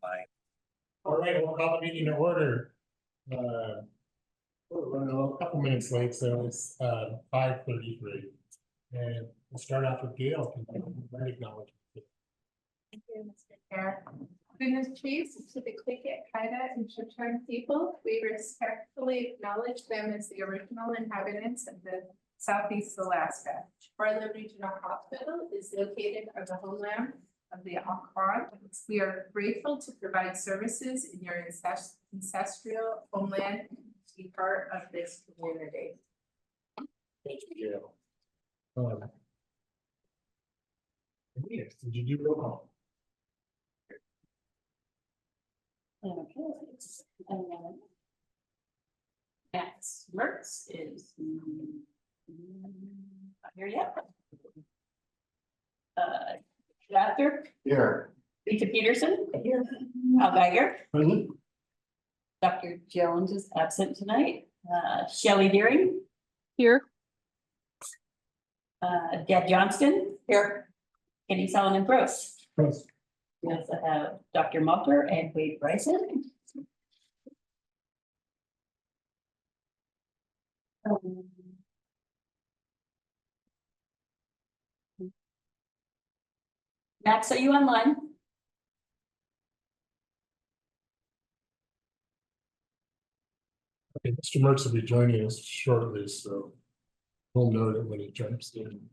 All right, we'll call the meeting to order. We're running a couple minutes late, so it's 5:33. And we'll start off with Gail. Can you acknowledge? Thank you, Mr. Chair. Goodness chiefs to the Quicket, Haida, and Chiltern people, we respectfully acknowledge them as the original inhabitants of the Southeast Alaska. Bartlett Regional Hospital is located on the homeland of the Algonquin. We are grateful to provide services in your ancestral homeland and to be part of this community. Thank you, Gail. Yes, did you do roll call? Okay. Max Mertz is not here yet. Doctor Here. Rita Peterson here. Al Geiger. Present. Dr. Jones is absent tonight. Shelley Deering. Here. Deb Johnston. Here. Kenny Solomon Gross. Present. We also have Dr. Mucker and Wade Bryson. Max, are you online? Okay, Mr. Mertz will be joining us shortly, so we'll know that when he jumps in.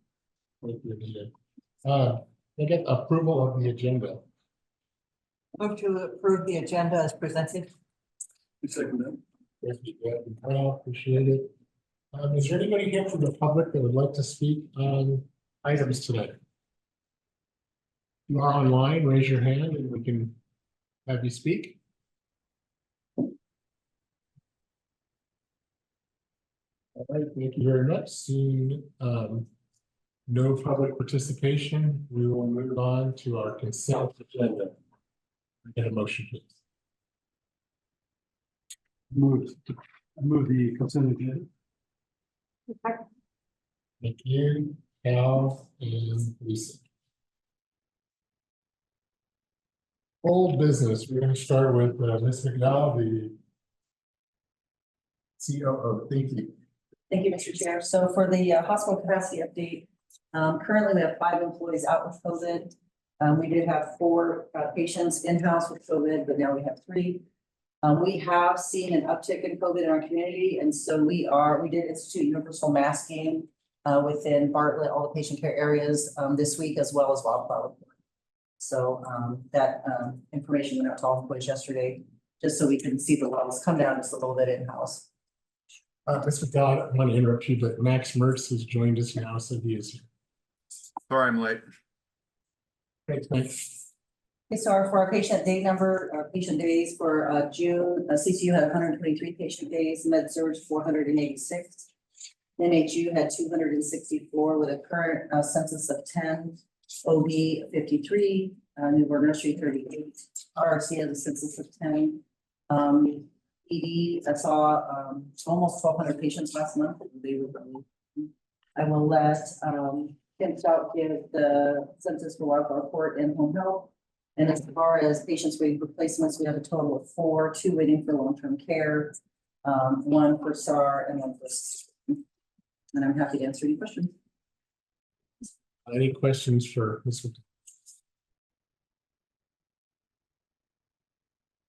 I get approval of the agenda. Move to approve the agenda as presented. Second that. Yes, well, appreciate it. Is there anybody here from the public that would like to speak on items today? If you are online, raise your hand and we can have you speak. All right, thank you very much. Seeing no public participation, we will move on to our consent agenda. Get a motion, please. Move the consent agenda. Thank you, Al and Lisa. Old business, we're going to start with Ms. McDowell, the COO. Thank you. Thank you, Mr. Chair. So for the hospital capacity update, currently we have 5 employees out with COVID. We did have 4 patients in-house with COVID, but now we have 3. We have seen an uptick in COVID in our community, and so we did institute universal masking within Bartlett, all the patient care areas this week, as well as wildfire. So that information went out to all employees yesterday, just so we can see the levels come down just a little bit in-house. Ms. McDowell, I want to interrupt you, but Max Mertz has joined us now, so he is here. Sorry, I'm late. Thanks, Max. Okay, so for our patient day number, our patient days for June, CCU had 123 patient days, MedSurg 486. NHU had 264 with a current census of 10, OB 53, Newborn Nursery 38, RRC has a census of 10. ED, I saw almost 1,200 patients last month. I will let Kim Stout give the census for wildfire report and home health. And as far as patients waiting for placements, we have a total of 4, 2 waiting for long-term care, 1 for SAR and 1 for. And I'm happy to answer any questions. Any questions for Ms. McDowell?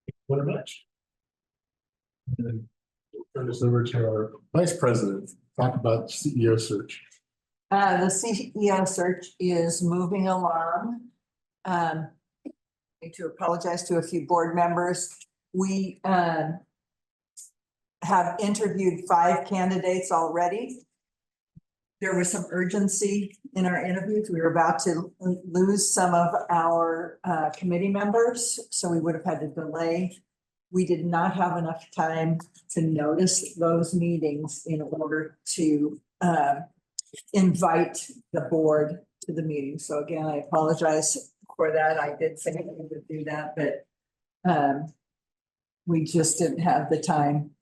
Thank you very much. And then we'll turn this over to our Vice President, talk about CEO search. The CEO search is moving along. I need to apologize to a few board members. We have interviewed 5 candidates already. There was some urgency in our interviews. We were about to lose some of our committee members, so we would have had to delay. We did not have enough time to notice those meetings in order to invite the board to the meeting. So again, I apologize for that. I did say we would do that, but we just didn't have the time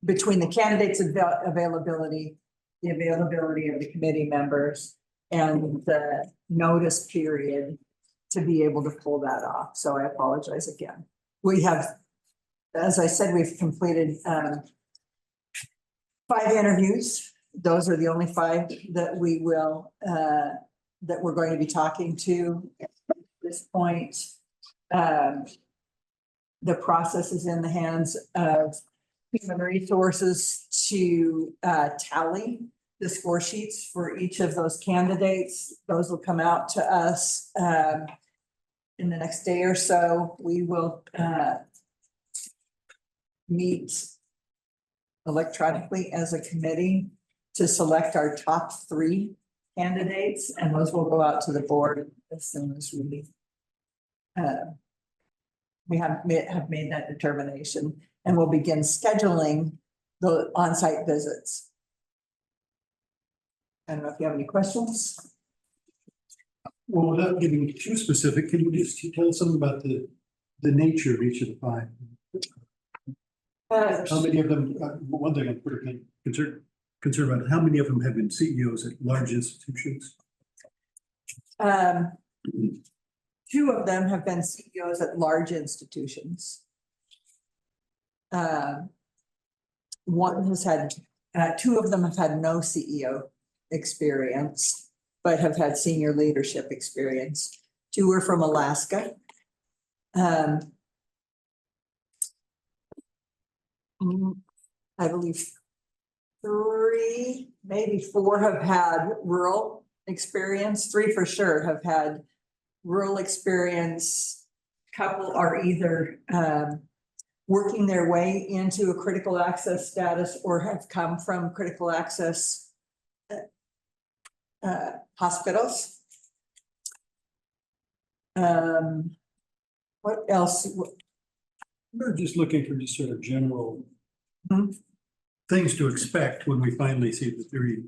between the candidates' availability, the availability of the committee members, and the notice period. to be able to pull that off. So I apologize again. We have, as I said, we've completed 5 interviews. Those are the only 5 that we will, that we're going to be talking to at this point. The process is in the hands of Human Resources to tally the score sheets for each of those candidates. Those will come out to us in the next day or so. We will meet electronically as a committee to select our top 3 candidates, and those will go out to the board as soon as we have made that determination, and we'll begin scheduling the on-site visits. I don't know if you have any questions. Well, without getting too specific, can you just tell us something about the nature of each of the 5? How many of them, one thing I'm pretty concerned about, how many of them have been CEOs at large institutions? 2 of them have been CEOs at large institutions. One has had, 2 of them have had no CEO experience, but have had senior leadership experience. 2 are from Alaska. I believe 3, maybe 4 have had rural experience. 3 for sure have had rural experience. Couple are either working their way into a critical access status or have come from critical access hospitals. What else? We're just looking for just sort of general Mhm. things to expect when we finally see the 3.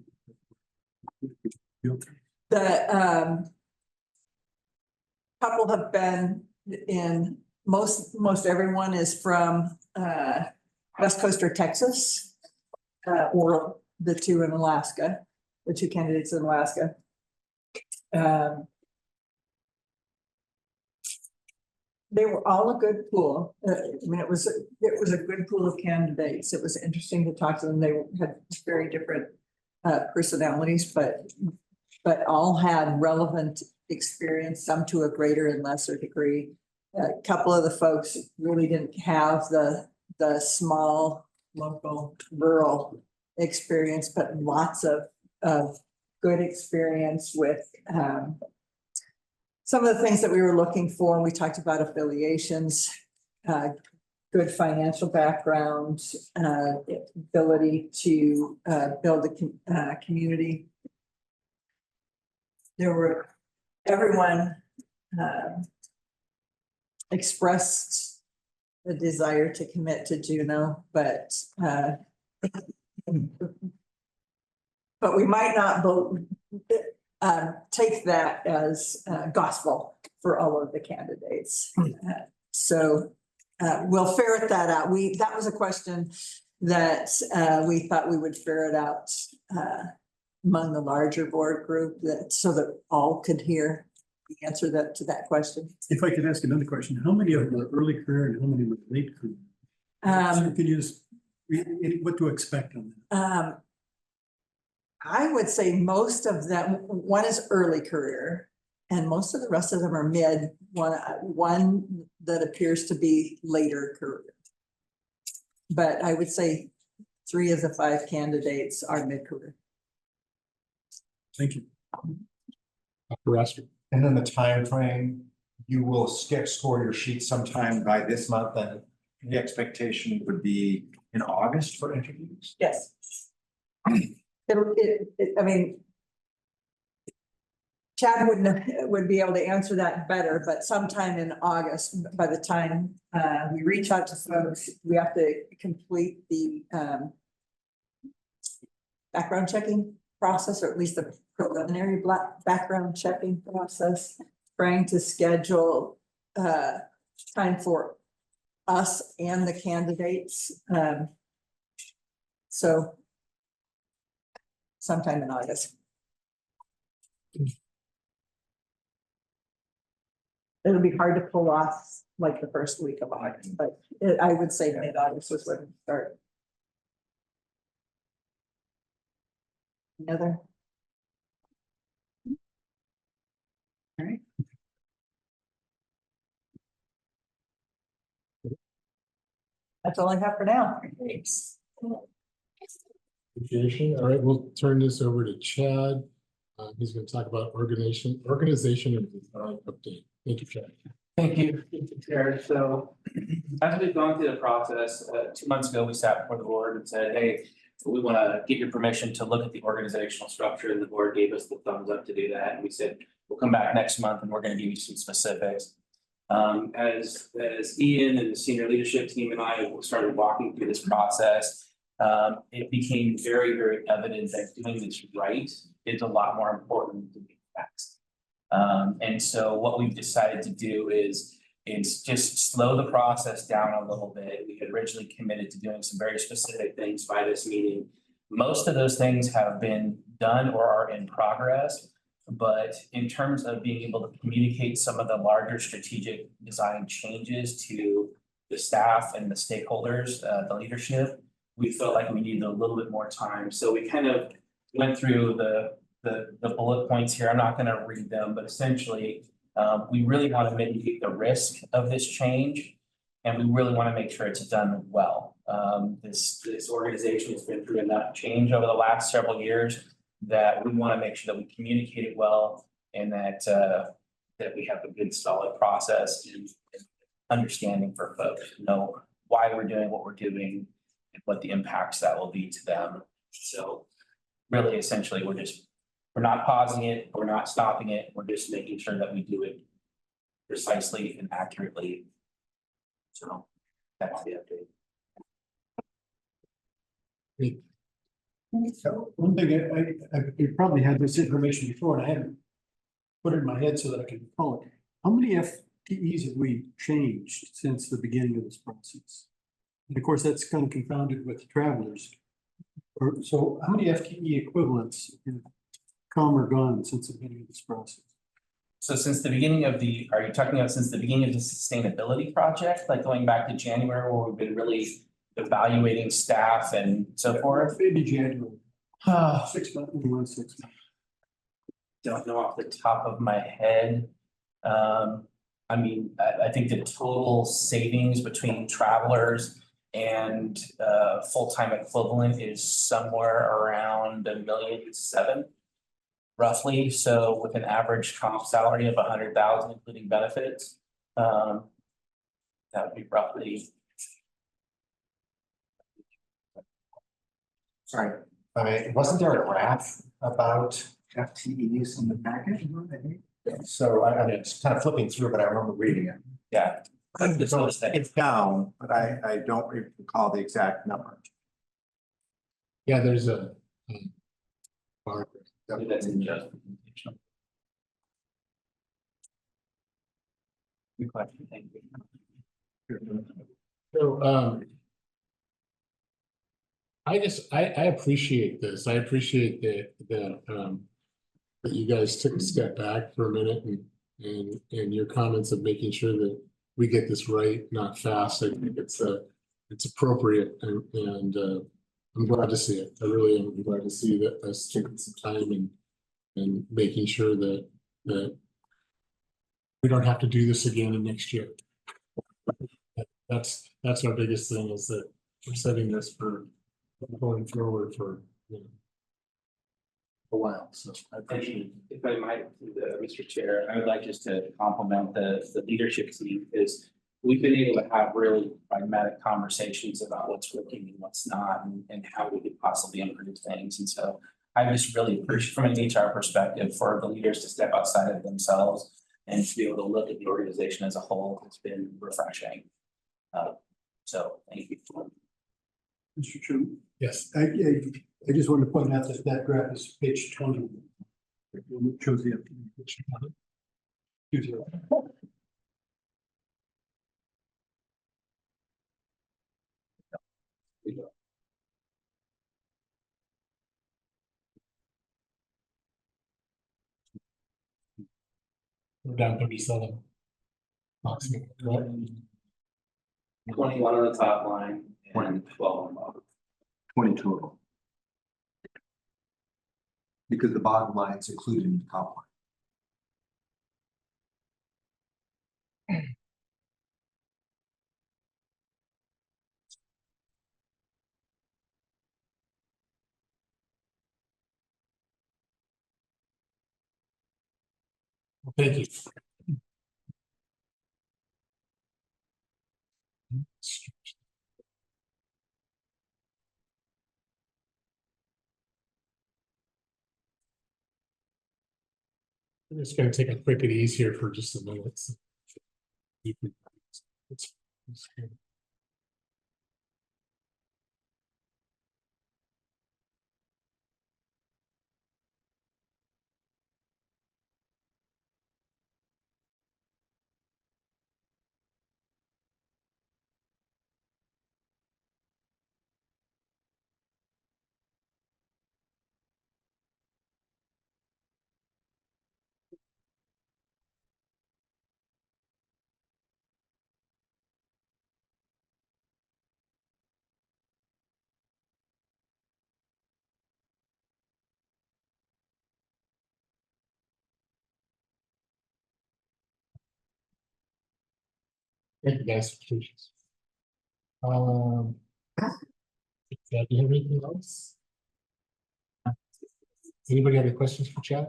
The couple have been in, most everyone is from West Coast or Texas, or the 2 in Alaska, the 2 candidates in Alaska. They were all a good pool. I mean, it was a good pool of candidates. It was interesting to talk to them. They had very different personalities, but all had relevant experience, some to a greater and lesser degree. A couple of the folks really didn't have the small local rural experience, but lots of good experience with some of the things that we were looking for. We talked about affiliations, good financial background, ability to build a community. Everyone expressed a desire to commit to Juneau, but we might not take that as gospel for all of the candidates. So we'll ferret that out. That was a question that we thought we would ferret out among the larger board group, so that all could hear the answer to that question. If I could ask another question, how many of them were early career and how many were late career? Can you just, what to expect on that? I would say most of them, one is early career, and most of the rest of them are mid. One that appears to be later career. But I would say 3 of the 5 candidates are mid-career. Thank you. Dr. Astor. And then the time frame, you will score your sheet sometime by this month, and the expectation would be in August for interviews. Yes. I mean, Chad would be able to answer that better, but sometime in August, by the time we reach out to folks, we have to complete the background checking process, or at least the preliminary background checking process, trying to schedule time for us and the candidates. So sometime in August. it'll be hard to pull off like the first week of August, but I would say mid-August was when it started. Another? All right. That's all I have for now. Appreciation. All right, we'll turn this over to Chad. He's going to talk about organization and design update. Thank you, Chad. Thank you, Mr. Chair. So as we've gone through the process, 2 months ago, we sat before the board and said, hey, we want to get your permission to look at the organizational structure, and the board gave us the thumbs up to do that. And we said, we'll come back next month and we're going to give you some specifics. As Ian and the senior leadership team and I started walking through this process, it became very, very evident that doing this right is a lot more important than being fast. And so what we've decided to do is just slow the process down a little bit. We had originally committed to doing some very specific things by this meeting. Most of those things have been done or are in progress. But in terms of being able to communicate some of the larger strategic design changes to the staff and the stakeholders, the leadership, we felt like we needed a little bit more time. So we kind of went through the bullet points here. I'm not going to read them, but essentially, we really want to mitigate the risk of this change, and we really want to make sure it's done well. This organization has been through enough change over the last several years that we want to make sure that we communicate it well, and that we have a good solid process and understanding for folks to know why we're doing what we're doing and what the impacts that will be to them. So really, essentially, we're not pausing it, we're not stopping it, we're just making sure that we do it precisely and accurately. So that's the update. So one thing, you probably had this information before, and I haven't put it in my head so that I can recall it. How many FTEs have we changed since the beginning of this process? And of course, that's kind of confounded with travelers. So how many FTE equivalents have come or gone since the beginning of this process? So since the beginning of are you talking about since the beginning of the sustainability project, like going back to January, where we've been really evaluating staff and so forth? Maybe January. 6 months, maybe 6 months. Don't know off the top of my head. I mean, I think the total savings between travelers and full-time equivalent is somewhere around $1.7 million, roughly. So with an average comp salary of $100,000, including benefits, that would be roughly. Sorry, wasn't there a graph about FTEs in the package? So I mean, it's kind of flipping through, but I remember reading it. Yeah. So it's down, but I don't recall the exact number. Yeah, there's a bar. That's in justification. Good question, thank you. So, I appreciate this. I appreciate that you guys took a step back for a minute and your comments of making sure that we get this right, not fast. I think it's appropriate, and I'm glad to see it. I really am. I'm glad to see that us taking some time and making sure that we don't have to do this again in next year. That's our biggest thing, is that we're setting this for going forward for a while. So I appreciate it. If I might, Mr. Chair, I would like just to compliment the leadership team, because we've been able to have really pragmatic conversations about what's working and what's not, and how we could possibly improve things. And so I just really appreciate, from an HR perspective, for the leaders to step outside of themselves and to be able to look at the organization as a whole. It's been refreshing. So thank you. Mr. Chairman, Yes. I just wanted to point out that that graph is page 20. It shows the FTE. We're down 37. approximately, right? 21 on the top line and 12 on the bottom. 20 total. Because the bottom line is included in the top line. Thank you. I'm just gonna take a quick and ease here for just a minute. It's- Thank you guys for patience. Chad, do you have anything else? Anybody have any questions for Chad?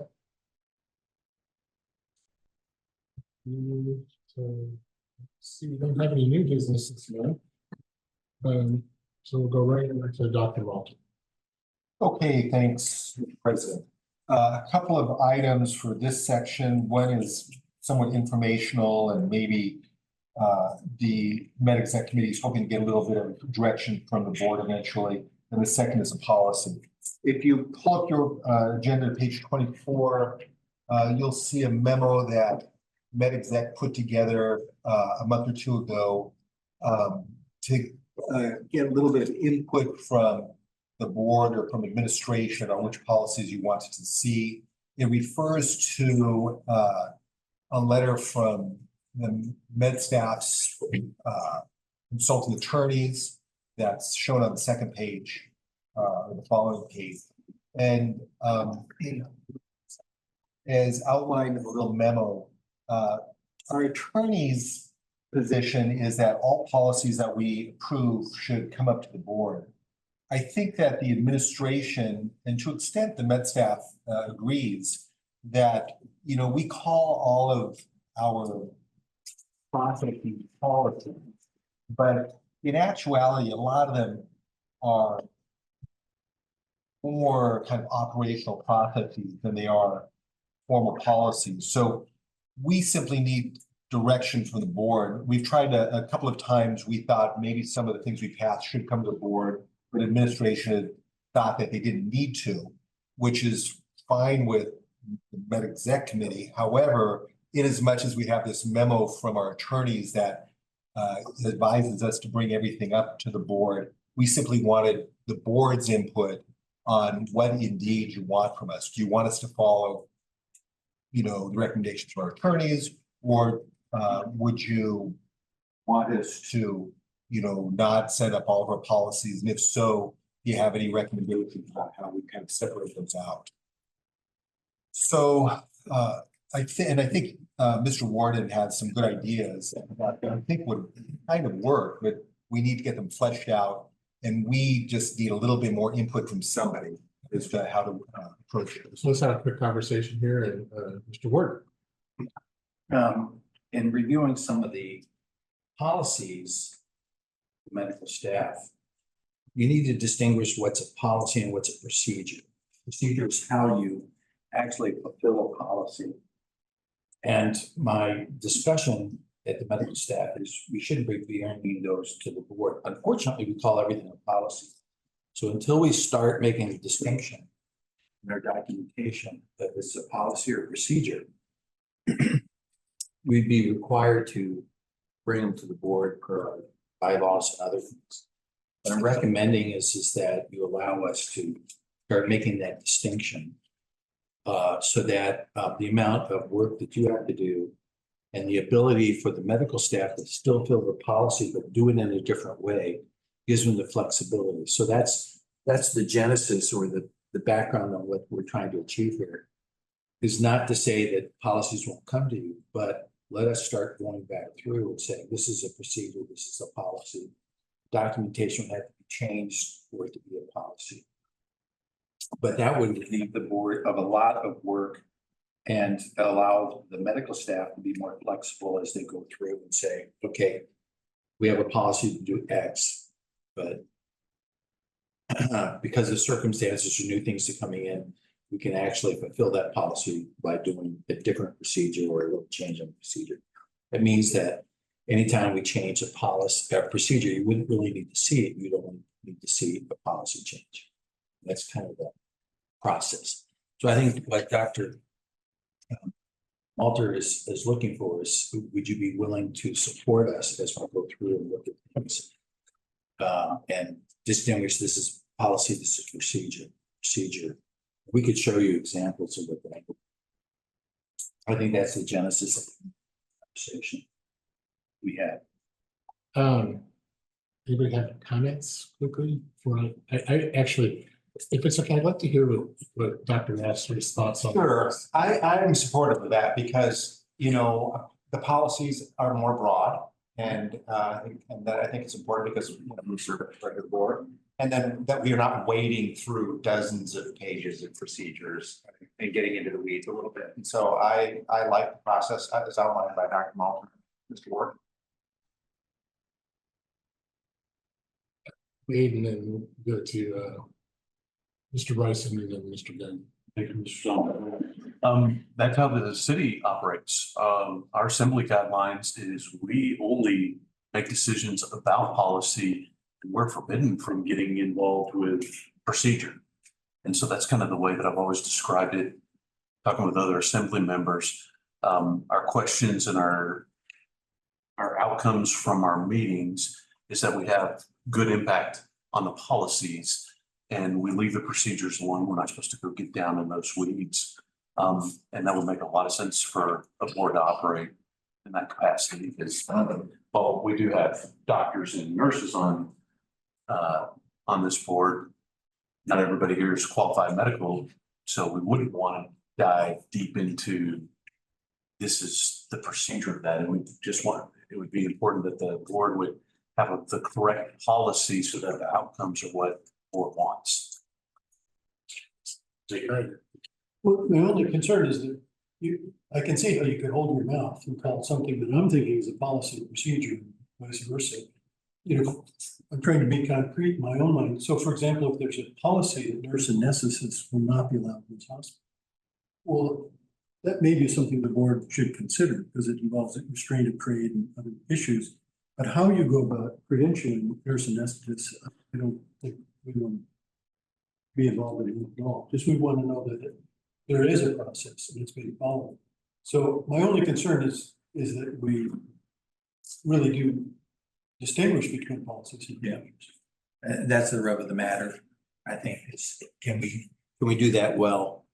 So, see, we don't have any new business this month. So we'll go right into Dr. Walton. Okay, thanks, Mr. President. A couple of items for this section. One is somewhat informational and maybe the Med Exec Committee is hoping to get a little bit of direction from the board eventually. And the second is a policy. If you pull up your agenda to page 24, you'll see a memo that Med Exec put together a month or two ago to get a little bit of input from the board or from administration on which policies you wanted to see. It refers to a letter from the med staff's consulting attorneys that's shown on the second page, or the following page. And as outlined in the little memo, our attorney's position is that all policies that we approve should come up to the board. I think that the administration, and to an extent the med staff agrees, that, you know, we call all of our processes policies, but in actuality, a lot of them are more kind of operational processes than they are formal policies. So we simply need direction from the board. We've tried a couple of times. We thought maybe some of the things we passed should come to the board, but administration had thought that they didn't need to, which is fine with the Med Exec Committee. However, in as much as we have this memo from our attorneys that advises us to bring everything up to the board, we simply wanted the board's input on what indeed you want from us. Do you want us to follow, you know, the recommendations from our attorneys, or would you want us to, you know, not set up all of our policies? And if so, do you have any recommendations about how we kind of separate those out? So I think Mr. Warden had some good ideas that I think would kind of work, but we need to get them fleshed out. And we just need a little bit more input from somebody as to how to approach it. So let's have a quick conversation here, and Mr. Ward. In reviewing some of the policies, medical staff, you need to distinguish what's a policy and what's a procedure. Procedure is how you actually fulfill a policy. And my discussion at the medical staff is we shouldn't be reviewing those to the board. Unfortunately, we call everything a policy. So until we start making a distinction in our documentation that it's a policy or procedure, we'd be required to bring them to the board per our bylaws and other things. What I'm recommending is that you allow us to start making that distinction so that the amount of work that you have to do And the ability for the medical staff to still fill the policy, but do it in a different way, gives them the flexibility. So that's the genesis or the background on what we're trying to achieve here. Is not to say that policies won't come to you, but let us start going back through and saying, this is a procedure, this is a policy. Documentation would have to be changed for it to be a policy. But that would relieve the board of a lot of work and allow the medical staff to be more flexible as they go through and say, okay, we have a policy to do X, but because of circumstances or new things are coming in, we can actually fulfill that policy by doing a different procedure or a little change in the procedure. That means that anytime we change a policy, a procedure, you wouldn't really need to see it. You'd only need to see a policy change. That's kind of the process. So I think what Dr. Alter is looking for is, would you be willing to support us as we go through and look at things? And distinguish, this is policy, this is procedure. We could show you examples of what that. I think that's the genesis of the conversation we had. Anybody have comments quickly? I actually, if it's okay, I'd like to hear what Dr. Masters' thoughts on. Sure, I'm supportive of that because, you know, the policies are more broad. And that I think it's important because we serve as part of the board. And then that we are not wading through dozens of pages of procedures and getting into the weeds a little bit. And so I like the process as outlined by Dr. Malton, Mr. Ward. Wade, and then we'll go to Mr. Bryson and then Mr. Gunn. Thank you, Mr. Stone. That's how the city operates. Our assembly guidelines is we only make decisions about policy. And we're forbidden from getting involved with procedure. And so that's kind of the way that I've always described it, talking with other assembly members. Our questions and our outcomes from our meetings is that we have good impact on the policies and we leave the procedures alone. We're not supposed to go get down in those weeds. And that would make a lot of sense for a board to operate in that capacity because, well, we do have doctors and nurses on this board. Not everybody here is qualified medical, so we wouldn't want to dive deep into this is the procedure of that. And we just want, it would be important that the board would have the correct policy so that the outcomes are what the board wants. Well, the only concern is that I can see how you could hold your mouth and call something that I'm thinking is a policy or procedure, vice versa. You know, I'm trying to be concrete in my own mind. So for example, if there's a policy that nurse anesthetists will not be allowed in this hospital. Well, that may be something the board should consider because it involves restraint of trade and other issues. But how you go about credentialing nurse anesthetists, I don't think we want to be involved in it at all. Just we want to know that there is a process and it's being followed. So my only concern is that we really do distinguish between policies and procedures. That's the rub of the matter, I think, is can we do that well?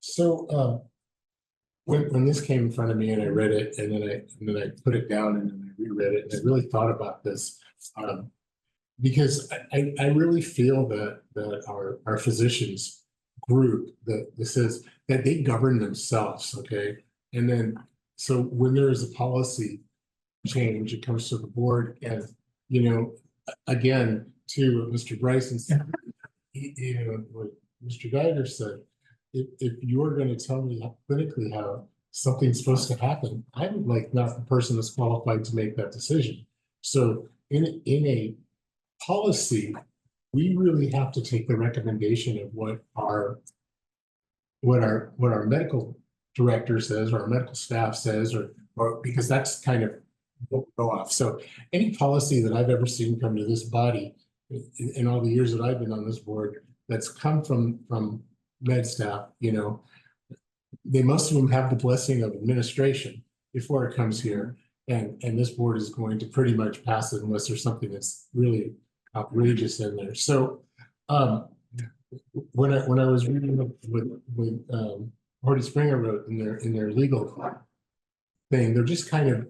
So when this came in front of me and I read it and then I put it down and then I reread it and I really thought about this. Because I really feel that our physicians group that says that they govern themselves, okay? And then so when there is a policy change, it comes to the board and, you know, again, to Mr. Bryson said, you know, what Mr. Geiger said, if you're going to tell me clinically how something's supposed to happen, I'm like not the person that's qualified to make that decision. So in a policy, we really have to take the recommendation of what our medical director says or our medical staff says, or because that's kind of go off. So any policy that I've ever seen come to this body in all the years that I've been on this board that's come from med staff, you know, they most of them have the blessing of administration before it comes here. And this board is going to pretty much pass it unless there's something that's really outrageous in there. So when I was reading what Horty Springer wrote in their legal thing. They're just kind of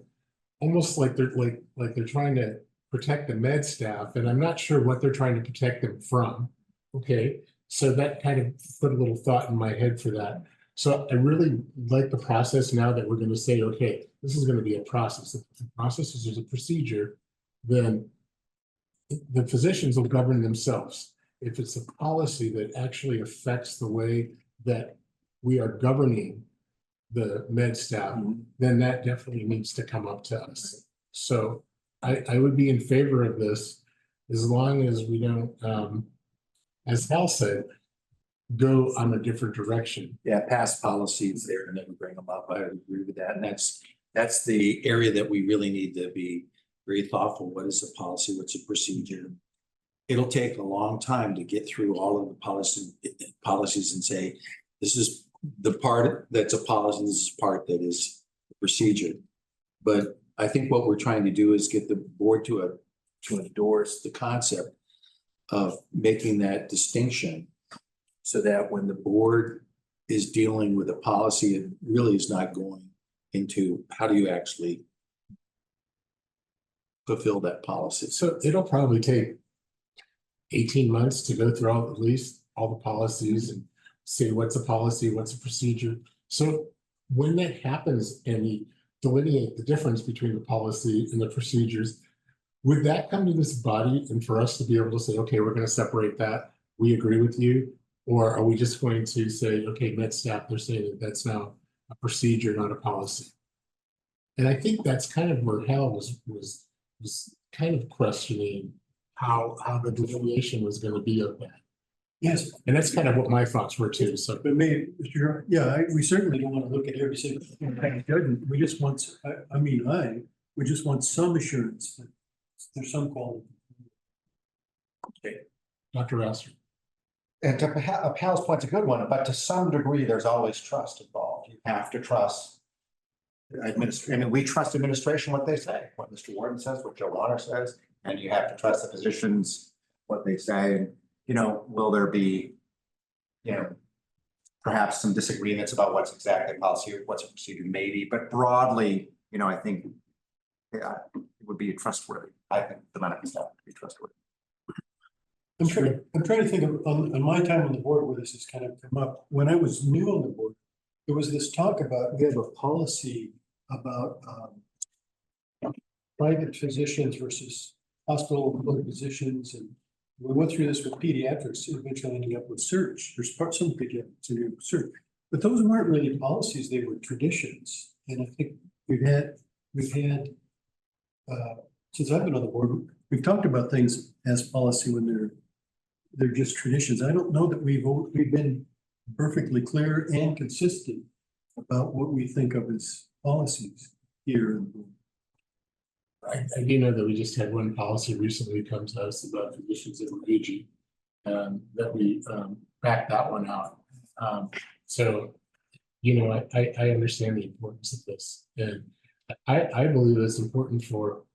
almost like they're trying to protect the med staff, and I'm not sure what they're trying to protect them from. Okay, so that kind of put a little thought in my head for that. So I really like the process now that we're going to say, okay, this is going to be a process. If the process is a procedure, then the physicians will govern themselves. If it's a policy that actually affects the way that we are governing the med staff, then that definitely needs to come up to us. So I would be in favor of this as long as we don't, as Hal said, go on a different direction. Yeah, past policies there and then bring them up. I agree with that. And that's the area that we really need to be very thoughtful. What is a policy? What's a procedure? It'll take a long time to get through all of the policies and say, this is the part that's a policy, this is part that is a procedure. But I think what we're trying to do is get the board to endorse the concept of making that distinction so that when the board is dealing with a policy, it really is not going into how do you actually fulfill that policy. So it'll probably take 18 months to go through at least all the policies and say what's a policy, what's a procedure. So when that happens and we delineate the difference between the policy and the procedures, would that come to this body and for us to be able to say, okay, we're going to separate that, we agree with you? Or are we just going to say, okay, med staff, they're saying that that's now a procedure, not a policy? And I think that's kind of where Hal was kind of questioning how the delineation was going to be of that. Yes, And that's kind of what my thoughts were too. So but maybe, Mr. Chair, yeah, we certainly don't want to look at every single judgment. We just want, we just want some assurance that there's some quality. Dr. Rasser. And to Pal's point's a good one, but to some degree, there's always trust involved. You have to trust. I mean, we trust administration, what they say, what Mr. Warden says, what Joe Warner says, and you have to trust the physicians, what they say. And, you know, will there be, you know, perhaps some disagreements about what's exactly policy, what's a procedure, maybe, but broadly, you know, I think it would be trustworthy. I think the medical staff would be trustworthy. I'm trying to think of, on my time on the board where this has kind of come up, when I was new on the board, there was this talk about, we have a policy about private physicians versus hospital physicians, and we went through this with pediatrics, eventually ending up with surge. There's some pediatrics in here with surge, but those weren't really policies, they were traditions. And I think we've had since I've been on the board, we've talked about things as policy when they're just traditions. I don't know that we've been perfectly clear and consistent about what we think of as policies here. I do know that we just had one policy recently come to us about physicians that were aging, that we backed that one out. So, you know, I understand the importance of this, and I believe it's important for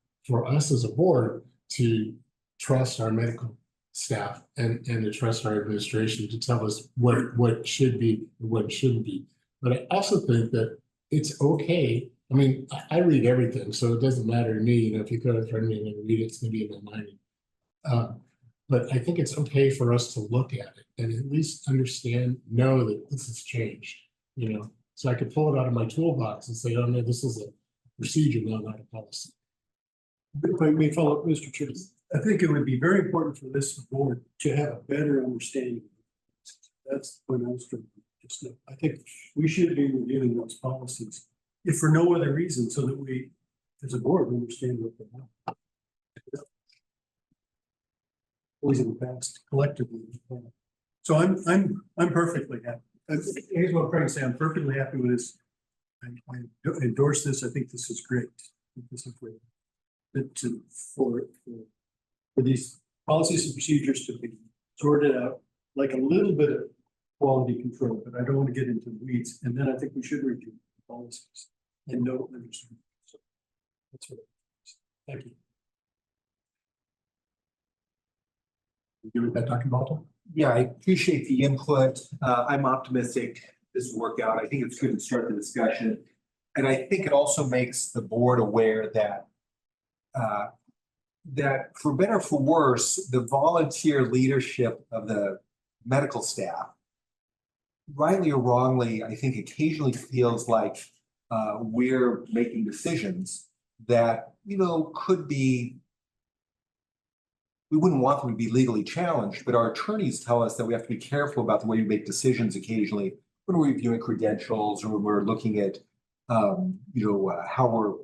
us as a board to trust our medical staff and to trust our administration to tell us what should be and what shouldn't be. But I also think that it's okay. I mean, I read everything, so it doesn't matter to me. You know, if you go in front of me and read it, it's going to be in my mind. But I think it's okay for us to look at it and at least know that this has changed. You know, so I could pull it out of my toolbox and say, "Oh no, this is a procedure, not a policy." If I may follow up, Mr. Chair, I think it would be very important for this board to have a better understanding. That's what I was trying to just know. I think we should be reviewing those policies, if for no other reason, so that we, as a board, understand what they want. Always in the past, collectively. So I'm perfectly happy. Here's what I'm trying to say. I'm perfectly happy with this. I endorse this. I think this is great. This is great. But for these policies and procedures to be sorted out, like a little bit of quality control, but I don't want to get into the weeds. And then I think we should review the policies and know understand. So that's what. Thank you. You good with that, Dr. Balto? Yeah, I appreciate the input. I'm optimistic this will work out. I think it's good to start the discussion. And I think it also makes the board aware that that for better or for worse, the volunteer leadership of the medical staff, rightly or wrongly, I think occasionally feels like we're making decisions that, you know, could be, we wouldn't want them to be legally challenged, but our attorneys tell us that we have to be careful about the way we make decisions occasionally when we're reviewing credentials or when we're looking at, how we're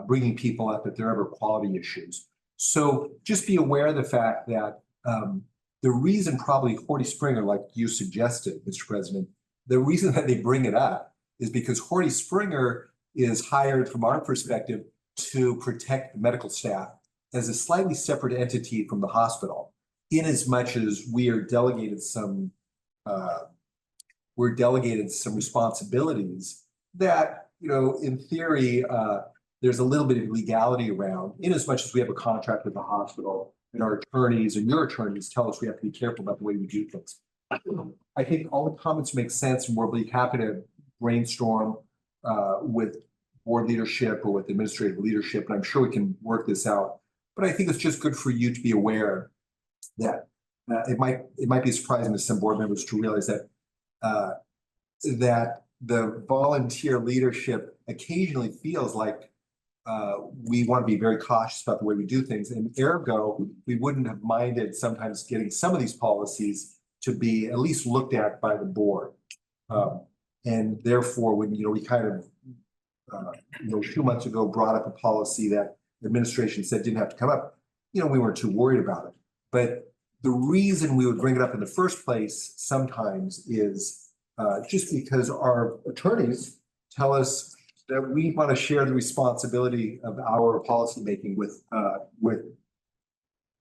bringing people up if there are ever quality issues. So just be aware of the fact that the reason probably Horty Springer, like you suggested, Mr. President, the reason that they bring it up is because Horty Springer is hired from our perspective to protect the medical staff as a slightly separate entity from the hospital, in as much as we are delegated some responsibilities that, you know, in theory, there's a little bit of legality around, in as much as we have a contract with the hospital and our attorneys and your attorneys tell us we have to be careful about the way we do things. I think all the comments make sense, and we'll be happy to brainstorm with board leadership or with administrative leadership, and I'm sure we can work this out. But I think it's just good for you to be aware that it might be surprising to some board members to realize that that the volunteer leadership occasionally feels like we want to be very cautious about the way we do things, and ergo, we wouldn't have minded sometimes getting some of these policies to be at least looked at by the board. And therefore, when, we kind of, 2 months ago brought up a policy that the administration said didn't have to come up, we weren't too worried about it. But the reason we would bring it up in the first place sometimes is just because our attorneys tell us that we want to share the responsibility of our policymaking with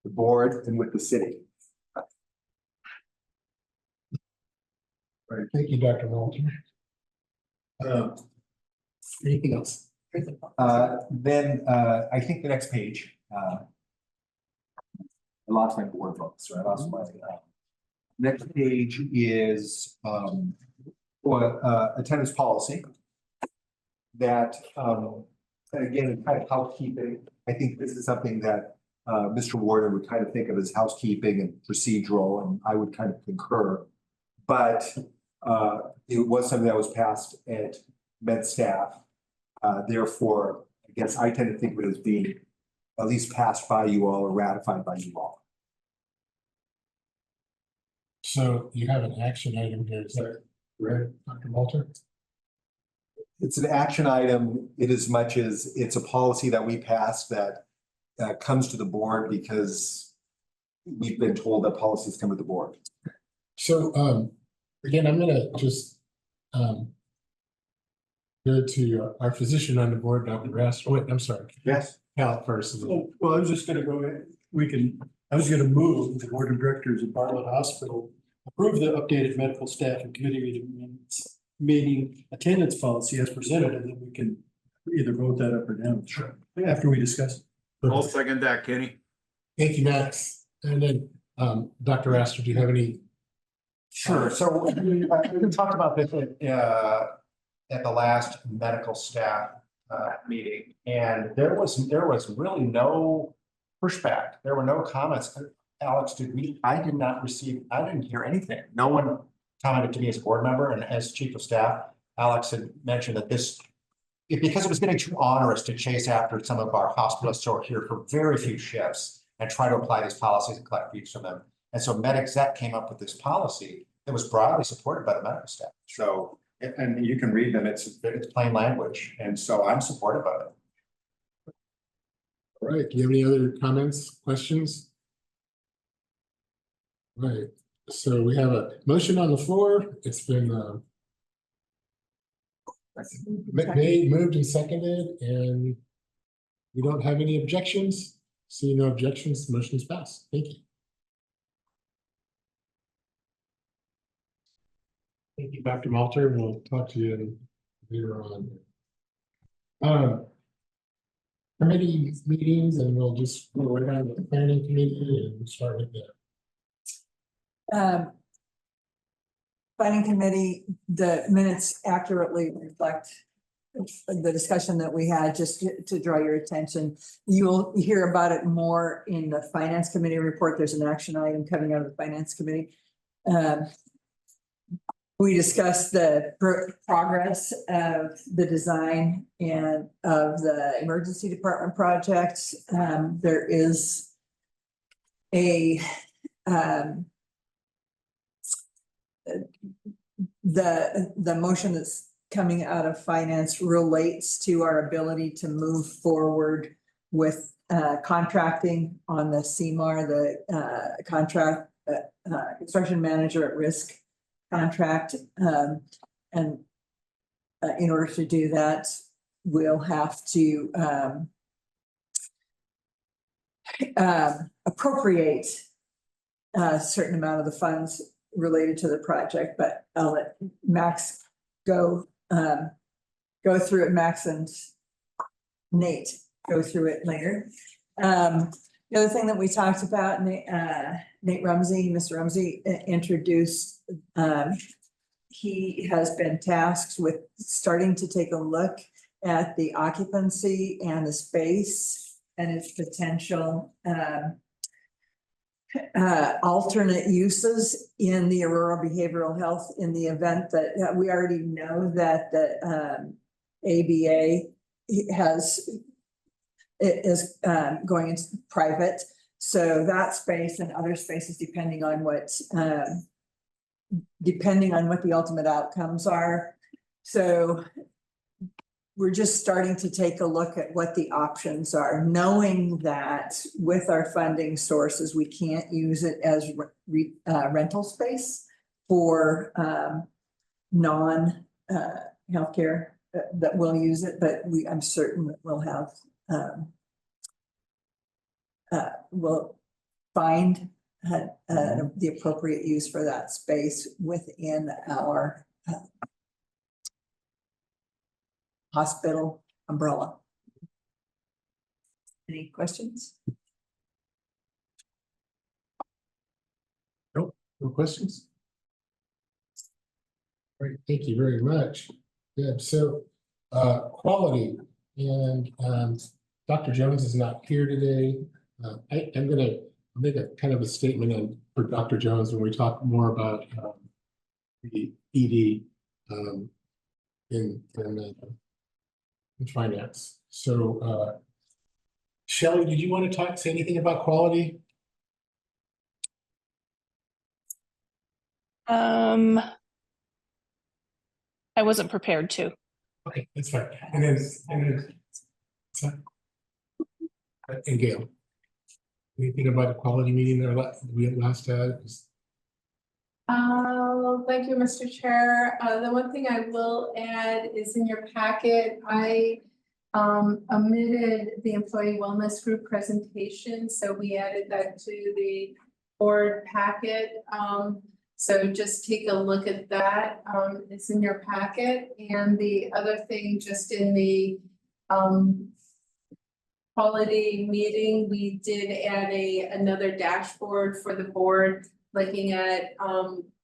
the board and with the city. Right, thank you, Dr. Walter. Anything else? Then I think the next page, I lost my board books, so I lost my, next page is, attendance policy. That, again, kind of housekeeping. I think this is something that, Mr. Warden would kind of think of as housekeeping and procedural, and I would kind of concur. But, it was something that was passed at med staff. Therefore, I guess I tend to think of it as being at least passed by you all or ratified by you all. So you have an action item here, is that correct, Dr. Walter? It's an action item in as much as it's a policy that we passed that comes to the board because we've been told that policies come to the board. So, again, I'm gonna just go to our physician on the board, Dr. Rest. Wait, I'm sorry. Yes. Cal first. Well, I was just gonna go, I was gonna move the board of directors of Bartlett Hospital approve the updated medical staff and committee meeting attendance policy as presented, and then we can either vote that up or down. Sure. After we discuss. I'll second that, Kenny. Thank you, Max. And then, Dr. Astor, do you have any? Sure, so we talked about this at the last medical staff meeting, and there was really no pushback. There were no comments. Alex, I didn't hear anything. No one commented to me as a board member, and as chief of staff, Alex had mentioned that because it was getting too onerous to chase after some of our hospitalists who are here for very few shifts and try to apply these policies and collect fees from them. And so MedExec came up with this policy that was broadly supported by the medical staff. So, and you can read them, it's plain language. And so I'm supportive of it. All right, do you have any other comments, questions? All right, so we have a motion on the floor. It's been made, moved and seconded, and we don't have any objections. Seeing no objections, the motion is passed. Thank you. Thank you, Dr. Malter. We'll talk to you later on. Committee meetings, and we'll just go right on the planning committee and start with that. Planning committee, the minutes accurately reflect the discussion that we had, just to draw your attention. You'll hear about it more in the finance committee report. There's an action item coming out of the finance committee. We discussed the progress of the design and of the emergency department project. There is a the motion that's coming out of finance relates to our ability to move forward with contracting on the CMAR, the contract construction manager at risk contract. And in order to do that, we'll have to appropriate a certain amount of the funds related to the project, but I'll let Max go through it. Max and Nate go through it later. The other thing that we talked about, Nate Rumsey, Mr. Rumsey introduced, he has been tasked with starting to take a look at the occupancy and the space and its potential alternate uses in the Aurora Behavioral Health, in the event that we already know that the ABA is going into private. So that space and other spaces, depending on what the ultimate outcomes are. So we're just starting to take a look at what the options are, knowing that with our funding sources, we can't use it as rental space for non-healthcare that will use it, but I'm certain that we'll have we'll find the appropriate use for that space within our hospital umbrella. Any questions? No questions? All right, thank you very much. Good, so quality, and Dr. Jones is not here today. I'm gonna make a kind of a statement for Dr. Jones when we talk more about the ED in finance. So Shelley, did you want to say anything about quality? I wasn't prepared to. Okay, that's fine. And then and Gail, anything about the quality meeting that we last had? Thank you, Mr. Chair. The one thing I will add is in your packet, I omitted the employee wellness group presentation, so we added that to the board packet. So just take a look at that. It's in your packet. And the other thing, just in the quality meeting, we did add another dashboard for the board looking at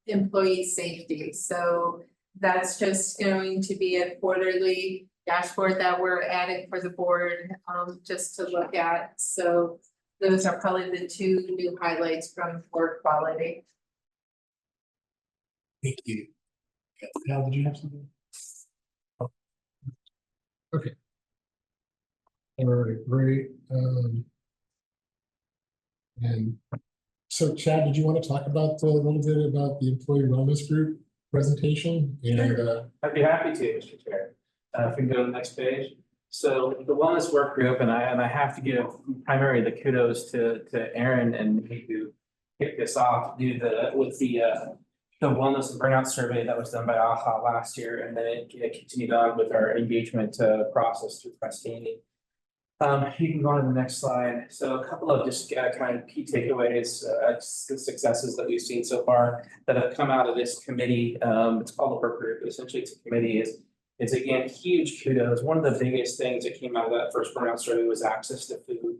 employee safety. So that's just going to be a quarterly dashboard that we're adding for the board just to look at. So those are probably the two new highlights from board quality. Thank you. Al, did you have something? Oh. Okay. All right, great. And so Chad, did you want to talk about a little bit about the employee wellness group presentation? And I'd be happy to, Mr. Chair. If we can go to the next page. So the wellness work group, and I have to give primarily the kudos to Aaron and me who kicked this off with the wellness and burnout survey that was done by AHA last year, and then it continued on with our engagement process through Prestini. You can go on to the next slide. So a couple of just kind of key takeaways, successes that we've seen so far that have come out of this committee. It's called the work group, but essentially it's a committee. It's again, huge kudos. One of the biggest things that came out of that first burnout survey was access to food.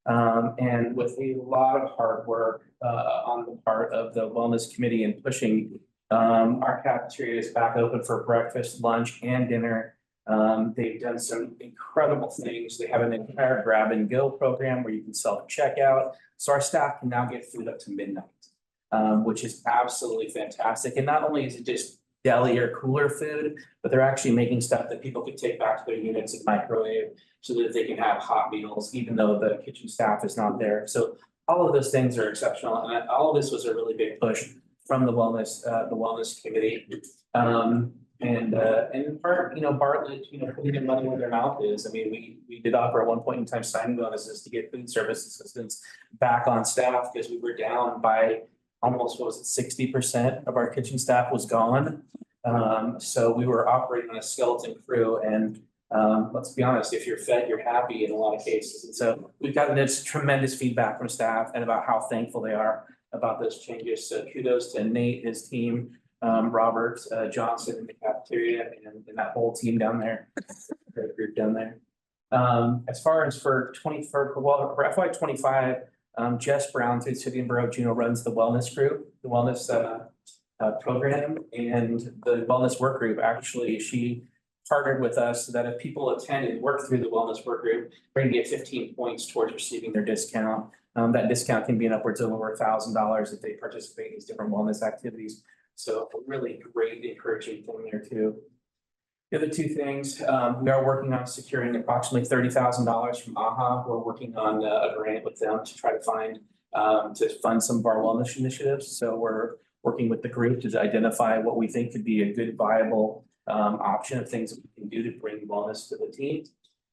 And with a lot of hard work on the part of the wellness committee and pushing our cafeteria is back open for breakfast, lunch, and dinner. They've done some incredible things. They have an entire grab and go program where you can self-checkout. So our staff can now get food up to midnight, which is absolutely fantastic. And not only is it just deli or cooler food, but they're actually making stuff that people could take back to their units and microwave so that they can have hot meals, even though the kitchen staff is not there. So all of those things are exceptional. And all of this was a really big push from the wellness committee. And in part, Bartlett, putting their money where their mouth is. I mean, we did offer at one point in time signing bonuses to get food service assistants back on staff because we were down by almost, 60% of our kitchen staff was gone. So we were operating on a skeleton crew and let's be honest, if you're fed, you're happy in a lot of cases. And so we've gotten this tremendous feedback from staff and about how thankful they are about those changes. So kudos to Nate, his team, Robert Johnson in the cafeteria and that whole team down there, group down there. As far as for FY 25, Jess Brown through City and Borough Juneau runs the wellness group, the wellness program, and the wellness work group. Actually, she partnered with us so that if people attend and work through the wellness work group, they're going to get 15 points towards receiving their discount. That discount can be upwards of over $1,000 if they participate in these different wellness activities. So a really great encouraging thing there too. The other two things, we are working on securing approximately $30,000 from AHA. We're working on a grant with them to try to find, to fund some of our wellness initiatives. So we're working with the group to identify what we think could be a good viable option of things that we can do to bring wellness to the team.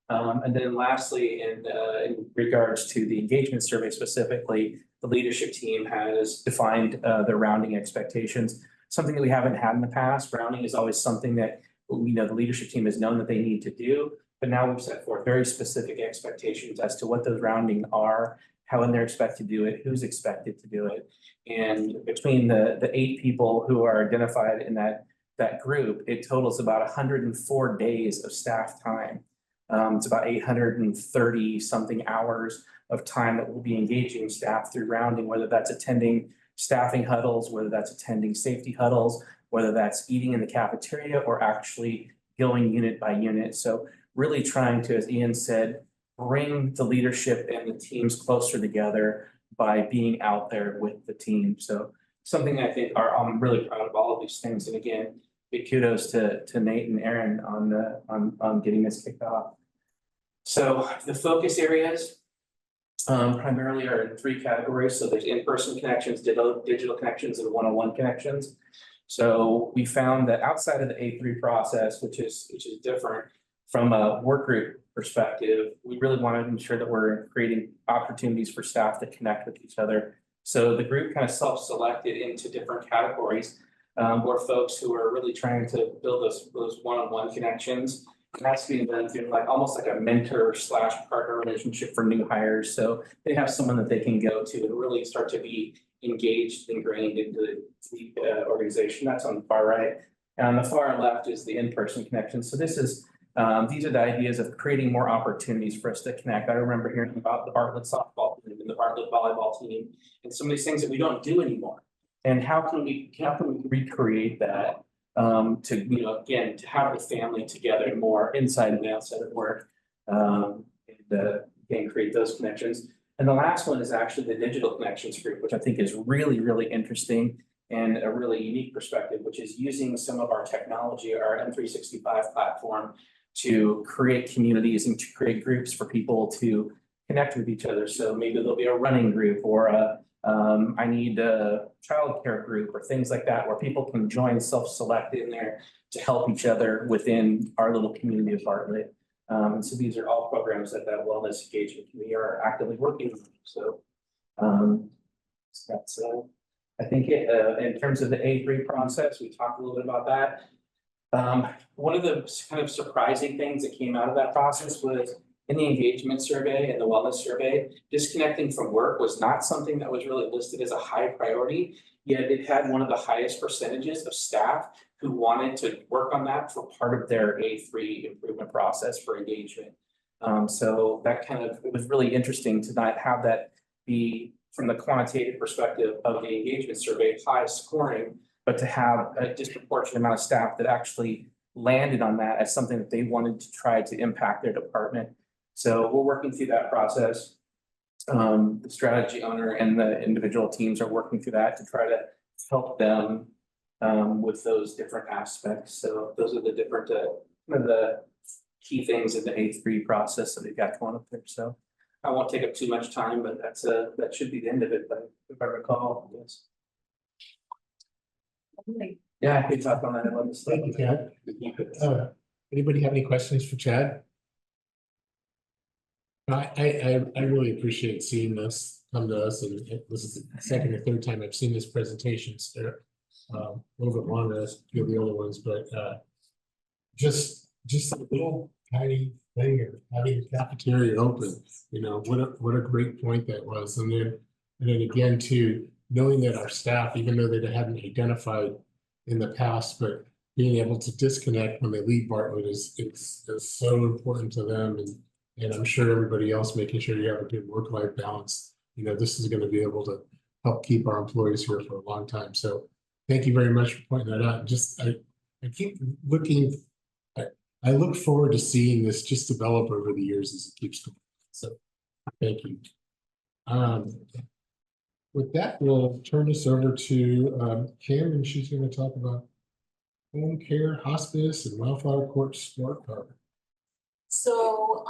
And then lastly, in regards to the engagement survey specifically, the leadership team has defined their rounding expectations, something that we haven't had in the past. Rounding is always something that we know the leadership team has known that they need to do, but now we've set forth very specific expectations as to what those rounding are, how they're expected to do it, who's expected to do it. And between the 8 people who are identified in that group, it totals about 104 days of staff time. It's about 830 something hours of time that we'll be engaging staff through rounding, whether that's attending staffing huddles, whether that's attending safety huddles, whether that's eating in the cafeteria or actually going unit by unit. So really trying to, as Ian said, bring the leadership and the teams closer together by being out there with the team. So something I think I'm really proud of all of these things. And again, big kudos to Nate and Aaron on getting this kicked off. So the focus areas primarily are in 3 categories. So there's in-person connections, digital connections, and one-on-one connections. So we found that outside of the A3 process, which is different from a work group perspective, we really want to ensure that we're creating opportunities for staff to connect with each other. So the group kind of self-selected into different categories where folks who are really trying to build those one-on-one connections. And that's being done through almost like a mentor / partner relationship for new hires. So they have someone that they can go to and really start to be engaged, ingrained into the organization. That's on the far right. And on the far left is the in-person connection. So this is, these are the ideas of creating more opportunities for us to connect. I remember hearing about the Bartlett softball team and the Bartlett volleyball team and some of these things that we don't do anymore. And how can we recreate that? To, again, to have the family together more inside and outside of work, and again, create those connections. And the last one is actually the digital connections group, which I think is really, really interesting and a really unique perspective, which is using some of our technology, our M365 platform, to create communities and to create groups for people to connect with each other. So maybe there'll be a running group or I need a childcare group or things like that, where people can join self-select in there to help each other within our little community of Bartlett. And so these are all programs that wellness engagement committee are actively working on. So that's I think in terms of the A3 process, we talked a little bit about that. One of the kind of surprising things that came out of that process was in the engagement survey and the wellness survey, disconnecting from work was not something that was really listed as a high priority, yet it had one of the highest percentages of staff who wanted to work on that for part of their A3 improvement process for engagement. So that it was really interesting to not have that be, from the quantitative perspective of the engagement survey, high scoring, but to have a disproportionate amount of staff that actually landed on that as something that they wanted to try to impact their department. So we're working through that process. The strategy owner and the individual teams are working through that to try to help them with those different aspects. So those are the different, kind of the key things in the A3 process that they've got going up there. So I won't take up too much time, but that should be the end of it, but if I recall, yes. Yeah, I could talk on that. I love this stuff. Thank you, Chad. Anybody have any questions for Chad? I really appreciate seeing this come to us, and this is the second or third time I've seen this presentation, so a little bit longer as a few of the other ones, but just a little tiny thing of having the cafeteria open, what a great point that was. And then again, too, knowing that our staff, even though they hadn't identified in the past, but being able to disconnect when they leave Bartlett is so important to them, and I'm sure everybody else, making sure you have a good work-life balance. This is going to be able to help keep our employees here for a long time. So thank you very much for pointing that out. I keep looking, I look forward to seeing this just develop over the years as it keeps going. So thank you. With that, we'll turn this over to Kim, and she's going to talk about home care, hospice, and Wildflower Court Sport Card. So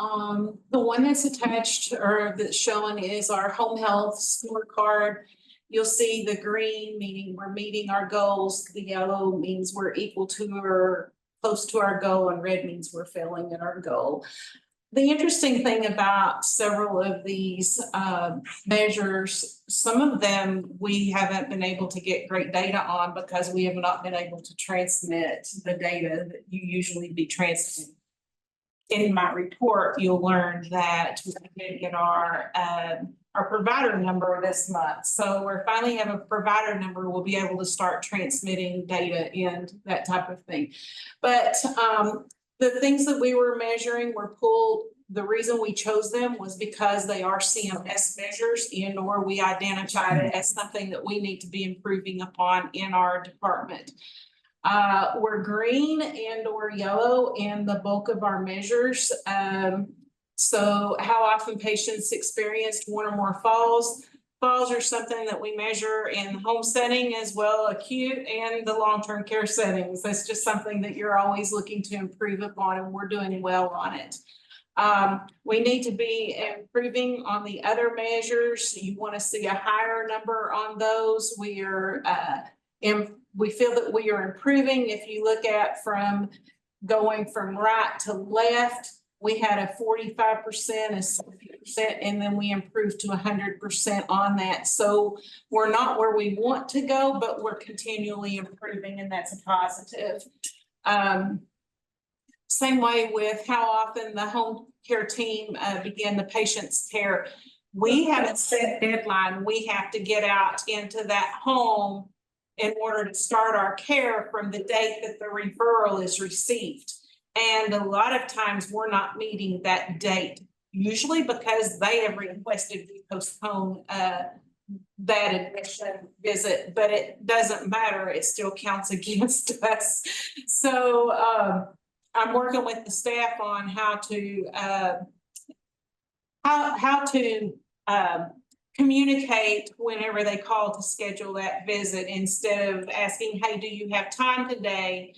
the one that's attached or that's shown is our home health scorecard. You'll see the green meaning we're meeting our goals. The yellow means we're equal to or close to our goal, and red means we're failing at our goal. The interesting thing about several of these measures, some of them we haven't been able to get great data on because we have not been able to transmit the data that you usually be transmitting. In my report, you'll learn that we did get our provider number this month. So we finally have a provider number, we'll be able to start transmitting data and that type of thing. But the things that we were measuring were pulled. The reason we chose them was because they are CMS measures, and or we identified it as something that we need to be improving upon in our department. We're green and or yellow in the bulk of our measures. So how often patients experienced one or more falls. Falls are something that we measure in the home setting as well, acute and the long-term care settings. That's just something that you're always looking to improve upon, and we're doing well on it. We need to be improving on the other measures. You want to see a higher number on those. We feel that we are improving. If you look at from going from right to left, we had a 45%, a 60%, and then we improved to 100% on that. So we're not where we want to go, but we're continually improving, and that's a positive. Same way with how often the home care team begin the patient's care. We haven't set a deadline. We have to get out into that home in order to start our care from the date that the referral is received. And a lot of times we're not meeting that date, usually because they have requested we postpone that admission visit, but it doesn't matter. It still counts against us. So I'm working with the staff on how to communicate whenever they call to schedule that visit, instead of asking, hey, do you have time today?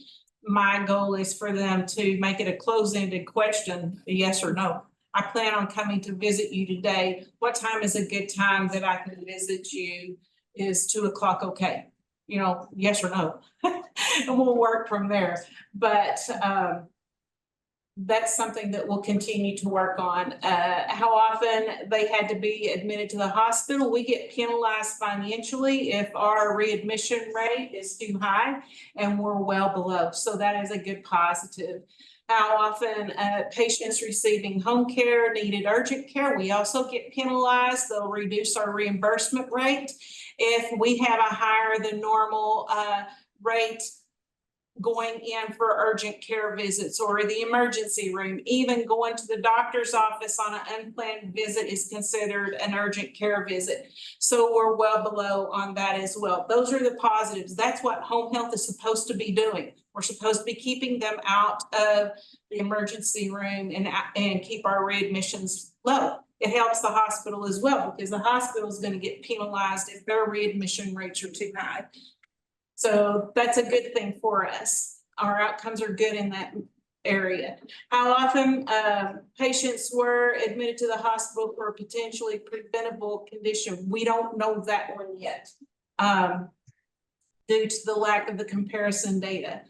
My goal is for them to make it a close-ended question, a yes or no. I plan on coming to visit you today. What time is a good time that I can visit you? Is 2 o'clock okay? Yes or no. And we'll work from there. But that's something that we'll continue to work on. How often they had to be admitted to the hospital. We get penalized financially if our readmission rate is too high, and we're well below. So that is a good positive. How often patients receiving home care needed urgent care. We also get penalized. They'll reduce our reimbursement rate. If we have a higher than normal rate going in for urgent care visits or the emergency room, even going to the doctor's office on an unplanned visit is considered an urgent care visit. So we're well below on that as well. Those are the positives. That's what home health is supposed to be doing. We're supposed to be keeping them out of the emergency room and keep our readmissions low. It helps the hospital as well, because the hospital is gonna get penalized if their readmission rates are too high. So that's a good thing for us. Our outcomes are good in that area. How often patients were admitted to the hospital for a potentially preventable condition? We don't know that one yet. Due to the lack of the comparison data.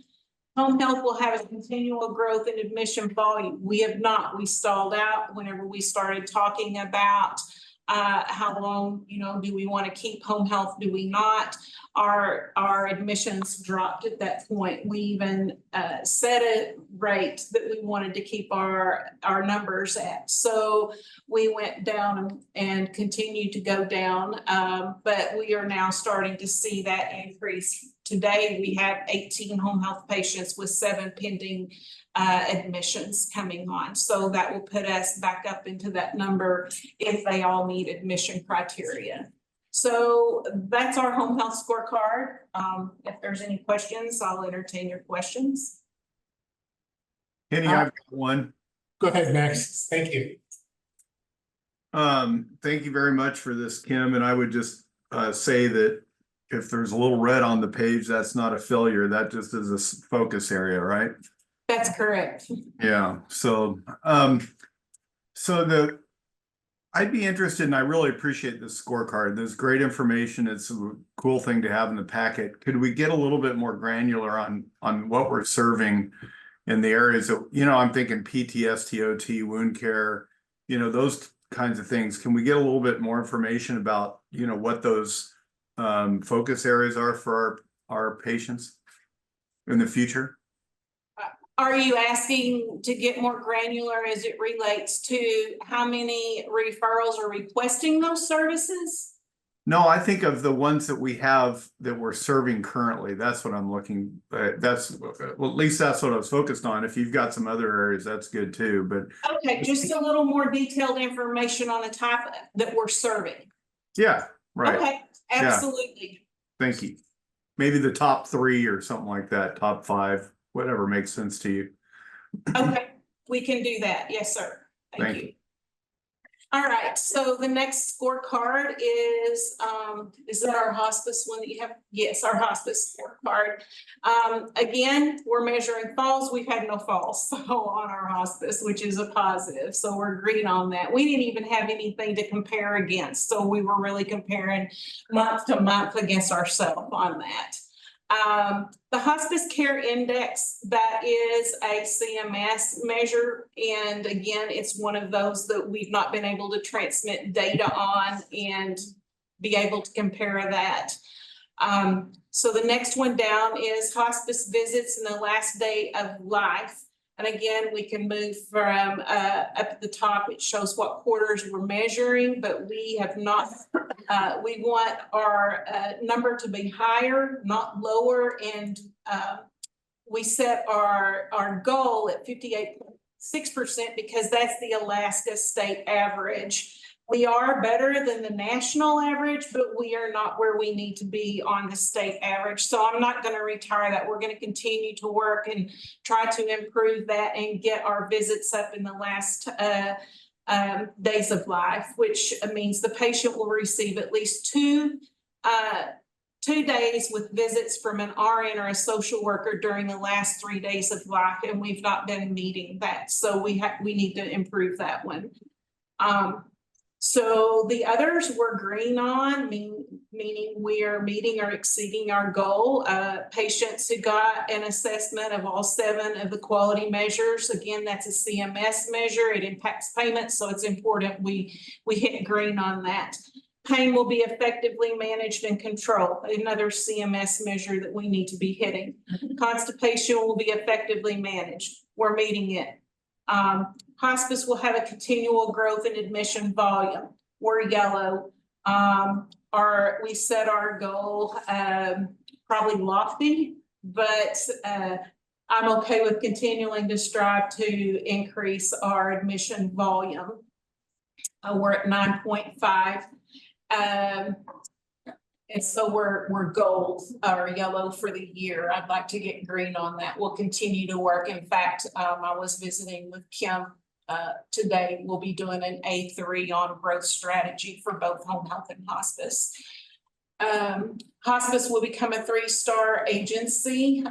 Home health will have a continual growth in admission volume. We have not, we stalled out whenever we started talking about how long, do we want to keep home health? Do we not? Our admissions dropped at that point. We even set a rate that we wanted to keep our numbers at. So we went down and continued to go down, but we are now starting to see that increase. Today, we have 18 home health patients with 7 pending admissions coming on. So that will put us back up into that number if they all meet admission criteria. So that's our home health scorecard. If there's any questions, I'll entertain your questions. Kenny, I've got one. Go ahead, Max. Thank you. Thank you very much for this, Kim, and I would just say that if there's a little red on the page, that's not a failure. That just is a focus area, right? That's correct. Yeah, so I'd be interested, and I really appreciate this scorecard. There's great information. It's a cool thing to have in the packet. Could we get a little bit more granular on what we're serving in the areas that, I'm thinking PTSD, OT, wound care, those kinds of things. Can we get a little bit more information about, what those focus areas are for our patients in the future? Are you asking to get more granular as it relates to how many referrals are requesting those services? No, I think of the ones that we have that we're serving currently. That's what I'm looking at. Well, at least that's what I was focused on. If you've got some other areas, that's good too, but. Okay, just a little more detailed information on the type that we're serving. Yeah, right. Okay, absolutely. Thank you. Maybe the top 3 or something like that, top 5, whatever makes sense to you. Okay, we can do that. Yes, sir. Thank you. All right, so the next scorecard is that our hospice one that you have? Yes, our hospice scorecard. Again, we're measuring falls. We've had no falls on our hospice, which is a positive. So we're green on that. We didn't even have anything to compare against. So we were really comparing month to month against ourselves on that. The hospice care index, that is a CMS measure. And again, it's one of those that we've not been able to transmit data on and be able to compare that. So the next one down is hospice visits in the last day of life. And again, we can move from up at the top, it shows what quarters we're measuring, but we have not, we want our number to be higher, not lower. And we set our goal at 58.6% because that's the Alaska state average. We are better than the national average, but we are not where we need to be on the state average. So I'm not going to retire that. We're going to continue to work and try to improve that and get our visits up in the last days of life, which means the patient will receive at least 2 days with visits from an RN or a social worker during the last 3 days of life. And we've not been meeting that. So we need to improve that one. So the others we're green on, meaning we are meeting or exceeding our goal. Patients who got an assessment of all 7 of the quality measures. Again, that's a CMS measure. It impacts payments, so it's important we hit green on that. Pain will be effectively managed and controlled. Another CMS measure that we need to be hitting. Constipation will be effectively managed. We're meeting it. Hospice will have a continual growth in admission volume. We're yellow. We set our goal probably lofty, but I'm okay with continuing to strive to increase our admission volume. We're at 9.5. And so we're gold or yellow for the year. I'd like to get green on that. We'll continue to work. In fact, I was visiting with Kim today. We'll be doing an A3 on growth strategy for both home health and hospice. Hospice will become a 3-star agency.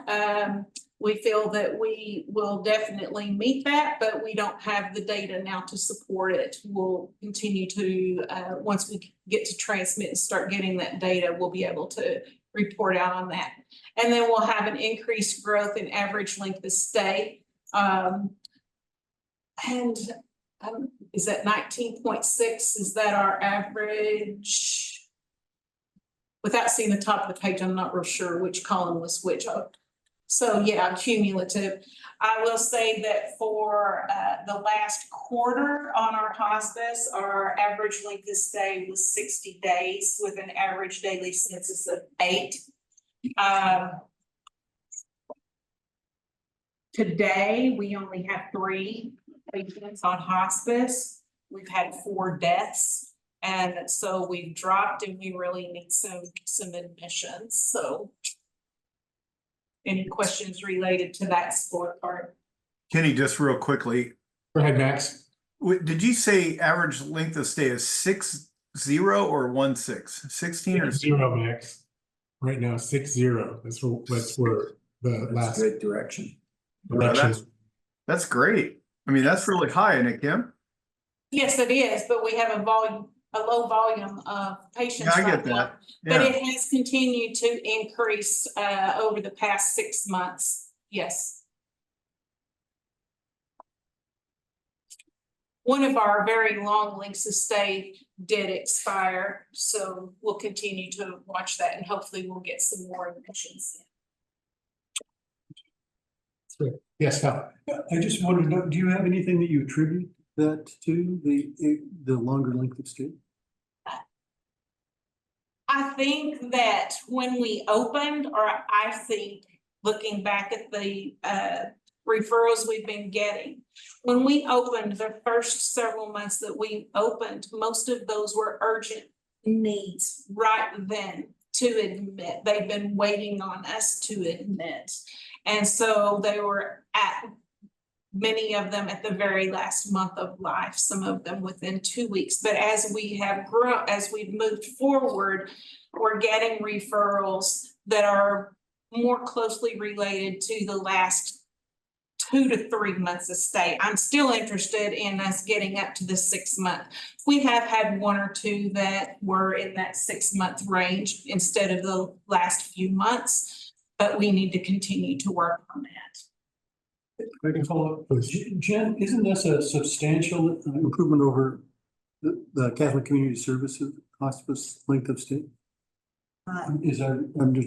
We feel that we will definitely meet that, but we don't have the data now to support it. We'll continue to, once we get to transmit and start getting that data, we'll be able to report out on that. And then we'll have an increased growth in average length of stay. Is that 19.6? Is that our average? Without seeing the top of the page, I'm not real sure which column was which. So yeah, cumulative. I will say that for the last quarter on our hospice, our average length of stay was 60 days with an average daily census of 8. Today, we only have 3 patients on hospice. We've had 4 deaths. And so we've dropped and we really need some admissions. So any questions related to that scorecard? Kenny, just real quickly, Go ahead, Max. did you say average length of stay is 60 or 16? 16 or 0, Max. Right now, 60. That's where the last Good direction. direction. That's great. I mean, that's really high, isn't it, Kim? Yes, it is, but we have a low volume of patients. Yeah, I right get now. that. But Yeah. it has continued to increase over the past 6 months. Yes. One of our very long lengths of stay did expire, so we'll continue to watch that and hopefully we'll get some more admissions. Yes, Hal. I just wanted to know, do you have anything that you attribute that to the longer length of stay? I think that when we opened, or I think looking back at the referrals we've been getting, when we opened the first several months that we opened, most of those were urgent needs right then to admit. They've been waiting on us to admit. And so they were at many of them at the very last month of life, some of them within 2 weeks. But as we have grown, as we've moved forward, we're getting referrals that are more closely related to the last 2 to 3 months of stay. I'm still interested in us getting up to the 6 month. We have had 1 or 2 that were in that 6 month range instead of the last few months, but we need to continue to work on that. I can follow up. Jen, isn't this a substantial improvement over the Catholic Community Services hospice length of stay? I'm just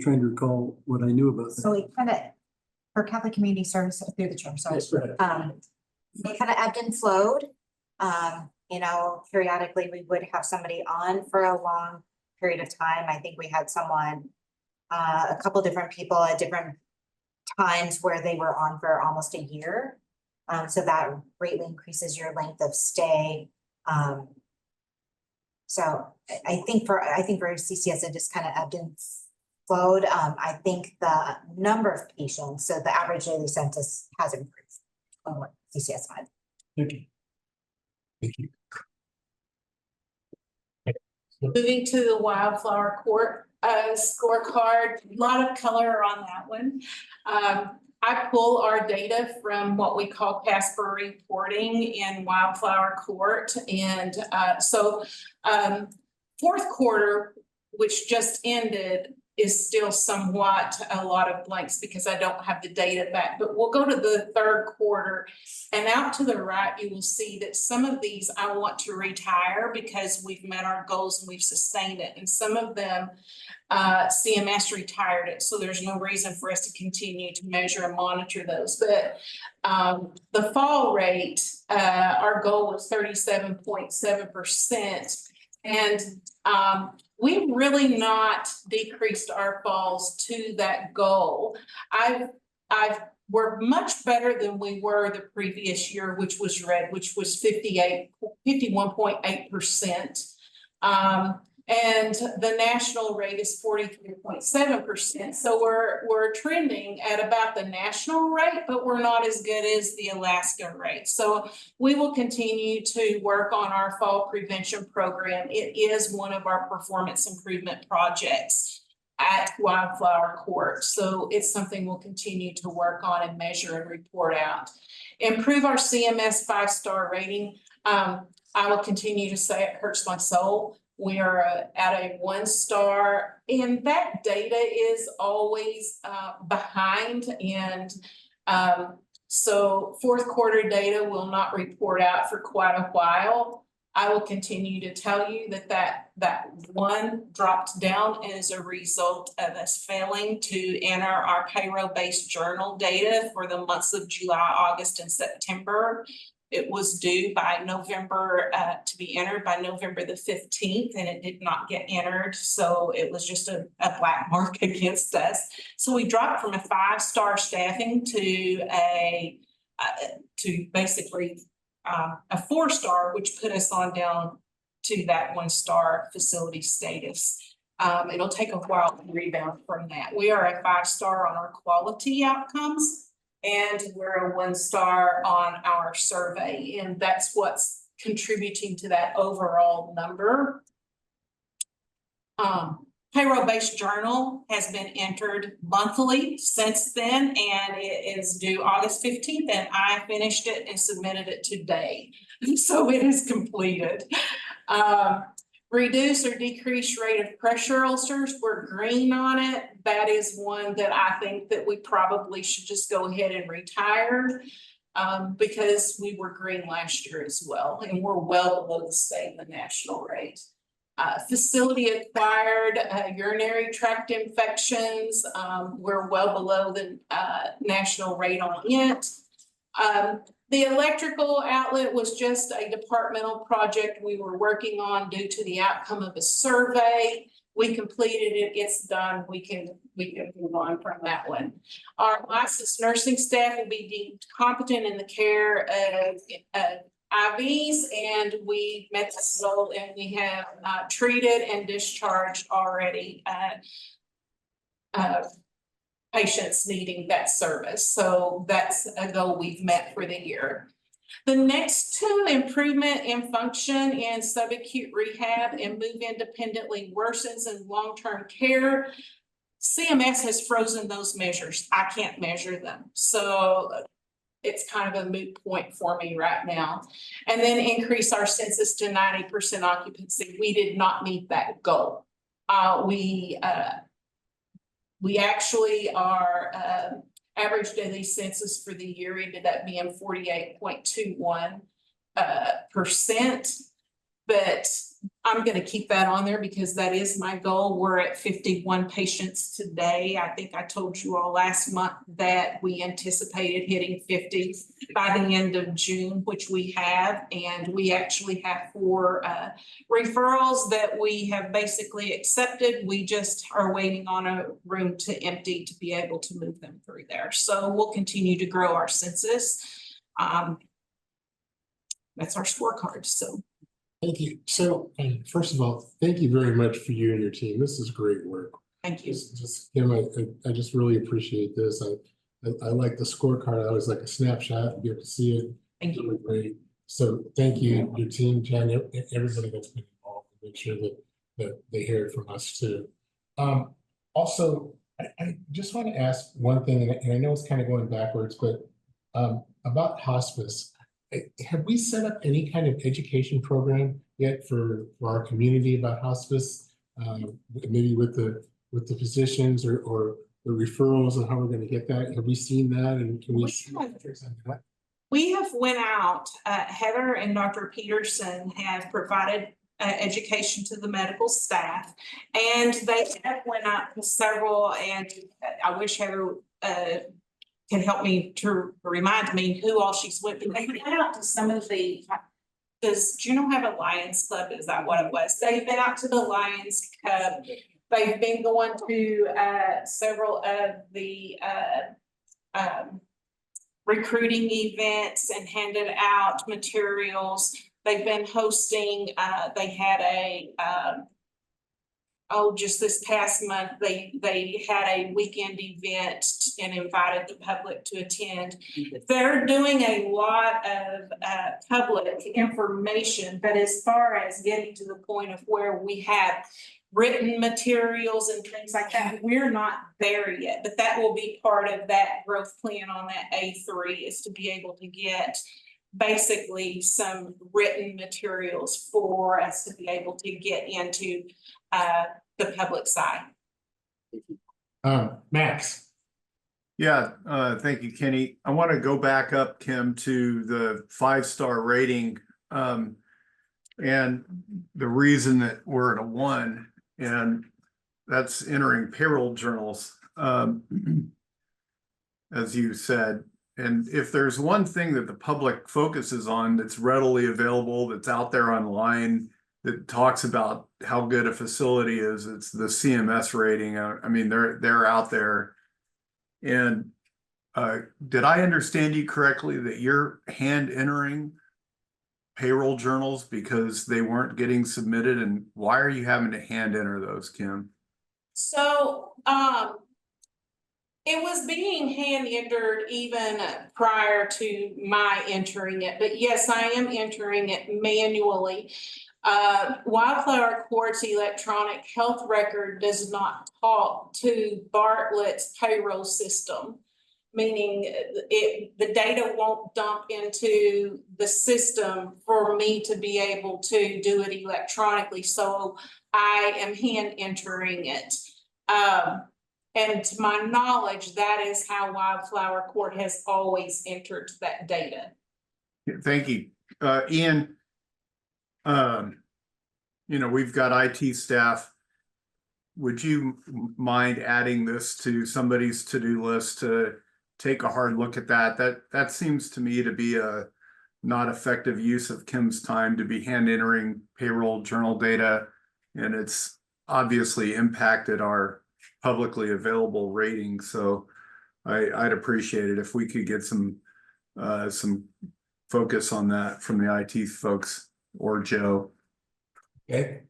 trying to recall what I knew about that. So we kind of, for Catholic Community Services through the church, sorry. Yes, go ahead. They kind of ebbed and flowed. Periodically we would have somebody on for a long period of time. I think we had someone, a couple different people at different times where they were on for almost a year. So that greatly increases your length of stay. So I think for CCS, it just kind of ebbed and flowed. I think the number of patients, so the average daily census has increased on what CCS had. Thank you. Thank you. Moving to the Wildflower Court scorecard, a lot of color on that one. I pull our data from what we call Casper reporting in Wildflower Court. And so 4th quarter, which just ended, is still somewhat a lot of blanks because I don't have the data back, but we'll go to the 3rd quarter and out to the right, you will see that some of these I want to retire because we've met our goals and we've sustained it. And some of them CMS retired it. So there's no reason for us to continue to measure and monitor those. But the fall rate, our goal was 37.7%. And we've really not decreased our falls to that goal. We're much better than we were the previous year, which was red, which was 51.8%. And the national rate is 43.7%. So we're trending at about the national rate, but we're not as good as the Alaska rate. So we will continue to work on our fall prevention program. It is one of our performance improvement projects at Wildflower Court. So it's something we'll continue to work on and measure and report out. Improve our CMS 5-star rating. I will continue to say it hurts my soul. We are at a 1-star, and that data is always behind. And so fourth quarter data will not report out for quite a while. I will continue to tell you that one dropped down as a result of us failing to enter our payroll-based journal data for the months of July, August, and September. It was due by November, to be entered by November the 15th, and it did not get entered. So it was just a black mark against us. So we dropped from a 5-star staffing to basically a 4-star, which put us on down to that 1-star facility status. It'll take a while to rebound from that. We are a 5-star on our quality outcomes, and we're a 1-star on our survey, and that's what's contributing to that overall number. Payroll-based journal has been entered monthly since then, and it is due August 15th, and I finished it and submitted it today. So it is completed. Reduce or decrease rate of pressure ulcers, we're green on it. That is one that I think that we probably should just go ahead and retire because we were green last year as well, and we're well below the state and the national rate. Facility acquired urinary tract infections, we're well below the national rate on it. The electrical outlet was just a departmental project we were working on due to the outcome of a survey. We completed it, it's done, we can move on from that one. Our licensed nursing staff will be deemed competent in the care of IVs, and we met this goal, and we have treated and discharged already patients needing that service. So that's a goal we've met for the year. The next two, improvement in function in subacute rehab and move independently worsens in long-term care. CMS has frozen those measures. I can't measure them. So it's kind of a moot point for me right now. And then increase our census to 90% occupancy. We did not meet that goal. We actually our average daily census for the year ended up being 48.21%. But I'm going to keep that on there because that is my goal. We're at 51 patients today. I think I told you all last month that we anticipated hitting 50 by the end of June, which we have. And we actually have 4 referrals that we have basically accepted. We just are waiting on a room to empty to be able to move them through there. So we'll continue to grow our census. That's our scorecard. So. Thank you. So, first of all, thank you very much for you and your team. This is great work. Thank you. Kim, I just really appreciate this. I like the scorecard. I always like a snapshot and be able to see it. Thank you. Really great. So thank you, your team, Jen, everybody that's been involved to make sure that they hear it from us too. Also, I just want to ask one thing, and I know it's kind of going backwards, but about hospice. Have we set up any kind of education program yet for our community about hospice? Maybe with the physicians or the referrals and how we're going to get that? Have we seen that? And can we? We have went out, Heather and Dr. Peterson have provided education to the medical staff, and they have went out to several, and I wish Heather can help me to remind me who all she's with. They went out to some of the, does Juneau have a Lions Club? Is that what it was? They've been out to the Lions Club. They've been going to several of the recruiting events and handed out materials. They've been hosting, they had a just this past month, they had a weekend event and invited the public to attend. They're doing a lot of public information, but as far as getting to the point of where we have written materials and things like that, we're not there yet, but that will be part of that growth plan on that A3, is to be able to get basically some written materials for us to be able to get into the public side. Max. Yeah, thank you, Kenny. I want to go back up, Kim, to the 5-star rating. And the reason that we're at a 1, and that's entering payroll journals, as you said. And if there's one thing that the public focuses on that's readily available, that's out there online, that talks about how good a facility is, it's the CMS rating. I mean, they're out there. And did I understand you correctly that you're hand entering payroll journals because they weren't getting submitted? And why are you having to hand enter those, Kim? So, it was being hand entered even prior to my entering it, but yes, I am entering it manually. Wildflower Court's electronic health record does not talk to Bartlett's payroll system, meaning the data won't dump into the system for me to be able to do it electronically. So I am hand entering it. And to my knowledge, that is how Wildflower Court has always entered that data. Thank you. Ian, you know, we've got IT staff. Would you mind adding this to somebody's to-do list to take a hard look at that? That seems to me to be a not effective use of Kim's time to be hand entering payroll journal data. And it's obviously impacted our publicly available rating. So I'd appreciate it if we could get some focus on that from the IT folks or Joe. Okay.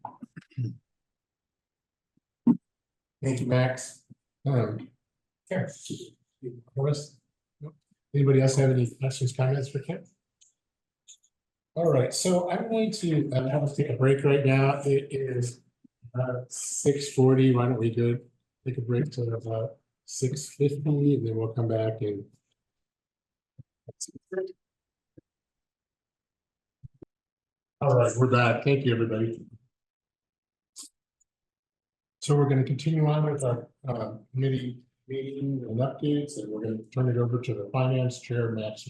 Thank you, Max. Here. Anybody else have any questions, comments for Kim? All right, so I'm going to have us take a break right now. It is 6:40. Why don't we take a break to about 6:50, and then we'll come back and. All right, we're back. Thank you, everybody. So we're going to continue on with our committee meeting and updates, and we're going to turn it over to the finance chair, Max.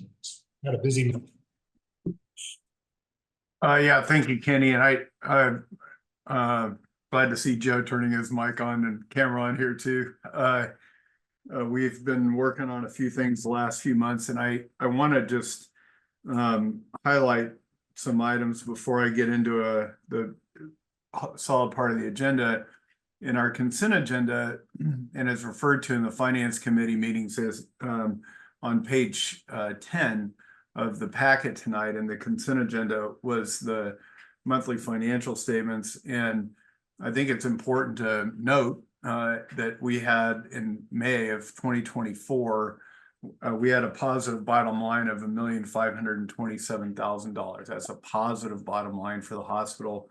Had a busy month. Yeah, thank you, Kenny. And I'm glad to see Joe turning his mic on and camera on here too. We've been working on a few things the last few months, and I want to just highlight some items before I get into the solid part of the agenda. In our consent agenda, and as referred to in the finance committee meetings, as on page 10 of the packet tonight, and the consent agenda was the monthly financial statements. And I think it's important to note that we had in May of 2024, we had a positive bottom line of $1,527,000. That's a positive bottom line for the hospital.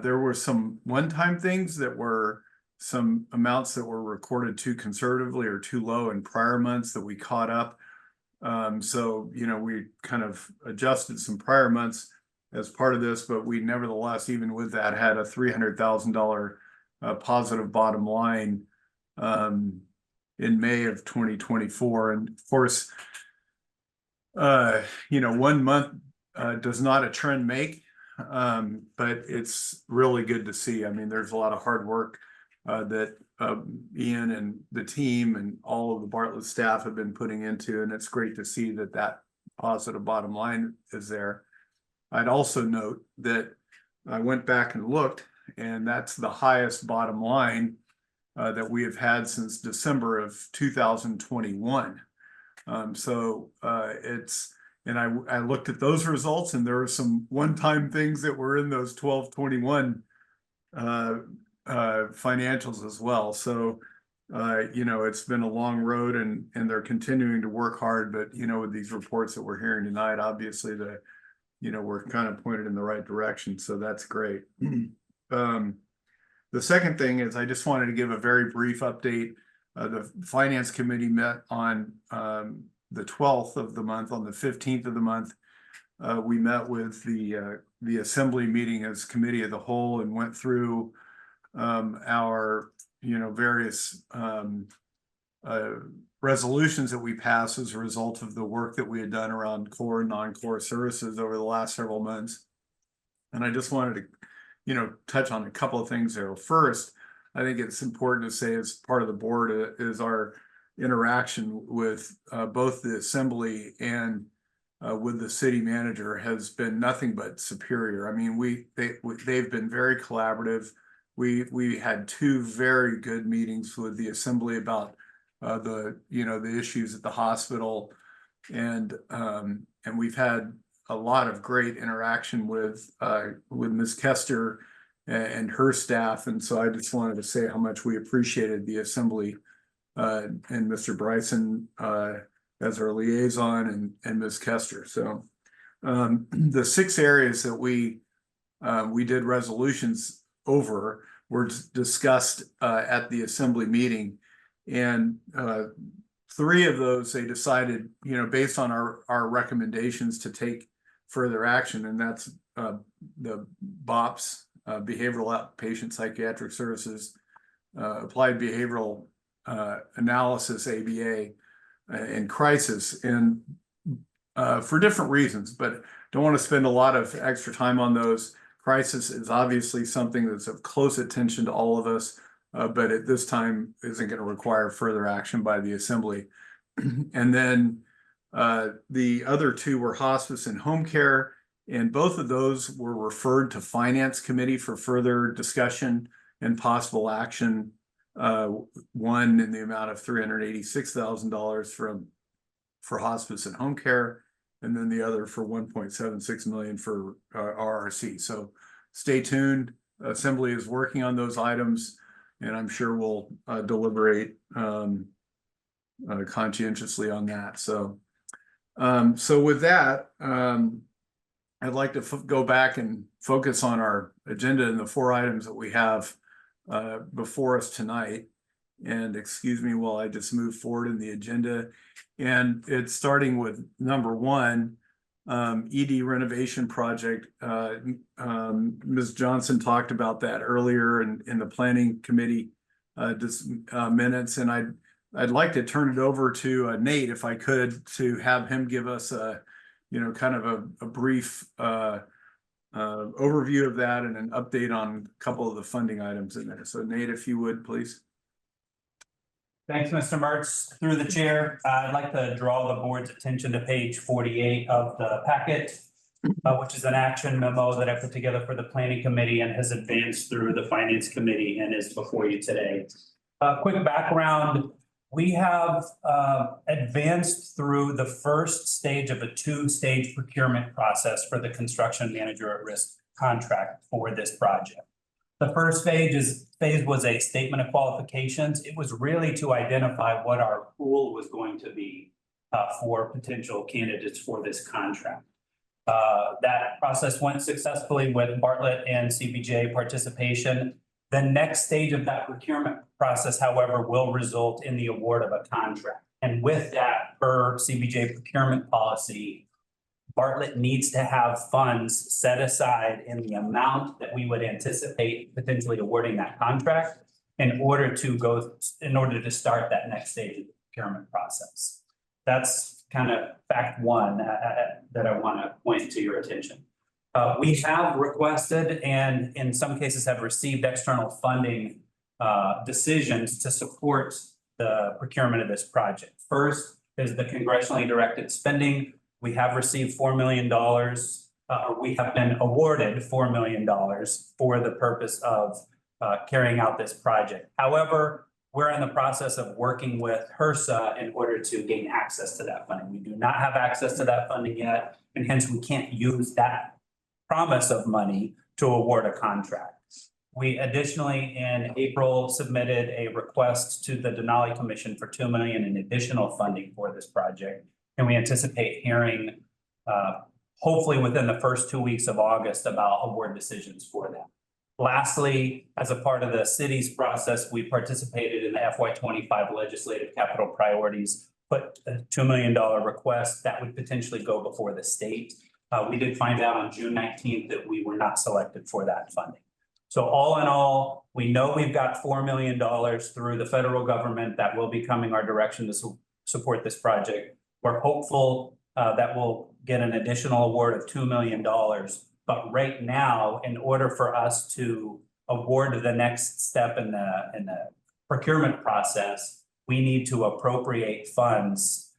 There were some one-time things that were some amounts that were recorded too conservatively or too low in prior months that we caught up. So, you know, we kind of adjusted some prior months as part of this, but we nevertheless, even with that, had a $300,000 positive bottom line in May of 2024. And of course, you know, 1 month does not a trend make. But it's really good to see. I mean, there's a lot of hard work that Ian and the team and all of the Bartlett staff have been putting into, and it's great to see that that positive bottom line is there. I'd also note that I went back and looked, and that's the highest bottom line that we have had since December of 2021. So it's. And I looked at those results, and there were some one-time things that were in those 12/21 financials as well. So, you know, it's been a long road and they're continuing to work hard, but you know, with these reports that we're hearing tonight, obviously you know, we're kind of pointed in the right direction. So that's great. The second thing is I just wanted to give a very brief update. The Finance Committee met on the 12th of the month. On the 15th of the month, we met with the Assembly meeting as Committee of the Whole and went through our, you know, various resolutions that we passed as a result of the work that we had done around core and non-core services over the last several months. And I just wanted to, you know, touch on a couple of things there. First, I think it's important to say as part of the board is our interaction with both the Assembly and with the city manager has been nothing but superior. I mean, they've been very collaborative. We had two very good meetings with the Assembly about the issues at the hospital, and we've had a lot of great interaction with Ms. Kester and her staff. And so I just wanted to say how much we appreciated the Assembly and Mr. Bryson as our liaison and Ms. Kester. So the 6 areas that we did resolutions over were discussed at the Assembly meeting, and 3 of those they decided, you know, based on our recommendations to take further action, and that's the BOPS, Behavioral Outpatient Psychiatric Services, Applied Behavioral Analysis, ABA, and Crisis, and for different reasons, but don't want to spend a lot of extra time on those. Crisis is obviously something that's of close attention to all of us, but at this time isn't going to require further action by the Assembly. And then the other 2 were hospice and home care, and both of those were referred to Finance Committee for further discussion and possible action. One in the amount of $386,000 for hospice and home care, and then the other for $1.76 million for RRC. So stay tuned. Assembly is working on those items, and I'm sure we'll deliberate conscientiously on that. So with that, I'd like to go back and focus on our agenda and the 4 items that we have before us tonight. And excuse me while I just move forward in the agenda. And it's starting with number 1, ED renovation project. Ms. Johnson talked about that earlier in the planning committee minutes, and I'd like to turn it over to Nate, if I could, to have him give us a, you know, kind of a brief overview of that and an update on a couple of the funding items in there. So Nate, if you would, please. Thanks, Mr. Mertz. Through the chair, I'd like to draw the board's attention to page 48 of the packet, which is an action memo that I put together for the planning committee and has advanced through the finance committee and is before you today. Quick background, we have advanced through the first stage of a 2-stage procurement process for the construction manager at risk contract for this project. The first phase was a statement of qualifications. It was really to identify what our pool was going to be for potential candidates for this contract. That process went successfully with Bartlett and CBJ participation. The next stage of that procurement process, however, will result in the award of a contract. And with that, per CBJ procurement policy, Bartlett needs to have funds set aside in the amount that we would anticipate potentially awarding that contract in order to start that next stage of the procurement process. That's kind of fact 1 that I want to point to your attention. We have requested and in some cases have received external funding decisions to support the procurement of this project. First is the congressionally directed spending. We have received $4 million. We have been awarded $4 million for the purpose of carrying out this project. However, we're in the process of working with HRSA in order to gain access to that funding. We do not have access to that funding yet, and hence we can't use that promise of money to award a contract. We additionally, in April, submitted a request to the Denali Commission for $2 million in additional funding for this project. And we anticipate hearing, hopefully within the first 2 weeks of August, about award decisions for that. Lastly, as a part of the city's process, we participated in the FY25 legislative capital priorities, put a $2 million request that would potentially go before the state. We did find out on June 19th that we were not selected for that funding. So all in all, we know we've got $4 million through the federal government that will be coming our direction to support this project. We're hopeful that we'll get an additional award of $2 million. But right now, in order for us to award the next step in the procurement process, we need to appropriate funds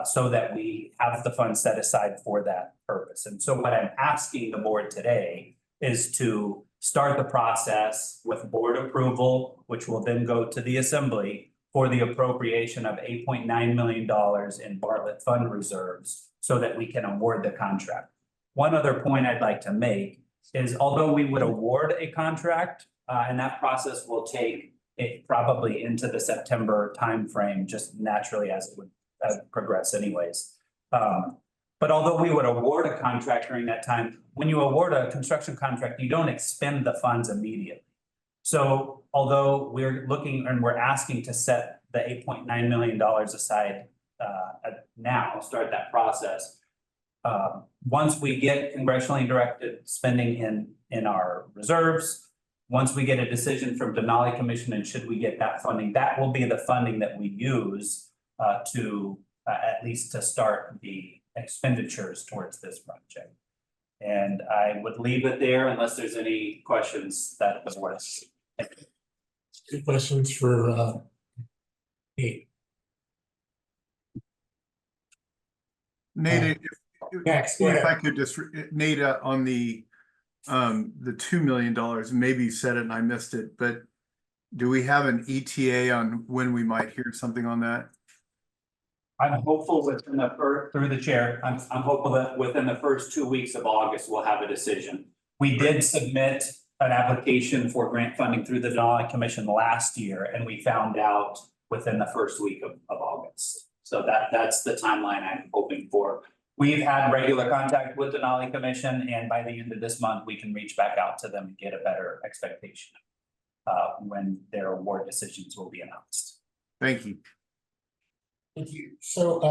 so that we have the funds set aside for that purpose. And so what I'm asking the board today is to start the process with board approval, which will then go to the assembly for the appropriation of $8.9 million in Bartlett Fund reserves so that we can award the contract. One other point I'd like to make is although we would award a contract, and that process will take it probably into the September timeframe, just naturally as it would progress anyways. But although we would award a contract during that time, when you award a construction contract, you don't expend the funds immediately. So although we're looking and we're asking to set the $8.9 million aside now, start that process. Once we get congressionally directed spending in our reserves, once we get a decision from Denali Commission and should we get that funding, that will be the funding that we use to at least to start the expenditures towards this project. And I would leave it there unless there's any questions that the board has. Good questions for Nate. Nate, Max, go if ahead. I could just, Nate, on the $2 million, maybe you said it and I missed it, but do we have an ETA on when we might hear something on that? I'm hopeful within through the chair, I'm hopeful that within the first 2 weeks of August, we'll have a decision. We did submit an application for grant funding through the Denali Commission last year, and we found out within the first week of August. So that's the timeline I'm hoping for. We've had regular contact with Denali Commission, and by the end of this month, we can reach back out to them and get a better expectation when their award decisions will be announced. Thank you. Thank you. So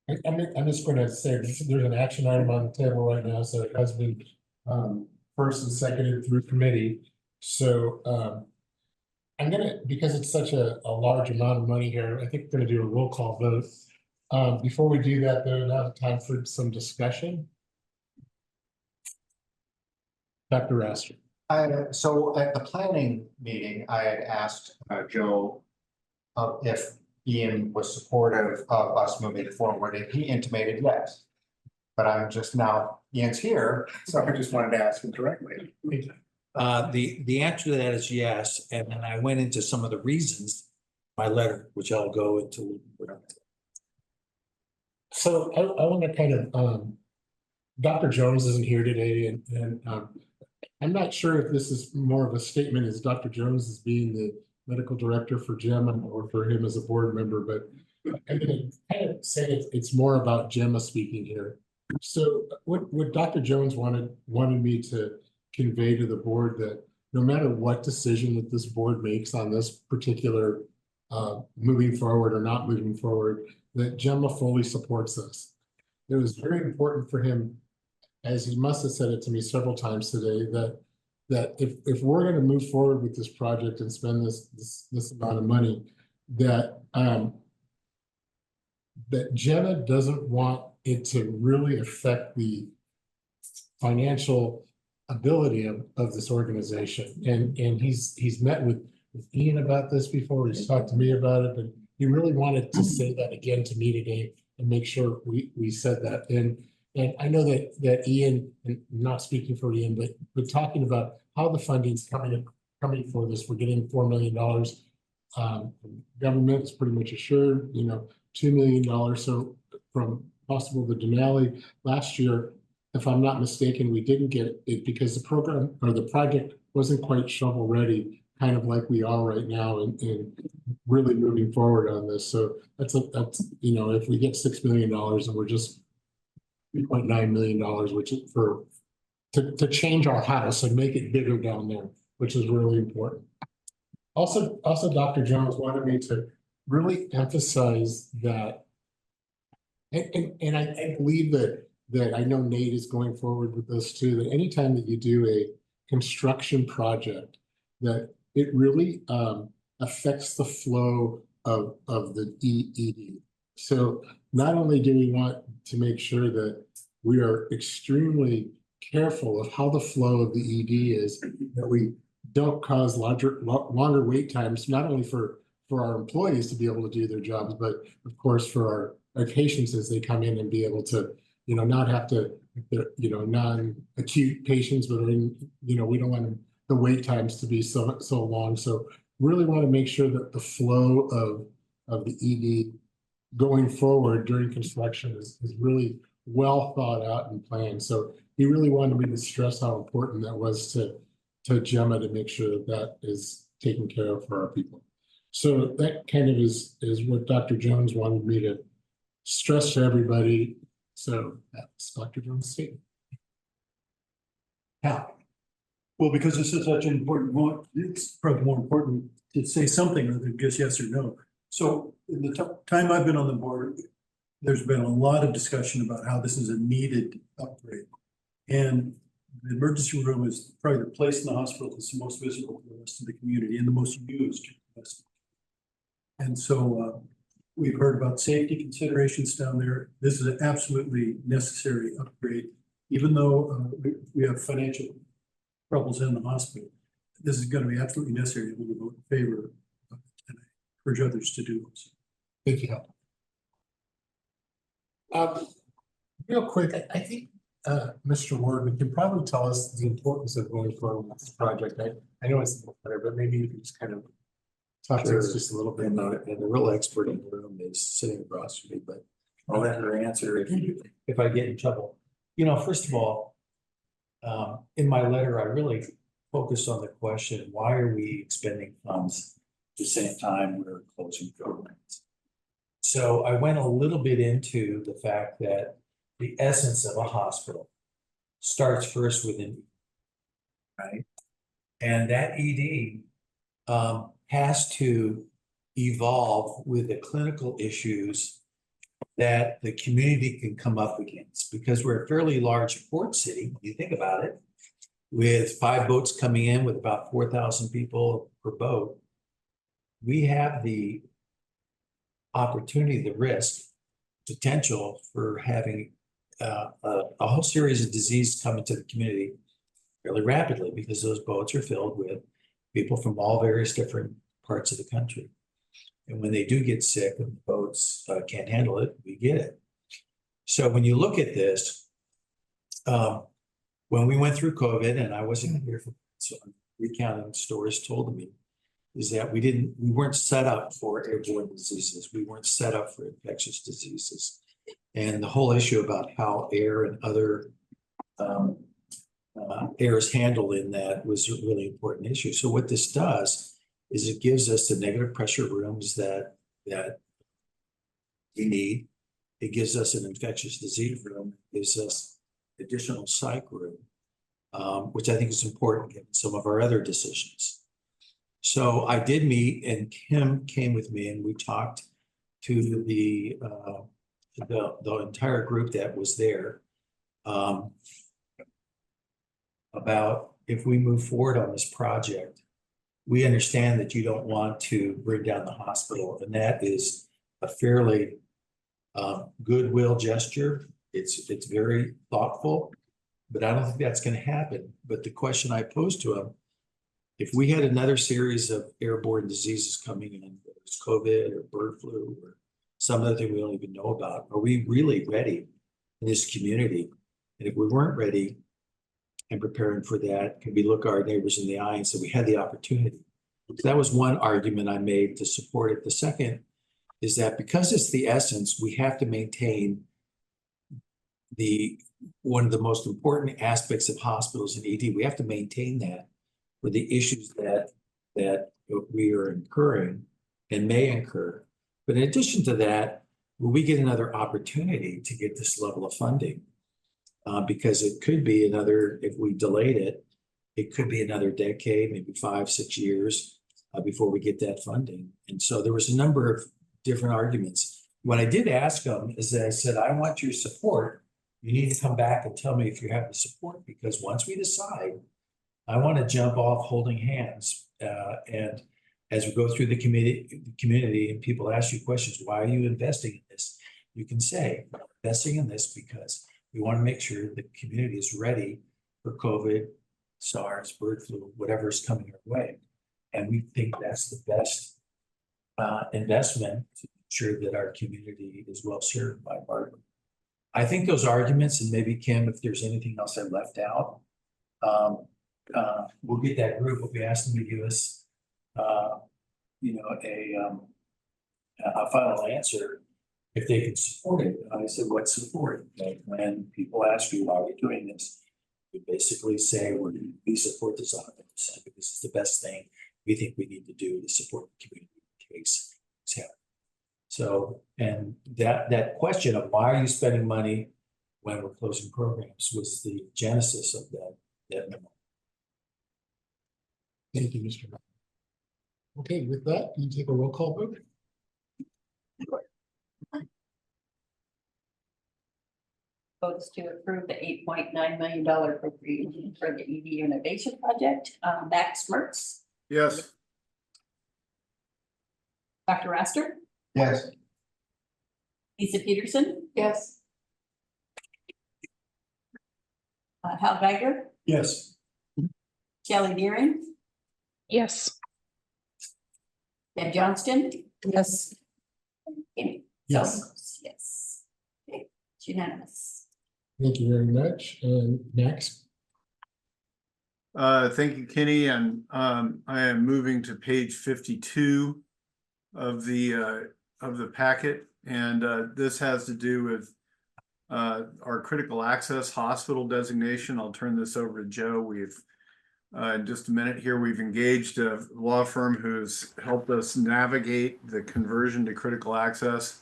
I'm just going to say there's an action item on the table right now, so it has been first and seconded through committee. So I'm gonna, because it's such a large amount of money here, I think we're gonna do a roll call vote. Before we do that, though, now time for some discussion. Dr. Raster. So at the planning meeting, I had asked Joe if Ian was supportive of us moving forward, and he intimated yes. But I'm just now, Ian's here, so I just wanted to ask him directly. The answer to that is yes, and then I went into some of the reasons, my letter, which I'll go into. So I want to kind of, Dr. Jones isn't here today, and I'm not sure if this is more of a statement as Dr. Jones as being the medical director for Gemma or for him as a board member, but I'm going to kind of say it's more about Gemma speaking here. So what Dr. Jones wanted me to convey to the board that no matter what decision that this board makes on this particular moving forward or not moving forward, that Gemma fully supports us. It was very important for him, as he must have said it to me several times today, that if we're going to move forward with this project and spend this amount of money, that Gemma doesn't want it to really affect the financial ability of this organization. And he's met with Ian about this before, he's talked to me about it, but he really wanted to say that again to me today and make sure we said that. And I know that Ian, and not speaking for Ian, but talking about how the funding's coming for this, we're getting $4 million. Government is pretty much assured, $2 million. So from possible the Denali last year, if I'm not mistaken, we didn't get it because the program or the project wasn't quite shovel ready, kind of like we are right now and really moving forward on this. So that's, you know, if we get $6 million and we're just $3.9 million, which is to change our house and make it bigger down there, which is really important. Also, Dr. Jones wanted me to really emphasize that, and I believe that I know Nate is going forward with this too, that anytime that you do a construction project, that it really affects the flow of the ED. So not only do we want to make sure that we are extremely careful of how the flow of the ED is, that we don't cause longer wait times, not only for our employees to be able to do their jobs, but of course for our patients as they come in and be able to, you know, not have to, you know, non-acute patients, but you know, we don't want the wait times to be so long. So really want to make sure that the flow of the ED going forward during construction is really well thought out and planned. So he really wanted me to stress how important that was to Gemma to make sure that is taken care of for our people. So that kind of is what Dr. Jones wanted me to stress to everybody. So that's Dr. Jones' statement. Yeah. Well, because this is such an important one, it's probably more important to say something rather than just yes or no. So in the time I've been on the board, there's been a lot of discussion about how this is a needed upgrade. And the emergency room is probably the place in the hospital that's the most visible to the rest of the community and the most used. And so we've heard about safety considerations down there. This is an absolutely necessary upgrade, even though we have financial troubles in the hospital. This is going to be absolutely necessary. I'm going to vote in favor of it, and I encourage others to do so. Thank you. Real quick, I think Mr. Ward, you can probably tell us the importance of going forward with this project. I know it's better, but maybe you can just kind of talk to us just a little bit about it. And the real expert in the room is sitting across from me, but I'll let her answer if I get in trouble. You know, first of all, in my letter, I really focused on the question, why are we expending funds at the same time we're closing programs? So I went a little bit into the fact that the essence of a hospital starts first with an ED, right? And that ED has to evolve with the clinical issues that the community can come up against, because we're a fairly large port city, when you think about it, with 5 boats coming in with about 4,000 people per boat. We have the opportunity, the risk, potential for having a whole series of diseases come into the community fairly rapidly, because those boats are filled with people from all various different parts of the country. And when they do get sick and the boats can't handle it, we get it. So when you look at this, when we went through COVID, and I wasn't here for, so I'm recounting stories told to me, is that we weren't set up for airborne diseases. We weren't set up for infectious diseases. And the whole issue about how air and other air is handled in that was a really important issue. So what this does is it gives us the negative pressure rooms that we need. It gives us an infectious disease room, it gives us additional psych room, which I think is important given some of our other decisions. So I did meet, and Kim came with me, and we talked to the entire group that was there about if we move forward on this project. We understand that you don't want to bring down the hospital, and that is a fairly goodwill gesture. It's very thoughtful, but I don't think that's going to happen. But the question I posed to him, if we had another series of airborne diseases coming in, whether it's COVID or bird flu or some other thing we don't even know about, are we really ready in this community? And if we weren't ready and preparing for that, can we look our neighbors in the eye and say we had the opportunity? So that was one argument I made to support it. The second is that because it's the essence, we have to maintain the one of the most important aspects of hospitals and ED. We have to maintain that for the issues that we are incurring and may incur. But in addition to that, will we get another opportunity to get this level of funding? Because it could be another, if we delayed it, it could be another decade, maybe 5, 6 years before we get that funding. And so there was a number of different arguments. What I did ask them is that I said, I want your support. You need to come back and tell me if you have the support, because once we decide, I want to jump off holding hands. And as we go through the community and people ask you questions, why are you investing in this? You can say, I'm investing in this because we want to make sure the community is ready for COVID, SARS, bird flu, whatever is coming our way. And we think that's the best investment to ensure that our community is well served by BART. I think those arguments, and maybe Kim, if there's anything else I left out, we'll get that group, but we asked them to give us, a final answer if they can support it. And I said, what support? Like when people ask you, why are we doing this? We basically say, we support this 100% because it's the best thing we think we need to do to support the community in case it's happening. So, and that question of why are you spending money when we're closing programs was the genesis of that memo. Thank you, Mr. Brown. Okay, with that, can you take a roll call vote? Votes to approve the $8.9 million appropriation for the ED Innovation Project. Max Mertz, Yes. Dr. Raster, Yes. Lisa Peterson, Yes. Hal Geiger, Yes. Shelley Deering, Yes. Deb Johnston. Yes. Amy. Yes. Yes. Okay, it's unanimous. Thank you very much. And next, Thank you, Kenny, and I am moving to page 52 of the packet, and this has to do with our critical access hospital designation. I'll turn this over to Joe. We've in just a minute here, we've engaged a law firm who's helped us navigate the conversion to critical access.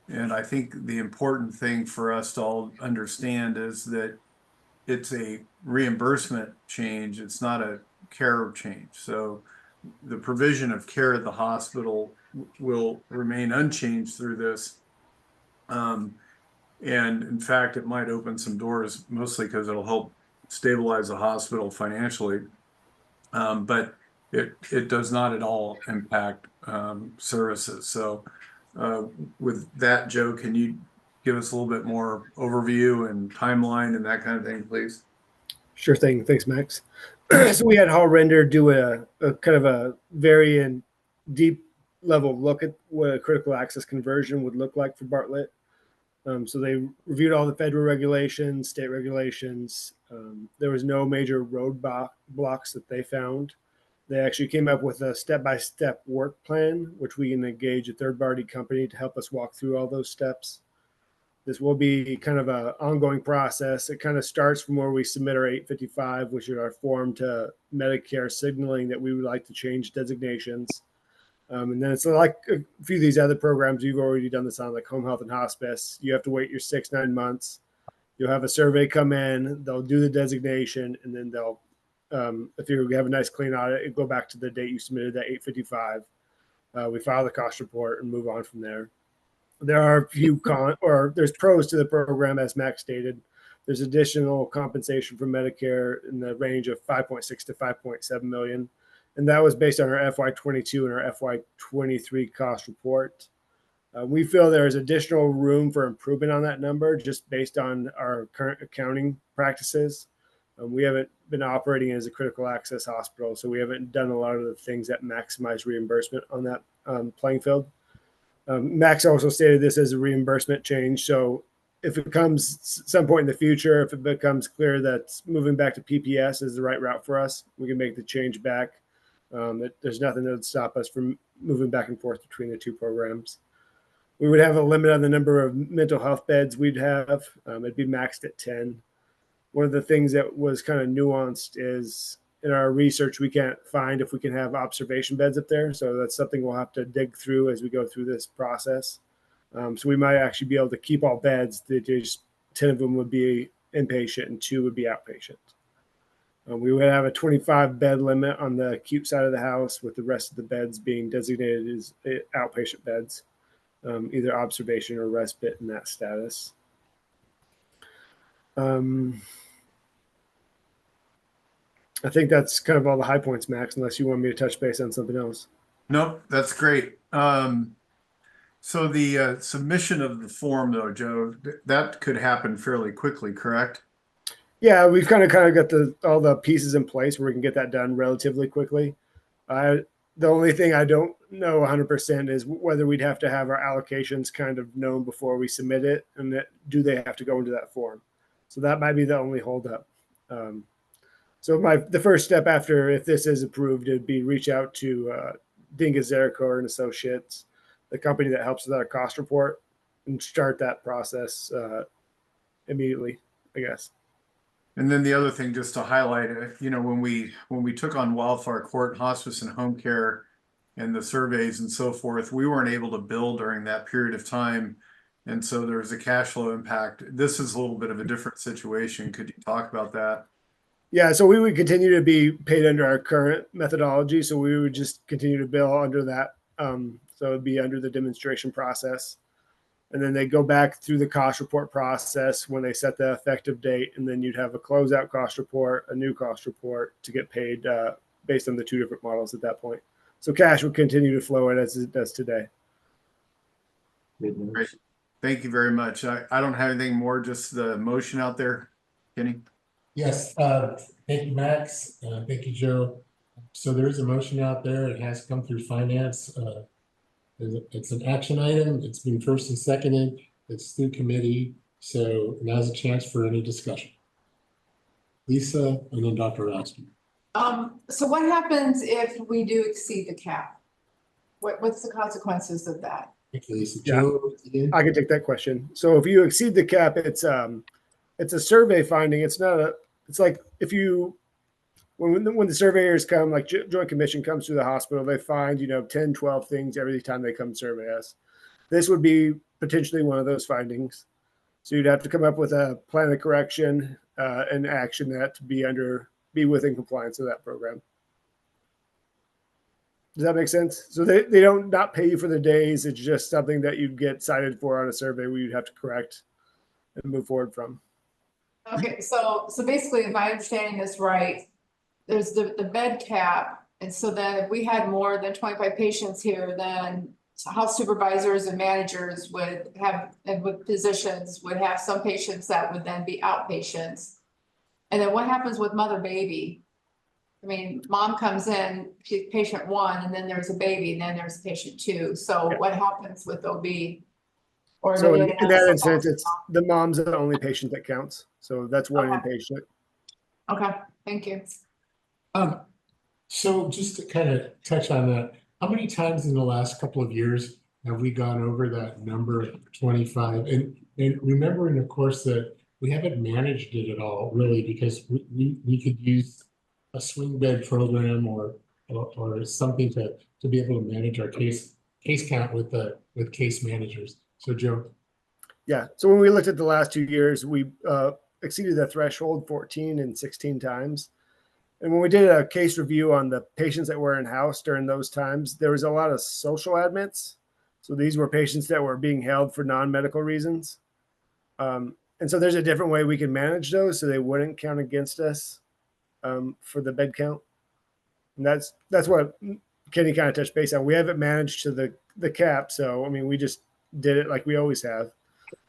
And I think the important thing for us to all understand is that it's a reimbursement change. It's not a care change. So the provision of care at the hospital will remain unchanged through this. And in fact, it might open some doors, mostly because it'll help stabilize the hospital financially. But it does not at all impact services. So with that, Joe, can you give us a little bit more overview and timeline and that kind of thing, please? Sure thing. Thanks, Max. So we had Hall Render do a kind of a very deep level look at what a critical access conversion would look like for Bartlett. So they reviewed all the federal regulations, state regulations. There was no major blocks that they found. They actually came up with a step-by-step work plan, which we can engage a third-party company to help us walk through all those steps. This will be kind of an ongoing process. It kind of starts from where we submit our 855, which is our form to Medicare signaling that we would like to change designations. And then it's like a few of these other programs you've already done this on, like home health and hospice. You have to wait your 6-9 months. You'll have a survey come in, they'll do the designation, and then they'll, if you have a nice clean audit, it go back to the date you submitted that 855. We file the cost report and move on from there. There are a few there's pros to the program, as Max stated. There's additional compensation from Medicare in the range of 5.6 to 5.7 million. And that was based on our FY22 and our FY23 cost report. We feel there is additional room for improvement on that number just based on our current accounting practices. We haven't been operating as a critical access hospital, so we haven't done a lot of the things that maximize reimbursement on that playing field. Max also stated this as a reimbursement change. So if it comes some point in the future, if it becomes clear that moving back to PPS is the right route for us, we can make the change back. There's nothing that would stop us from moving back and forth between the two programs. We would have a limit on the number of mental health beds we'd have. It'd be maxed at 10. One of the things that was kind of nuanced is in our research, we can't find if we can have observation beds up there. So that's something we'll have to dig through as we go through this process. So we might actually be able to keep all beds. Just 10 of them would be inpatient and 2 would be outpatient. We would have a 25 bed limit on the acute side of the house, with the rest of the beds being designated as outpatient beds, either observation or respite in that status. I think that's kind of all the high points, Max, unless you want me to touch base on something else. Nope, that's great. So the submission of the form though, Joe, that could happen fairly quickly, correct? Yeah, we've kind of got all the pieces in place where we can get that done relatively quickly. The only thing I don't know 100% is whether we'd have to have our allocations kind of known before we submit it, and do they have to go into that form? So that might be the only holdup. So the first step after, if this is approved, it'd be reach out to Dingus Zerico and Associates, the company that helps with our cost report, and start that process immediately, I guess. And then the other thing, just to highlight it, you know, when we took on Wildfire Court, Hospice and Home Care and the surveys and so forth, we weren't able to bill during that period of time. And so there was a cash flow impact. This is a little bit of a different situation. Could you talk about that? Yeah, so we would continue to be paid under our current methodology. So we would just continue to bill under that. So it'd be under the demonstration process. And then they go back through the cost report process when they set the effective date. And then you'd have a closeout cost report, a new cost report to get paid based on the 2 different models at that point. So cash would continue to flow in as it does today. Great. Thank you very much. I don't have anything more, just the motion out there. Kenny? Yes, thank you, Max. Thank you, Joe. So there is a motion out there. It has come through finance. It's an action item. It's been first and seconded. It's through committee. So now's a chance for any discussion. Lisa, and then Dr. Rosky. So what happens if we do exceed the cap? What's the consequences of that? Thank you, Lisa. Yeah. Joe, I can take that question. So if you exceed the cap, it's a survey finding. It's like if you, when the surveyors come, like Joint Commission comes to the hospital, they find, 10, 12 things every time they come survey us. This would be potentially one of those findings. So you'd have to come up with a plan of correction and action that to be within compliance with that program. Does that make sense? So they don't not pay you for the days. It's just something that you'd get cited for on a survey where you'd have to correct and move forward from. Okay, so basically, if I understand this right, there's the bed cap. And so then if we had more than 25 patients here, then house supervisors and managers would have, and with physicians would have some patients that would then be outpatients. And then what happens with mother baby? I mean, mom comes in, she's patient 1, and then there's a baby, and then there's patient 2. So what happens with OB? Or So in that instance, it's the mom's the only patient that counts. So that's one inpatient. Okay, thank you. So just to kind of touch on that, how many times in the last couple of years have we gone over that number of 25? And remembering, of course, that we haven't managed it at all, really, because we could use a swing bed program or something to be able to manage our case count with case managers. So Joe. Yeah. So when we looked at the last 2 years, we exceeded the threshold 14 and 16 times. And when we did a case review on the patients that were in house during those times, there was a lot of social admits. So these were patients that were being held for non-medical reasons. And so there's a different way we can manage those so they wouldn't count against us for the bed count. And that's what Kenny kind of touched base on. We haven't managed to the cap. So, I mean, we just did it like we always have.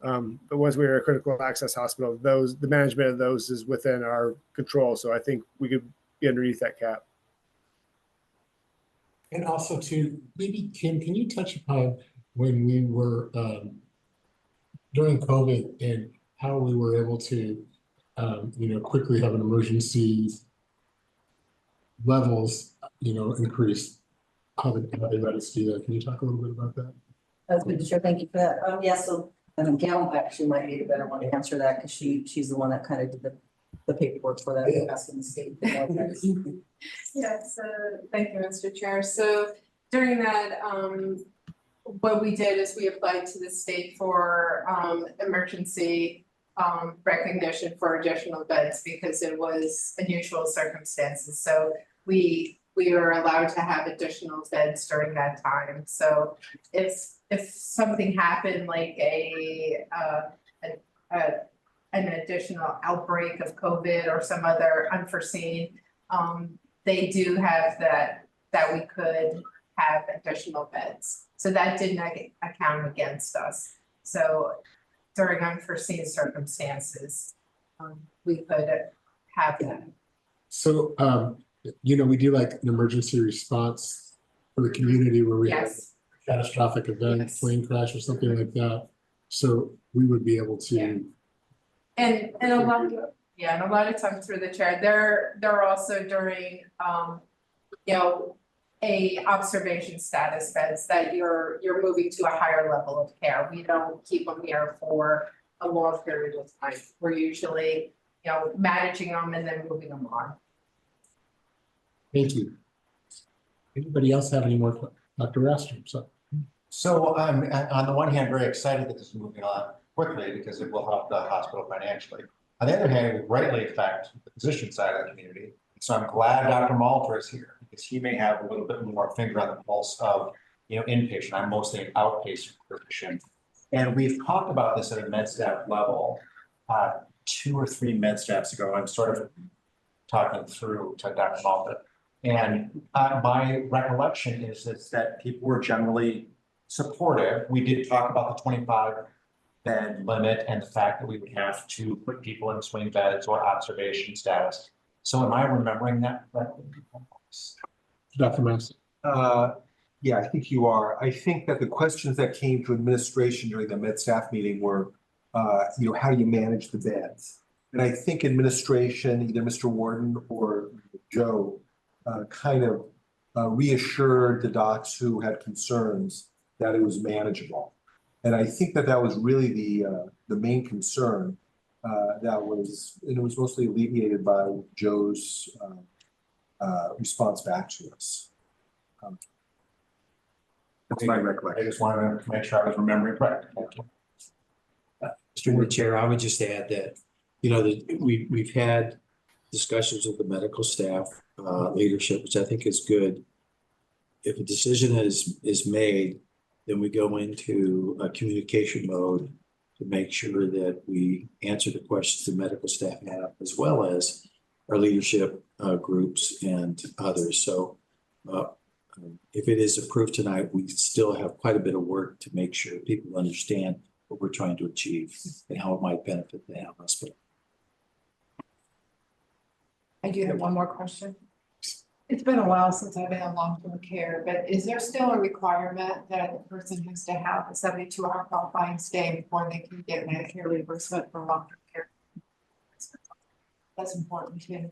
But once we were a critical access hospital, the management of those is within our control. So I think we could be underneath that cap. And also too, maybe Kim, can you touch upon when we were during COVID and how we were able to quickly have an emergency levels increase, how they let us do that? Can you talk a little bit about that? That's good to share. Thank you for that. Yeah, so Gail actually might be the better one to answer that because she's the one that kind of did the paperwork for that, asking the state. Yes, thank you, Mr. Chair. So during that, what we did is we applied to the state for emergency recognition for additional beds because it was unusual circumstances. So we were allowed to have additional beds during that time. So if something happened like an additional outbreak of COVID or some other unforeseen, they do have that we could have additional beds. So that did not account against us. So during unforeseen circumstances, we could have that. So, we do like an emergency response for the community where we have Yes, a catastrophic event, Yes. plane crash or something like that. So we would be able to. Yeah. and a lot of times through the chair, they're also during, a observation status beds that you're moving to a higher level of care. We don't keep them here for a long period of time. We're usually, managing them and then moving them on. Thank you. Anybody else have any more? Dr. Rastrom, So I'm on the one hand, very excited that this is moving on quickly because it will help the hospital financially. On the other hand, it will greatly affect the physician side of the community. So I'm glad Dr. Malter is here because he may have a little bit more finger on the pulse of, inpatient. I'm mostly an outpatient physician. And we've talked about this at a med staff level. 2 or 3 med staffs ago, I'm sort of talking through to Dr. Malter. And my recollection is that people were generally supportive. We did talk about the 25-bed limit and the fact that we would have to put people in swing beds or observation status. So am I remembering that correctly? Dr. Massey. Yeah, I think you are. I think that the questions that came to administration during the med staff meeting were, how do you manage the beds? And I think administration, either Mr. Warden or Joe, kind of reassured the docs who had concerns that it was manageable. And I think that was really the main concern and it was mostly alleviated by Joe's response back to us. That's my recollection. I just wanted to make sure I was remembering correct. Thank you. Mr. Chair, I would just add that, that we've had discussions with the medical staff leadership, which I think is good. If a decision is made, then we go into a communication mode to make sure that we answer the questions the medical staff have, as well as our leadership groups and others. So if it is approved tonight, we still have quite a bit of work to make sure people understand what we're trying to achieve and how it might benefit the hospital. I do have one more question. It's been a while since I've been in long-term care, but is there still a requirement that the person has to have a 72-hour qualifying stay before they can get Medicare reimbursement for long-term care? That's important too.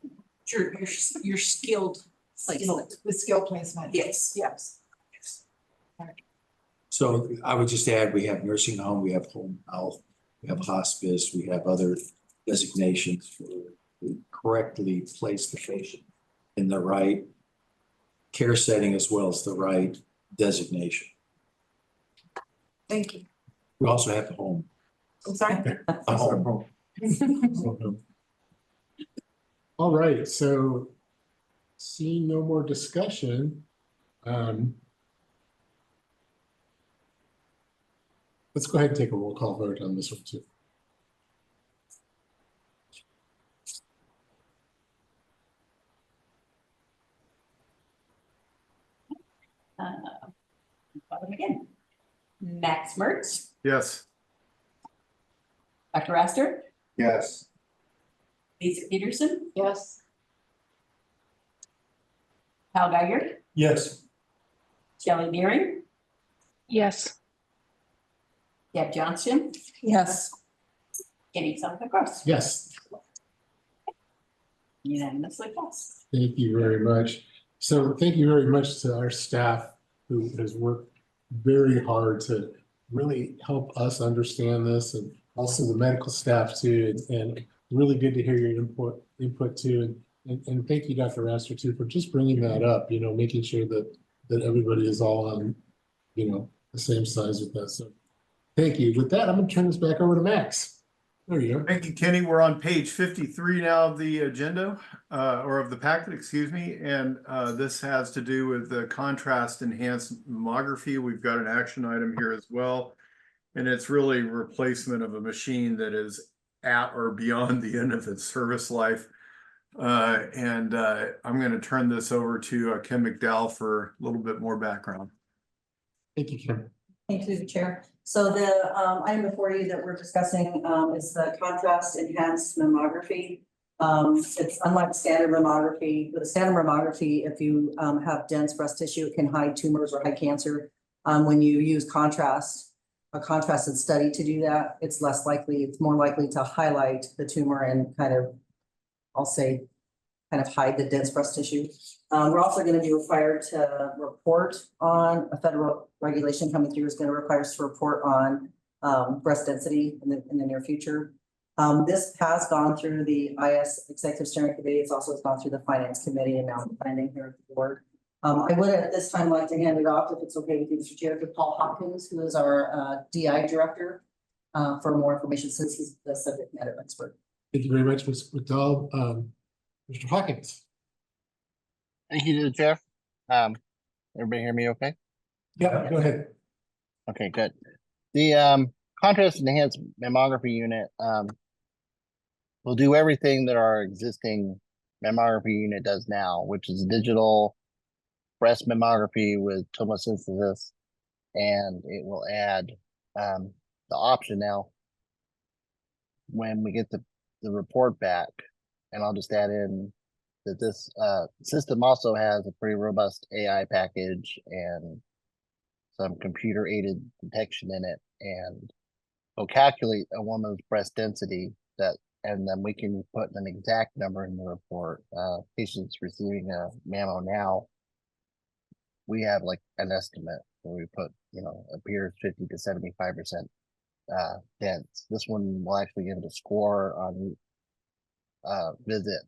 Your skilled placement. The skill placement. Yes. Yes. So I would just add, we have nursing home, we have home health, we have hospice, we have other designations for to correctly place the patient in the right care setting as well as the right designation. Thank you. We also have home. I'm sorry. A home. All right, so seeing no more discussion, let's go ahead and take a roll call vote on this one too. Again, Max Mertz, Yes. Dr. Raster, Yes. Lisa Peterson, Yes. Kyle Geiger, Yes. Shelley Deering, Yes. Deb Johnston, Yes. Kenny Southacross. Yes, Unanimously passed. thank you very much. So thank you very much to our staff who has worked very hard to really help us understand this and also the medical staff too. And really good to hear your input too. And thank you, Dr. Raster, too, for just bringing that up, making sure that everybody is all on, the same size with us. So thank you. With that, I'm gonna turn this back over to Max. There you go. Thank you, Kenny. We're on page 53 now of the agenda, or of the packet, excuse me. And this has to do with the contrast enhanced mammography. We've got an action item here as well. And it's really replacement of a machine that is at or beyond the end of its service life. I'm going to turn this over to Ken McDowell for a little bit more background. Thank you, Ken. Thank you, Chair. So the item before you that we're discussing is the contrast enhanced mammography. It's unlike standard mammography. With a standard mammography, if you have dense breast tissue, it can hide tumors or hide cancer. When you use a contrasted study to do that, it's more likely to highlight the tumor and kind of hide the dense breast tissue. We're also going to be required to report on a federal regulation coming through is going to require us to report on breast density in the near future. This has gone through the IS Executive Steering Committee. It's also gone through the Finance Committee and now planning here at the board. I would at this time like to hand it off, if it's okay with you, Mr. Chair, to Paul Hopkins, who is our DI director, for more information since he's the subject matter expert. Thank you very much, Ms. McDowell. Mr. Hawkins. Thank you to the chair. Everybody hear me okay? Yeah, go ahead. Okay, good. The contrast enhanced mammography unit will do everything that our existing mammography unit does now, which is digital breast mammography with tomosynthesis, and it will add the option now when we get the report back. And I'll just add in that this system also has a pretty robust AI package and some computer aided detection in it, and will calculate a woman's breast density and then we can put an exact number in the report. Patients receiving a mammo now, we have like an estimate where we put, appears 50 to 75% dense. This one will actually give it a score on visit.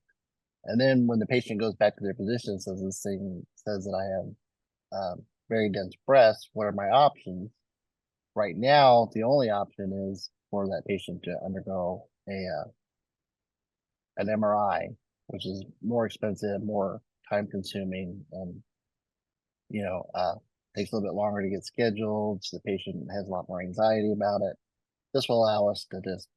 And then when the patient goes back to their physician and says this thing says that I have very dense breasts, what are my options? Right now, the only option is for that patient to undergo an MRI, which is more expensive, more time consuming, and takes a little bit longer to get scheduled. So the patient has a lot more anxiety about it. This will allow us to just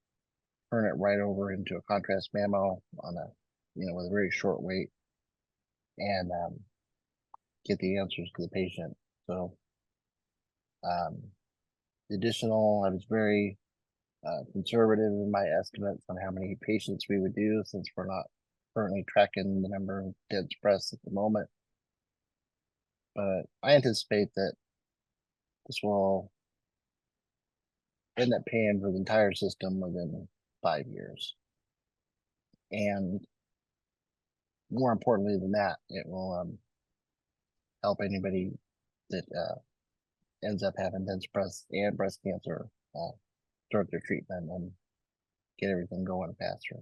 turn it right over into a contrast mammo on a, with a very short wait, and get the answers to the patient. So the additional, I was very conservative in my estimates on how many patients we would do, since we're not currently tracking the number of dense breasts at the moment. But I anticipate that this will end up paying for the entire system within 5 years. And more importantly than that, it will help anybody that ends up having dense breasts and breast cancer start their treatment and get everything going faster.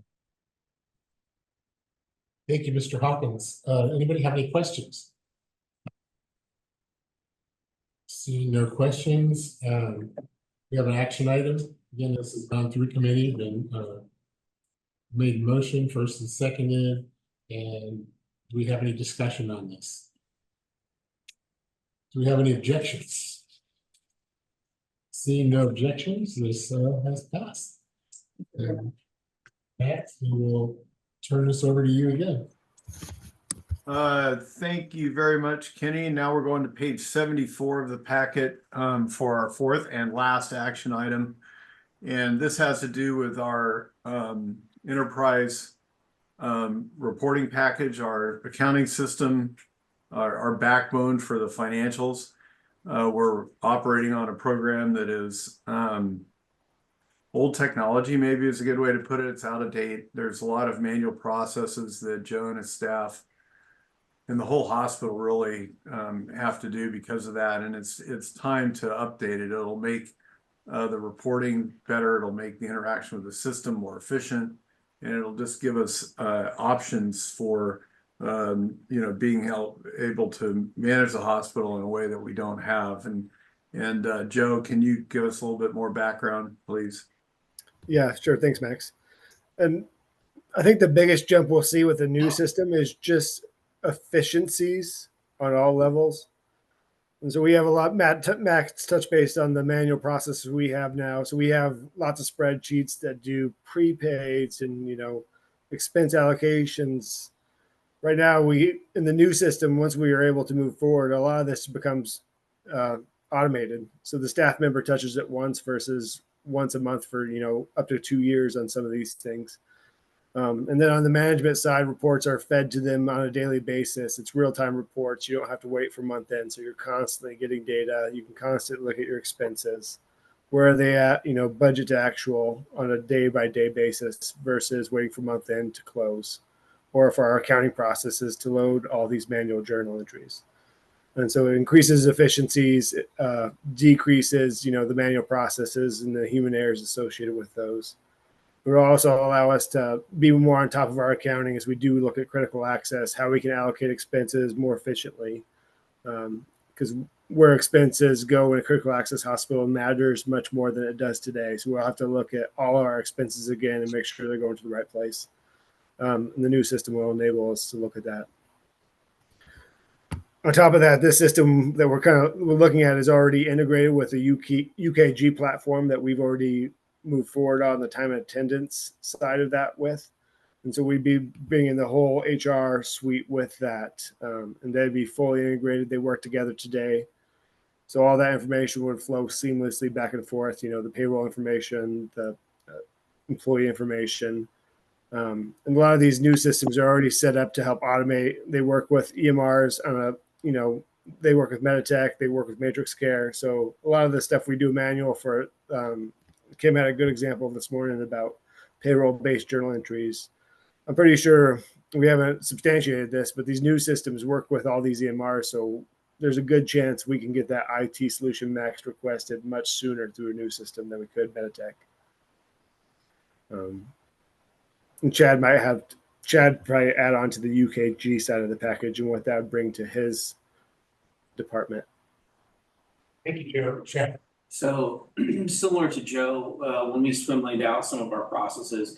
Thank you, Mr. Hawkins. Anybody have any questions? Seeing no questions, we have an action item. Again, this has gone through committee, been made motion first and seconded, and do we have any discussion on this? Do we have any objections? Seeing no objections, this has passed. Matt, we will turn this over to you again. Thank you very much, Kenny. Now we're going to page 74 of the packet for our fourth and last action item. And this has to do with our enterprise reporting package, our accounting system, our backbone for the financials. We're operating on a program that is old technology, maybe is a good way to put it. It's out of date. There's a lot of manual processes that Joe and his staff and the whole hospital really have to do because of that. And it's time to update it. It'll make the reporting better. It'll make the interaction with the system more efficient. And it'll just give us options for being able to manage the hospital in a way that we don't have. And Joe, can you give us a little bit more background, please? Yeah, sure. Thanks, Max. And I think the biggest jump we'll see with the new system is just efficiencies on all levels. And so we have a lot, Max touched base on the manual processes we have now. So we have lots of spreadsheets that do prepaids and, expense allocations. Right now, in the new system, once we are able to move forward, a lot of this becomes automated. So the staff member touches it once versus once a month for, up to 2 years on some of these things. And then on the management side, reports are fed to them on a daily basis. It's real-time reports. You don't have to wait for month end. So you're constantly getting data. You can constantly look at your expenses. Where are they at, budget to actual on a day-by-day basis versus waiting for month end to close, or for our accounting processes to load all these manual journal entries. And so it increases efficiencies, decreases, the manual processes and the human errors associated with those. It will also allow us to be more on top of our accounting as we do look at critical access, how we can allocate expenses more efficiently. Because where expenses go in a critical access hospital matters much more than it does today. So we'll have to look at all our expenses again and make sure they're going to the right place. And the new system will enable us to look at that. On top of that, this system that we're looking at is already integrated with the UKG platform that we've already moved forward on the time and attendance side of that with. And so we'd be bringing the whole HR suite with that. And they'd be fully integrated. They work together today. So all that information would flow seamlessly back and forth, the payroll information, the employee information. And a lot of these new systems are already set up to help automate. They work with EMRs on they work with Meditech, they work with Matrix Care. So a lot of the stuff we do manual for, Kim had a good example this morning about payroll-based journal entries. I'm pretty sure we haven't substantiated this, but these new systems work with all these EMRs. So there's a good chance we can get that IT solution Max requested much sooner through a new system than we could Meditech. And Chad probably add on to the UKG side of the package and what that would bring to his department. Thank you, Joe. Chad. So similar to Joe, when we swim laid out some of our processes,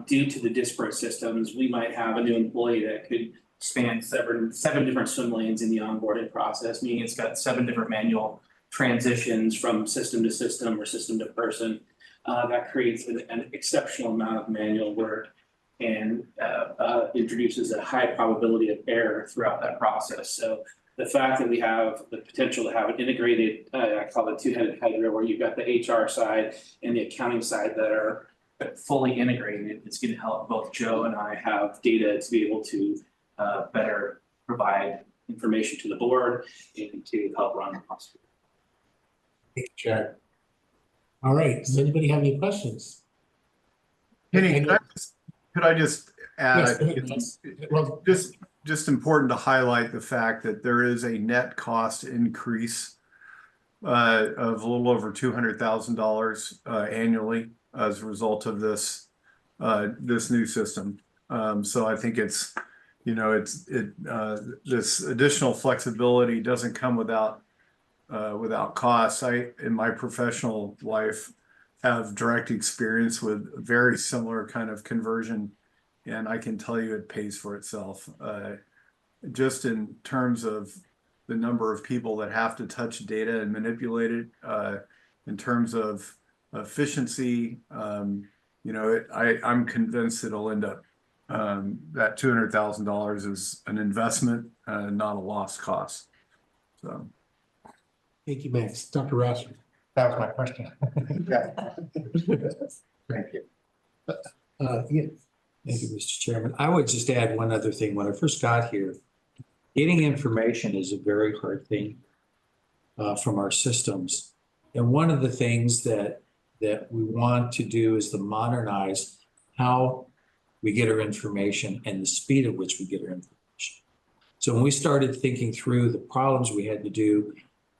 due to the disparate systems, we might have a new employee that could span seven different swim lanes in the onboarding process, meaning it's got 7 different manual transitions from system to system or system to person. That creates an exceptional amount of manual work and introduces a high probability of error throughout that process. So the fact that we have the potential to have an integrated, I call it two-headed hydra, where you've got the HR side and the accounting side that are fully integrated, it's going to help both Joe and I have data to be able to better provide information to the board and to help run the hospital. Thank you, Chad. All right, does anybody have any questions? Penny, could I just add, Yes, I think it's just important to highlight the fact that there is a net cost increase of a little over $200,000 annually as a result of this new system. So I think it's this additional flexibility doesn't come without costs. I, in my professional life, have direct experience with very similar kind of conversion, and I can tell you it pays for itself. Just in terms of the number of people that have to touch data and manipulate it, in terms of efficiency, I'm convinced it'll end up that $200,000 is an investment, not a lost cost. So. Thank you, Max. Dr. Rosser. That was my question. Thank you. Yeah. Thank you, Mr. Chairman. I would just add one other thing. When I first got here, getting information is a very hard thing from our systems. And one of the things that we want to do is to modernize how we get our information and the speed at which we get our information. So when we started thinking through the problems we had to do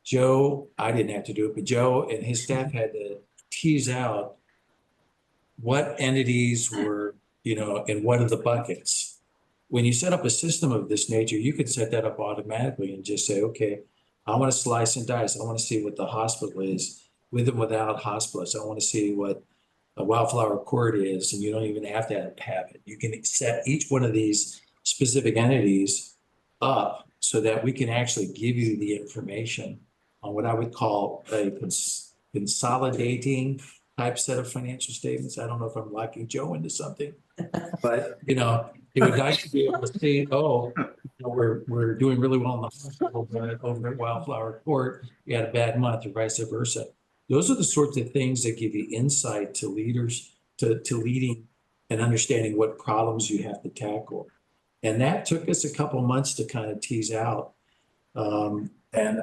Joe, I didn't have to do it, but Joe and his staff had to tease out what entities were, in what are the buckets. When you set up a system of this nature, you could set that up automatically and just say, okay, I want to slice and dice. I want to see what the hospital is with and without hospitalists. I want to see what a Wildflower Court is, and you don't even have to have it. You can set each one of these specific entities up so that we can actually give you the information on what I would call a consolidating type set of financial statements. I don't know if I'm locking Joe into something, but it would nice to be able to see, we're doing really well in the hospital, but over at Wildflower Court, we had a bad month or vice versa. Those are the sorts of things that give you insight to leaders, to leading and understanding what problems you have to tackle. And that took us a couple months to kind of tease out. And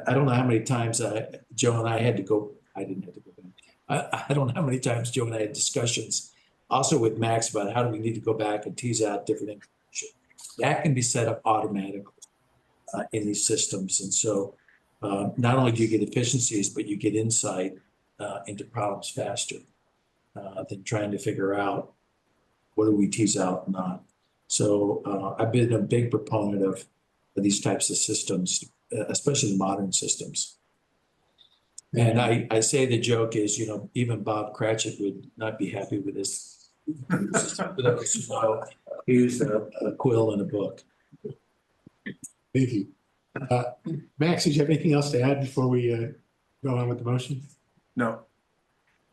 I don't know how many times Joe and I had to go, I didn't have to go back. I don't know how many times Joe and I had discussions also with Max about how do we need to go back and tease out different information. That can be set up automatically in these systems. And so not only do you get efficiencies, but you get insight into problems faster than trying to figure out what do we tease out and not. So I've been a big proponent of these types of systems, especially the modern systems. And I say the joke is, even Bob Cratchit would not be happy with this. He used a quill and a book. Thank you. Max, did you have anything else to add before we go on with the motion? No.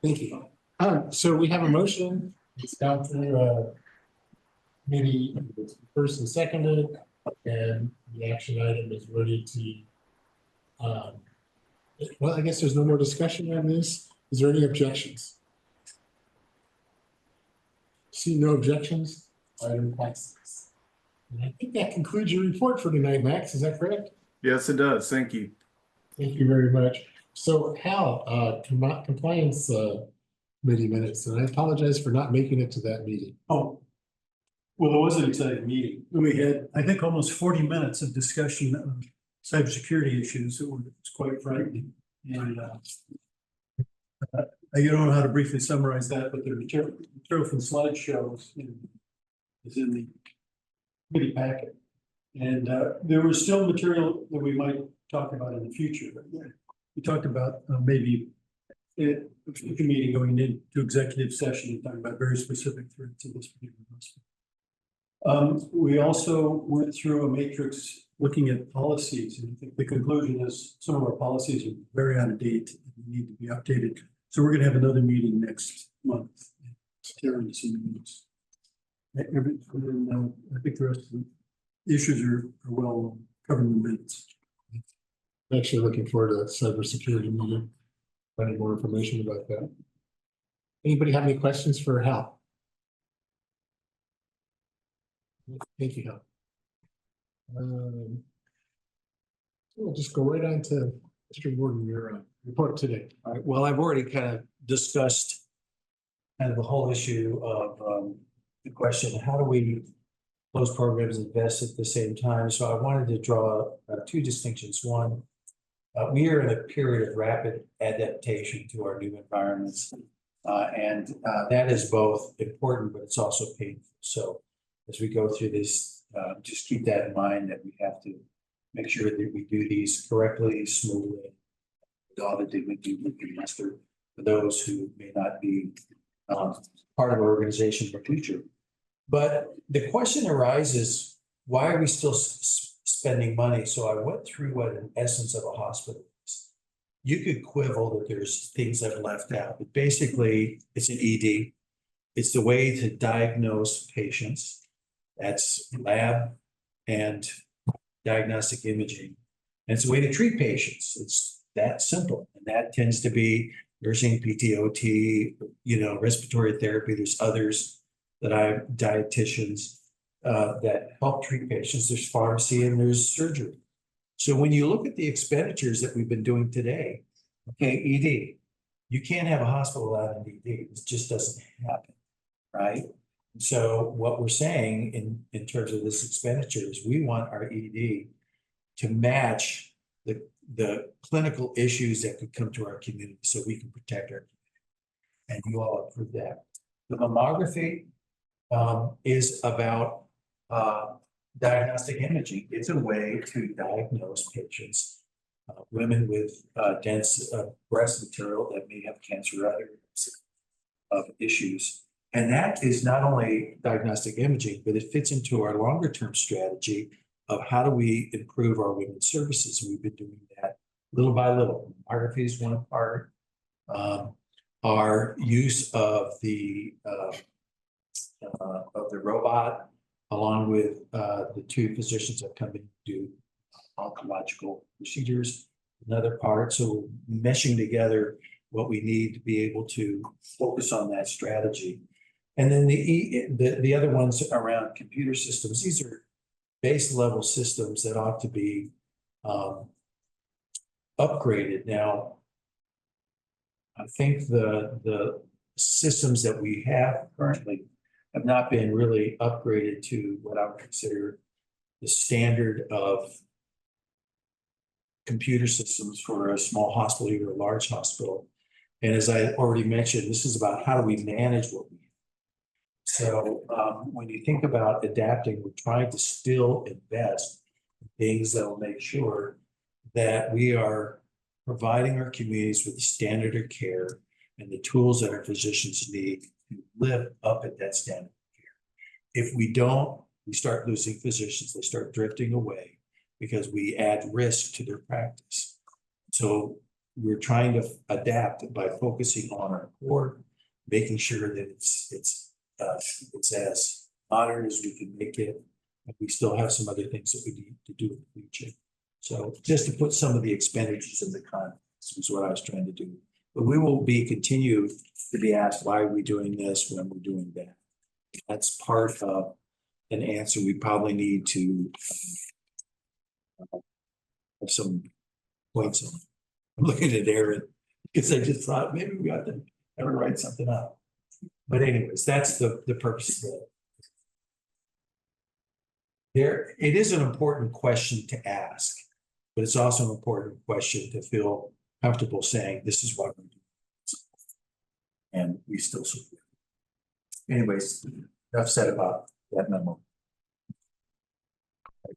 Thank you. So we have a motion. It's down through maybe first and seconded, and the action item is ready to. Well, I guess there's no more discussion on this. Is there any objections? See no objections. Item passes. And I think that concludes your report for tonight, Max. Is that correct? Yes, it does. Thank you. Thank you very much. So Hal, compliance committee minutes, and I apologize for not making it to that meeting. Oh, well, it was an exciting meeting. We had, I think, almost 40 minutes of discussion of cybersecurity issues. It was quite frightening. And I don't know how to briefly summarize that, but the material from slideshows is in the committee packet. And there was still material that we might talk about in the future. We talked about maybe a future meeting going into executive session and talking about very specific threats in this particular hospital. We also went through a matrix looking at policies, and I think the conclusion is some of our policies are very out of date and need to be updated. So we're going to have another meeting next month. Terrence in the minutes. I think the rest of the issues are well covered in the minutes. I'm actually looking forward to that cybersecurity meeting. Finding more information about that. Anybody have any questions for Hal? Thank you, Hal. We'll just go right on to Mr. Gordon, your report today. All right, well, I've already kind of discussed kind of the whole issue of the question, how do we close programs and invest at the same time? So I wanted to draw two distinctions. One, we are in a period of rapid adaptation to our new environments. And that is both important, but it's also painful. So as we go through this, just keep that in mind that we have to make sure that we do these correctly, smoothly, with all the dignity we can muster for those who may not be part of our organization for future. But the question arises, why are we still spending money? So I went through what an essence of a hospital is. You could quibble that there's things that are left out, but basically it's an ED. It's the way to diagnose patients. That's lab and diagnostic imaging. And it's a way to treat patients. It's that simple. And that tends to be nursing, PTOT, respiratory therapy. There's others that dietitians that help treat patients. There's pharmacy and there's surgery. So when you look at the expenditures that we've been doing today, okay, ED, you can't have a hospital without an ED. It just doesn't happen, right? So what we're saying in terms of this expenditure is we want our ED to match the clinical issues that could come to our community so we can protect our. And you all approve that. The mammography is about diagnostic imaging. It's a way to diagnose patients, women with dense breast material that may have cancer or other issues. And that is not only diagnostic imaging, but it fits into our longer term strategy of how do we improve our women's services. We've been doing that little by little. Mammography is one part. Our use of the robot, along with the two physicians that come in to do oncological procedures, another part. So meshing together what we need to be able to focus on that strategy. And then the other ones around computer systems. These are base level systems that ought to be upgraded. Now, I think the systems that we have currently have not been really upgraded to what I would consider the standard of computer systems for a small hospital or a large hospital. And as I already mentioned, this is about how do we manage what we have. So when you think about adapting, we're trying to still invest in things that will make sure that we are providing our communities with the standard of care and the tools that our physicians need to live up at that standard of care. If we don't, we start losing physicians. They start drifting away because we add risk to their practice. So we're trying to adapt by focusing on our core, making sure that it's as modern as we can make it. And we still have some other things that we need to do in the future. So just to put some of the expenditures in the context is what I was trying to do. But we will continue to be asked, why are we doing this when we're doing that? That's part of an answer we probably need to have some points on. I'm looking at Aaron because I just thought maybe we ought to ever write something up. But anyways, that's the purpose of it. It is an important question to ask, but it's also an important question to feel comfortable saying, this is what we're doing. And we still support it. Anyways, enough said about that memo.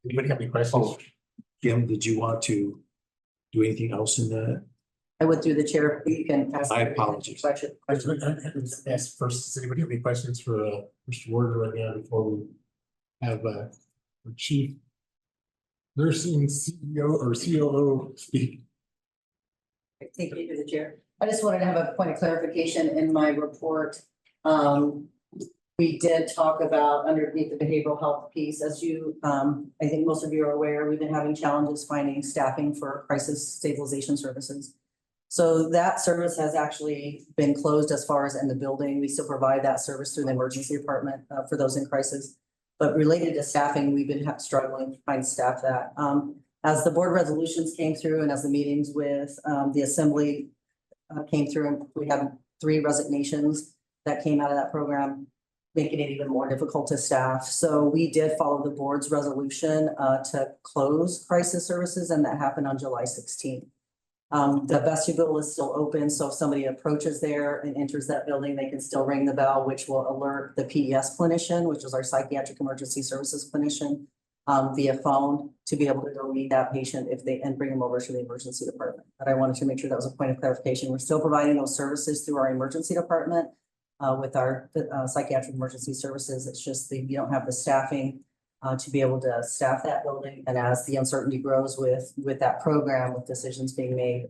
Anybody have any questions? Kim, did you want to do anything else in that? I went through the chair. You can ask. My apologies. Question. Ask first, does anybody have any questions for Mr. Ward right now before we have our chief nursing CEO or COO speak? Thank you to the chair. I just wanted to have a point of clarification in my report. We did talk about underneath the behavioral health piece, as you, I think most of you are aware, we've been having challenges finding staffing for crisis stabilization services. So that service has actually been closed as far as in the building. We still provide that service through the emergency department for those in crisis. But related to staffing, we've been struggling to find staff that. As the board resolutions came through and as the meetings with the assembly came through, and we had 3 resignations that came out of that program, making it even more difficult to staff. So we did follow the board's resolution to close crisis services, and that happened on July 16th. The vestibule is still open, so if somebody approaches there and enters that building, they can still ring the bell, which will alert the PES clinician, which is our psychiatric emergency services clinician, via phone to be able to go meet that patient and bring them over to the emergency department. But I wanted to make sure that was a point of clarification. We're still providing those services through our emergency department with our psychiatric emergency services. It's just that you don't have the staffing to be able to staff that building. And as the uncertainty grows with that program, with decisions being made,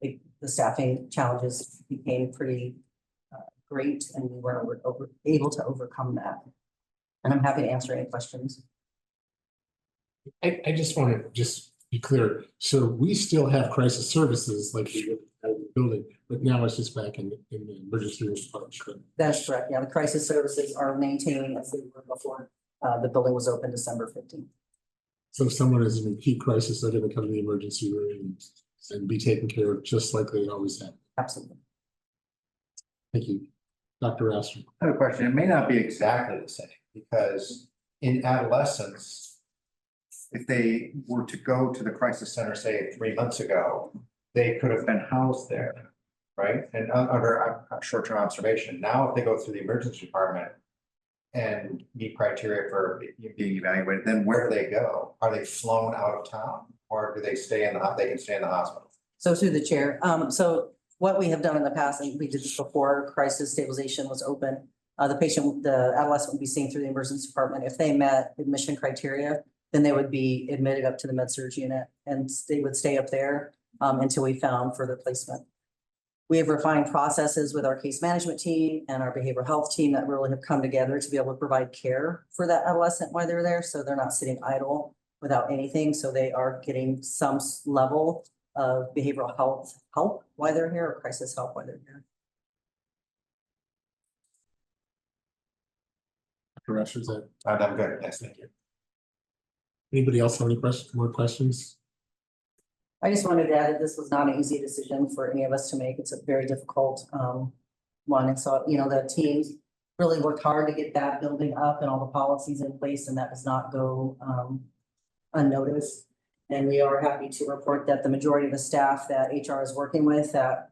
the staffing challenges became pretty great, and we were able to overcome that. And I'm happy to answer any questions. I just want to just be clear. So we still have crisis services like we did at the building, but now it's just back in the emergency room department. That's correct. Yeah, the crisis services are maintaining as they were before the building was open December 15th. So if someone is in acute crisis, they're going to come to the emergency room and be taken care of just like they always have. Absolutely. Thank you. Dr. Astor. I have a question. It may not be exactly the same because in adolescence, if they were to go to the crisis center, say 3 months ago, they could have been housed there, right? And under a short-term observation. Now, if they go through the emergency department and meet criteria for being evaluated, then where do they go? Are they flown out of town, or do they stay in the, they can stay in the hospital? So through the chair, so what we have done in the past, and we did this before crisis stabilization was open. The adolescent would be seen through the emergency department. If they met admission criteria, then they would be admitted up to the med-surg unit and they would stay up there until we found further placement. We have refined processes with our case management team and our behavioral health team that really have come together to be able to provide care for that adolescent while they're there. So they're not sitting idle without anything. So they are getting some level of behavioral health help while they're here, or crisis help while they're here. Dr. Rush, is that, I'm good, yes, thank you. anybody else have any questions, more questions? I just wanted to add that this was not an easy decision for any of us to make. It's a very difficult one. And so, you know, the teams really worked hard to get that building up and all the policies in place, and that does not go unnoticed. And we are happy to report that the majority of the staff that HR is working with that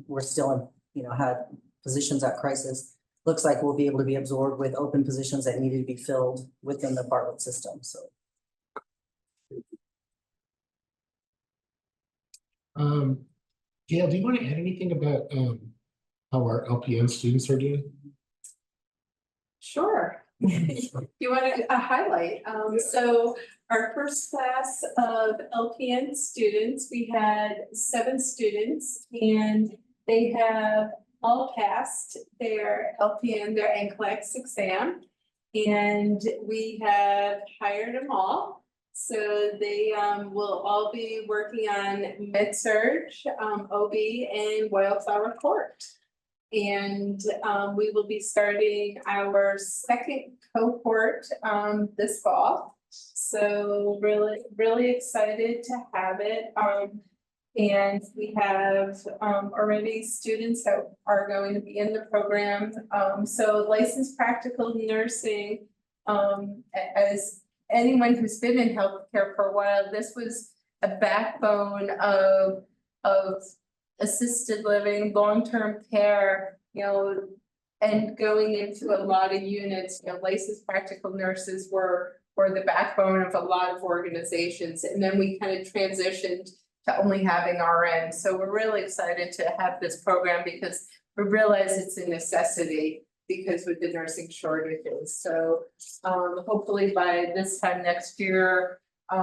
we're still in, you know, had positions at crisis, looks like we'll be able to be absorbed with open positions that needed to be filled within the Bartlett system. So. Gail, do you want to add anything about how our LPN students are doing? Sure. You want a highlight? So our first class of LPN students, we had 7 students, and they have all passed their LPN, their NCLEX exam, and we have hired them all. So they will all be working on med-surg, OB, and Wildflower Court. And we will be starting our second cohort this fall. So really excited to have it. And we have already students that are going to be in the program. So licensed practical nursing, as anyone who's been in healthcare for a while, this was a backbone of assisted living, long-term care, you know, and going into a lot of units, you know, licensed practical nurses were the backbone of a lot of organizations. And then we kind of transitioned to only having RN. So we're really excited to have this program because we realize it's a necessity because with the nursing shortages. So hopefully by this time next year,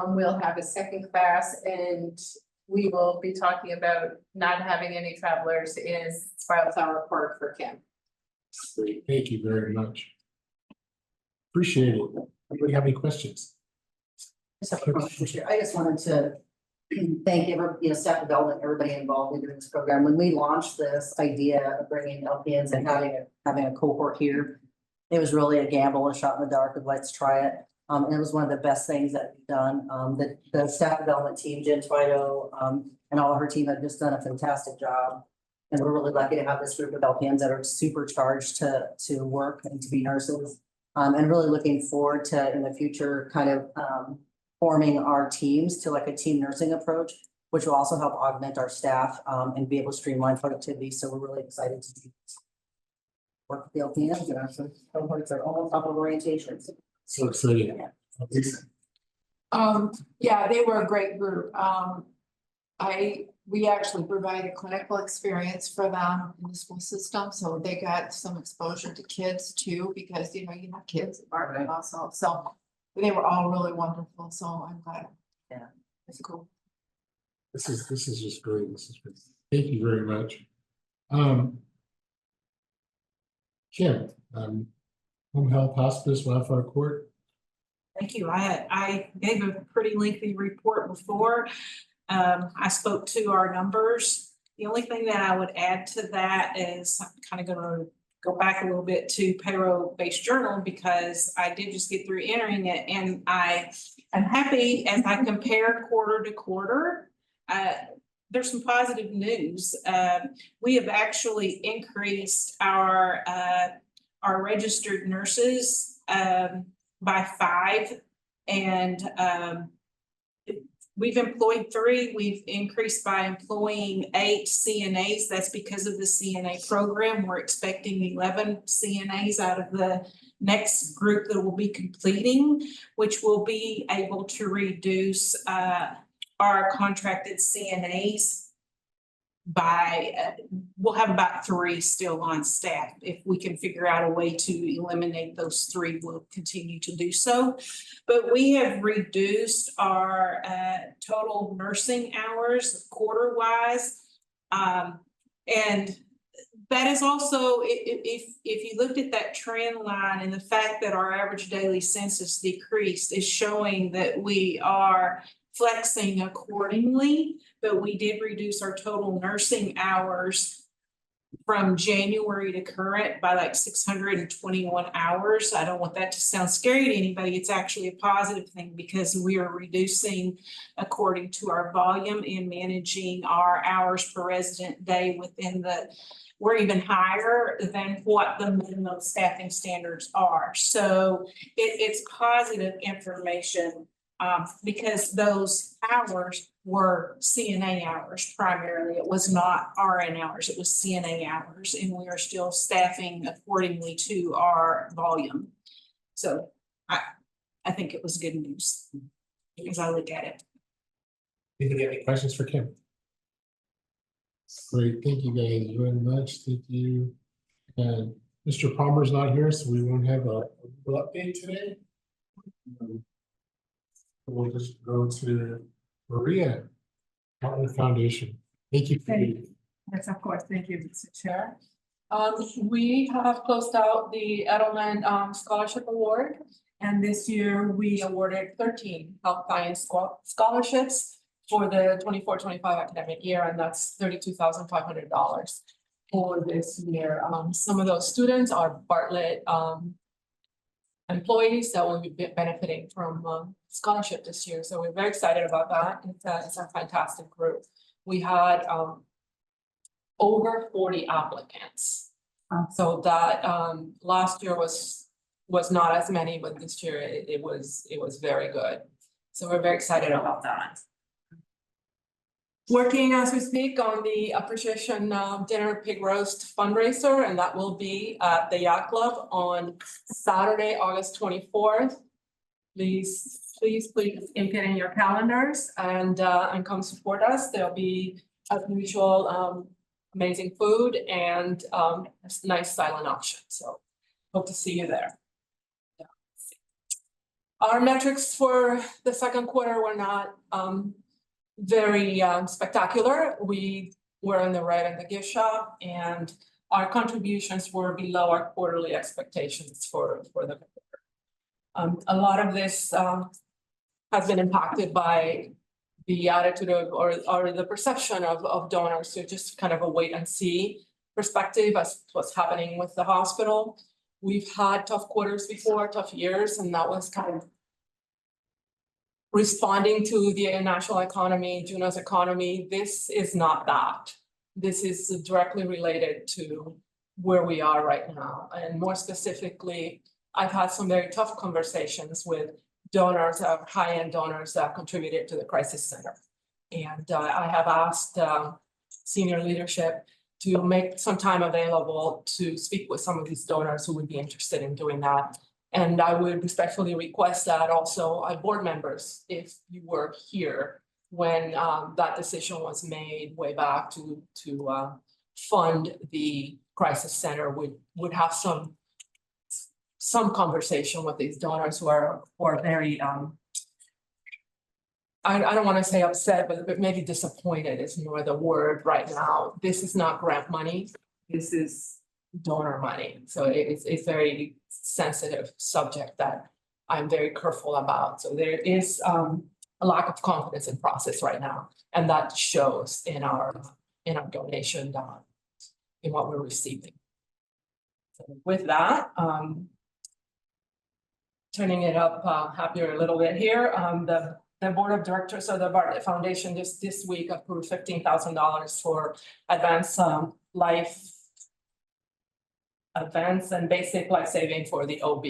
we'll have a second class and we will be talking about not having any travelers in Wildflower Court for Kim. Great, thank you very much. Appreciate it. Anybody have any questions? I just wanted to thank staff development, everybody involved in doing this program. When we launched this idea of bringing LPNs and having a cohort here, it was really a gamble, a shot in the dark of let's try it. And it was one of the best things that we've done. The staff development team, Jen Twido, and all of her team have just done a fantastic job. And we're really lucky to have this group of LPNs that are supercharged to work and to be nurses. And really looking forward to in the future kind of forming our teams to like a team nursing approach, which will also help augment our staff and be able to streamline productivity. So we're really excited to do this. Work with the LPNs and our cohorts are all on top of orientations. So exciting. Yeah, they were a great group. We actually provided clinical experience for them in the school system, so they got some exposure to kids too, because you have kids at Bartlett also. So they were all really wonderful. So I'm glad. Yeah, it's cool. This is just great. This is great. Thank you very much. Kim, Home Health Hospice, Wildflower Court. Thank you. I gave a pretty lengthy report before. I spoke to our numbers. The only thing that I would add to that is I'm kind of going to go back a little bit to payroll-based journal because I did just get through entering it, and I am happy as I compare quarter to quarter. There's some positive news. We have actually increased our registered nurses by 5, and we've employed 3, we've increased by employing 8 CNAs. That's because of the CNA program. We're expecting 11 CNAs out of the next group that will be completing, which will be able to reduce our contracted CNAs by, we'll have about 3 still on staff. If we can figure out a way to eliminate those 3, we'll continue to do so. But we have reduced our total nursing hours quarter-wise. And that is also, if you looked at that trend line and the fact that our average daily census decreased is showing that we are flexing accordingly, but we did reduce our total nursing hours from January to current by like 621 hours. I don't want that to sound scary to anybody. It's actually a positive thing because we are reducing according to our volume and managing our hours per resident day within the, we're even higher than what the minimum staffing standards are. So it's positive information. Because those hours were CNA hours primarily. It was not RN hours, it was CNA hours, and we are still staffing accordingly to our volume. So I think it was good news as I look at it. Any questions for Kim? Great, thank you guys very much. Thank you. And Mr. Palmer's not here, so we won't have a update today. We'll just go to Maria, Martin Foundation. Thank you. Yes, of course. Thank you, Mr. Chair. We have closed out the Edelman Scholarship Award, and this year we awarded 13 health science scholarships for the 24-25 academic year, and that's $32,500 for this year. Some of those students are Bartlett employees that will be benefiting from scholarship this year. So we're very excited about that. It's a fantastic group. We had over 40 applicants. So that last year was not as many, but this year it was very good. So we're very excited about that. Working as we speak on the appreciation dinner pig roast fundraiser, and that will be at the Yacht Club on Saturday, August 24th. Please ink it in your calendars and come support us. There'll be, as usual, amazing food and a nice silent auction. So hope to see you there. Yeah. Our metrics for the second quarter were not very spectacular. We were in the red in the gift shop, and our contributions were below our quarterly expectations for the quarter. A lot of this has been impacted by the attitude of or the perception of donors. So just kind of a wait and see perspective as to what's happening with the hospital. We've had tough quarters before, tough years, and that was kind of responding to the national economy, Juneau's economy. This is not that. This is directly related to where we are right now. And more specifically, I've had some very tough conversations with donors, high-end donors that contributed to the crisis center. And I have asked senior leadership to make some time available to speak with some of these donors who would be interested in doing that. And I would respectfully request that also board members, if you were here when that decision was made way back to fund the crisis center, would have some conversation with these donors who are very I don't want to say upset, but maybe disappointed is more the word right now. This is not grant money. This is donor money. So it's a very sensitive subject that I'm very careful about. So there is a lack of confidence in process right now, and that shows in our donation in what we're receiving. So with that, turning it up happier a little bit here. The board of directors of the Bartlett Foundation just this week approved $15,000 for advanced and basic life saving for the OB.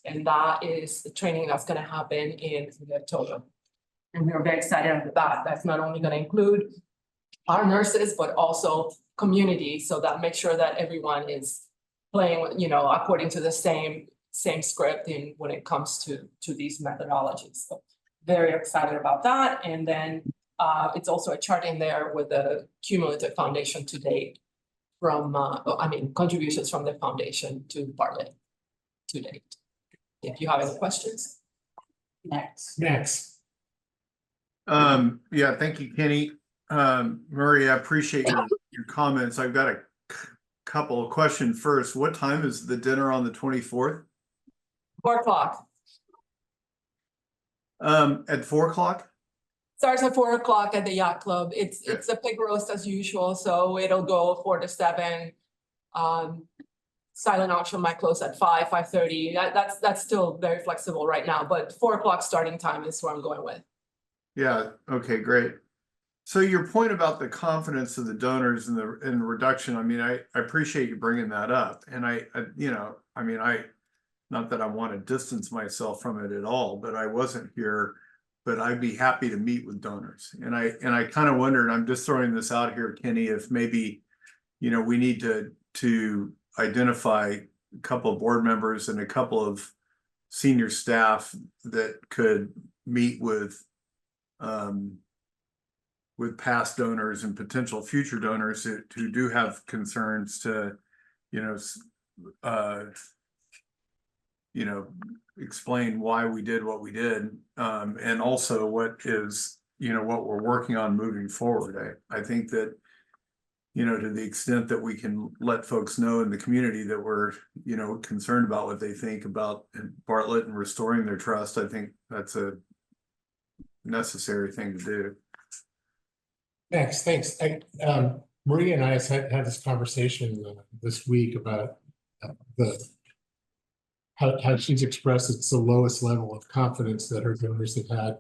And that is the training that's going to happen in October. And we are very excited about that. That's not only gonna include our nurses, but also community, so that make sure that everyone is playing, you know, according to the same script in when it comes to these methodologies. So very excited about that. And then it's also a chart in there with the cumulative foundation to date from, contributions from the foundation to Bartlett to date. If you have any questions. Next. Yeah, thank you, Kenny. Murray, I appreciate your comments. I've got a couple of questions. First, what time is the dinner on the 24th? 4 o'clock. At 4 o'clock? Starts at 4 o'clock at the yacht club. It's a pig roast as usual, so it'll go 4 to 7. Silent auction might close at 5:30. That's still very flexible right now, but 4 o'clock starting time is where I'm going with. Yeah, okay, great. So your point about the confidence of the donors and the reduction, I mean, I appreciate you bringing that up. And not that I want to distance myself from it at all, but I wasn't here, but I'd be happy to meet with donors. And I kind of wondered, I'm just throwing this out here, Kenny, if maybe, we need to identify a couple of board members and a couple of senior staff that could meet with past donors and potential future donors who do have concerns to, explain why we did what we did, and also what is, what we're working on moving forward. I think that, to the extent that we can let folks know in the community that we're, concerned about what they think about Bartlett and restoring their trust, I think that's a necessary thing to do. Thanks. Maria and I had this conversation this week about how she's expressed it's the lowest level of confidence that her donors have had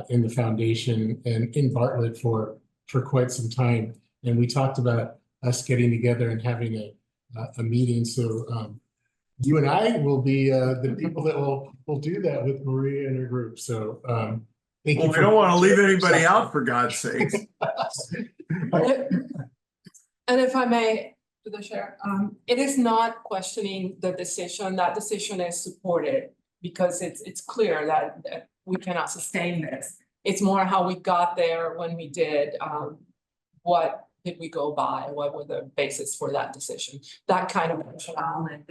in the foundation and in Bartlett for quite some time. And we talked about us getting together and having a meeting. So you and I will be the people that will do that with Maria and her group. So thank you. We don't want to leave anybody out, for God's sake. And if I may, to the chair, it is not questioning the decision. That decision is supported because it's clear that we cannot sustain this. It's more how we got there when we did. What did we go by? What were the basis for that decision? That kind of rationale, and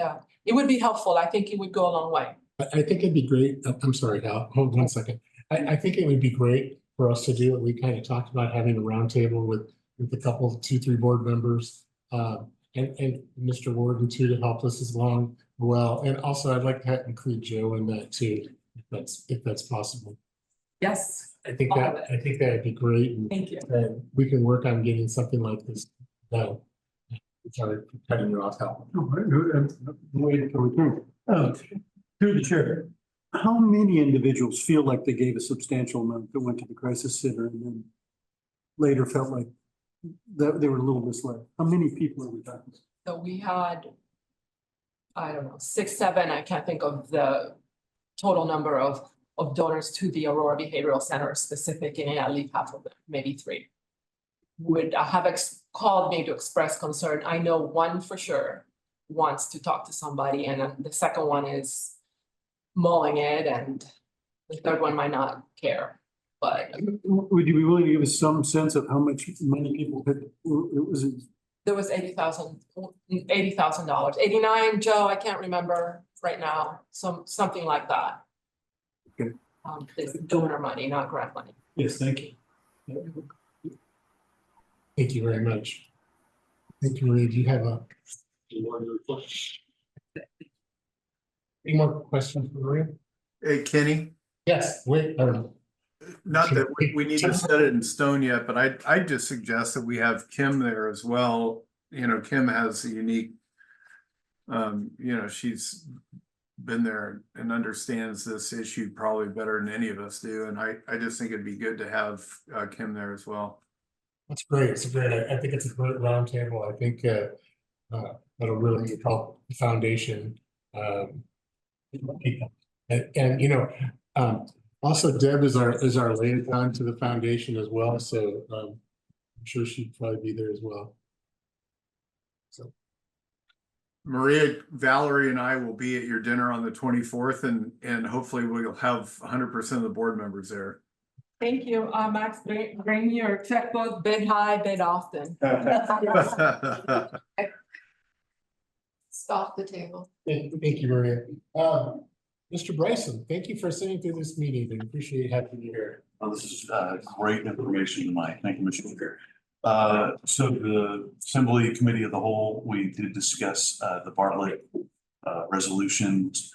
it would be helpful. I think it would go a long way. I think it'd be great. I'm sorry, Hal. Hold 1 second. I think it would be great for us to do what we kind of talked about, having a roundtable with a couple, 2-3 board members, and Mr. Warden too, to help us along well. And also I'd like to include Joe in that too, if that's possible. Yes. I think that'd be great. And thank you. We can work on getting something like this done. Sorry for cutting you off, Hal. Through the chair, how many individuals feel like they gave a substantial amount that went to the crisis center and then later felt like that they were a little misled? How many people are we talking? So we had, I don't know, 6, 7, I can't think of the total number of donors to the Aurora Behavioral Center specifically, at least half of them, maybe 3, would have called me to express concern. I know one for sure wants to talk to somebody, and then the second one is mulling it, and the third one might not care. But would you be willing to give us some sense of how much money people had? There was $80,000, 89, Joe, I can't remember right now, something like that. Okay. It's donor money, not grant money. Yes, thank you. Thank you very much. Thank you, Maria. Do you have any more questions for Maria? Hey, Kenny? Yes, wait. Not that we need to set it in stone yet, but I just suggest that we have Kim there as well. Kim has a unique, she's been there and understands this issue probably better than any of us do. And I just think it'd be good to have Kim there as well. That's great. I think it's a great roundtable. I think that'll really help the foundation. Also, Deb is our liaison to the foundation as well, so I'm sure she'd probably be there as well. So, Maria, Valerie and I will be at your dinner on the 24th and hopefully we'll have 100% of the board members there. Thank you, Max, bring your checkbook, bid high, bid often. Stop the table. thank you, Maria. Mr. Bryson, thank you for sitting through this meeting. We appreciate having you here. Well, this is great information tonight. Thank you, Mr. Chair. So the Assembly Committee of the Whole, we did discuss the Bartlett resolutions.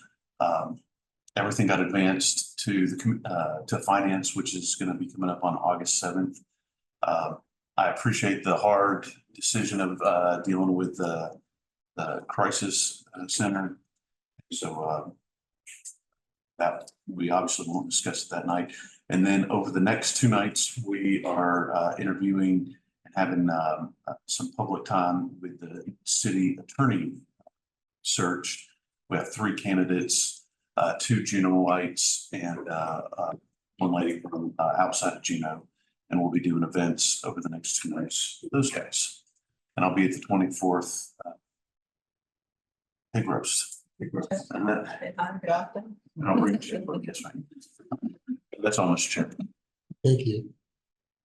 Everything got advanced to to finance, which is going to be coming up on August 7th. I appreciate the hard decision of dealing with the crisis center. So that we obviously won't discuss it that night. And then over the next 2 nights, we are interviewing and having some public time with the city attorney search. We have 3 candidates, 2 Juneauites and 1 lady from outside of Juneau. And we'll be doing events over the next 2 nights with those guys. And I'll be at the 24th pig roast. And that, I'll bring a checkbook, yes, right. That's all, Mr. Chair. Thank you.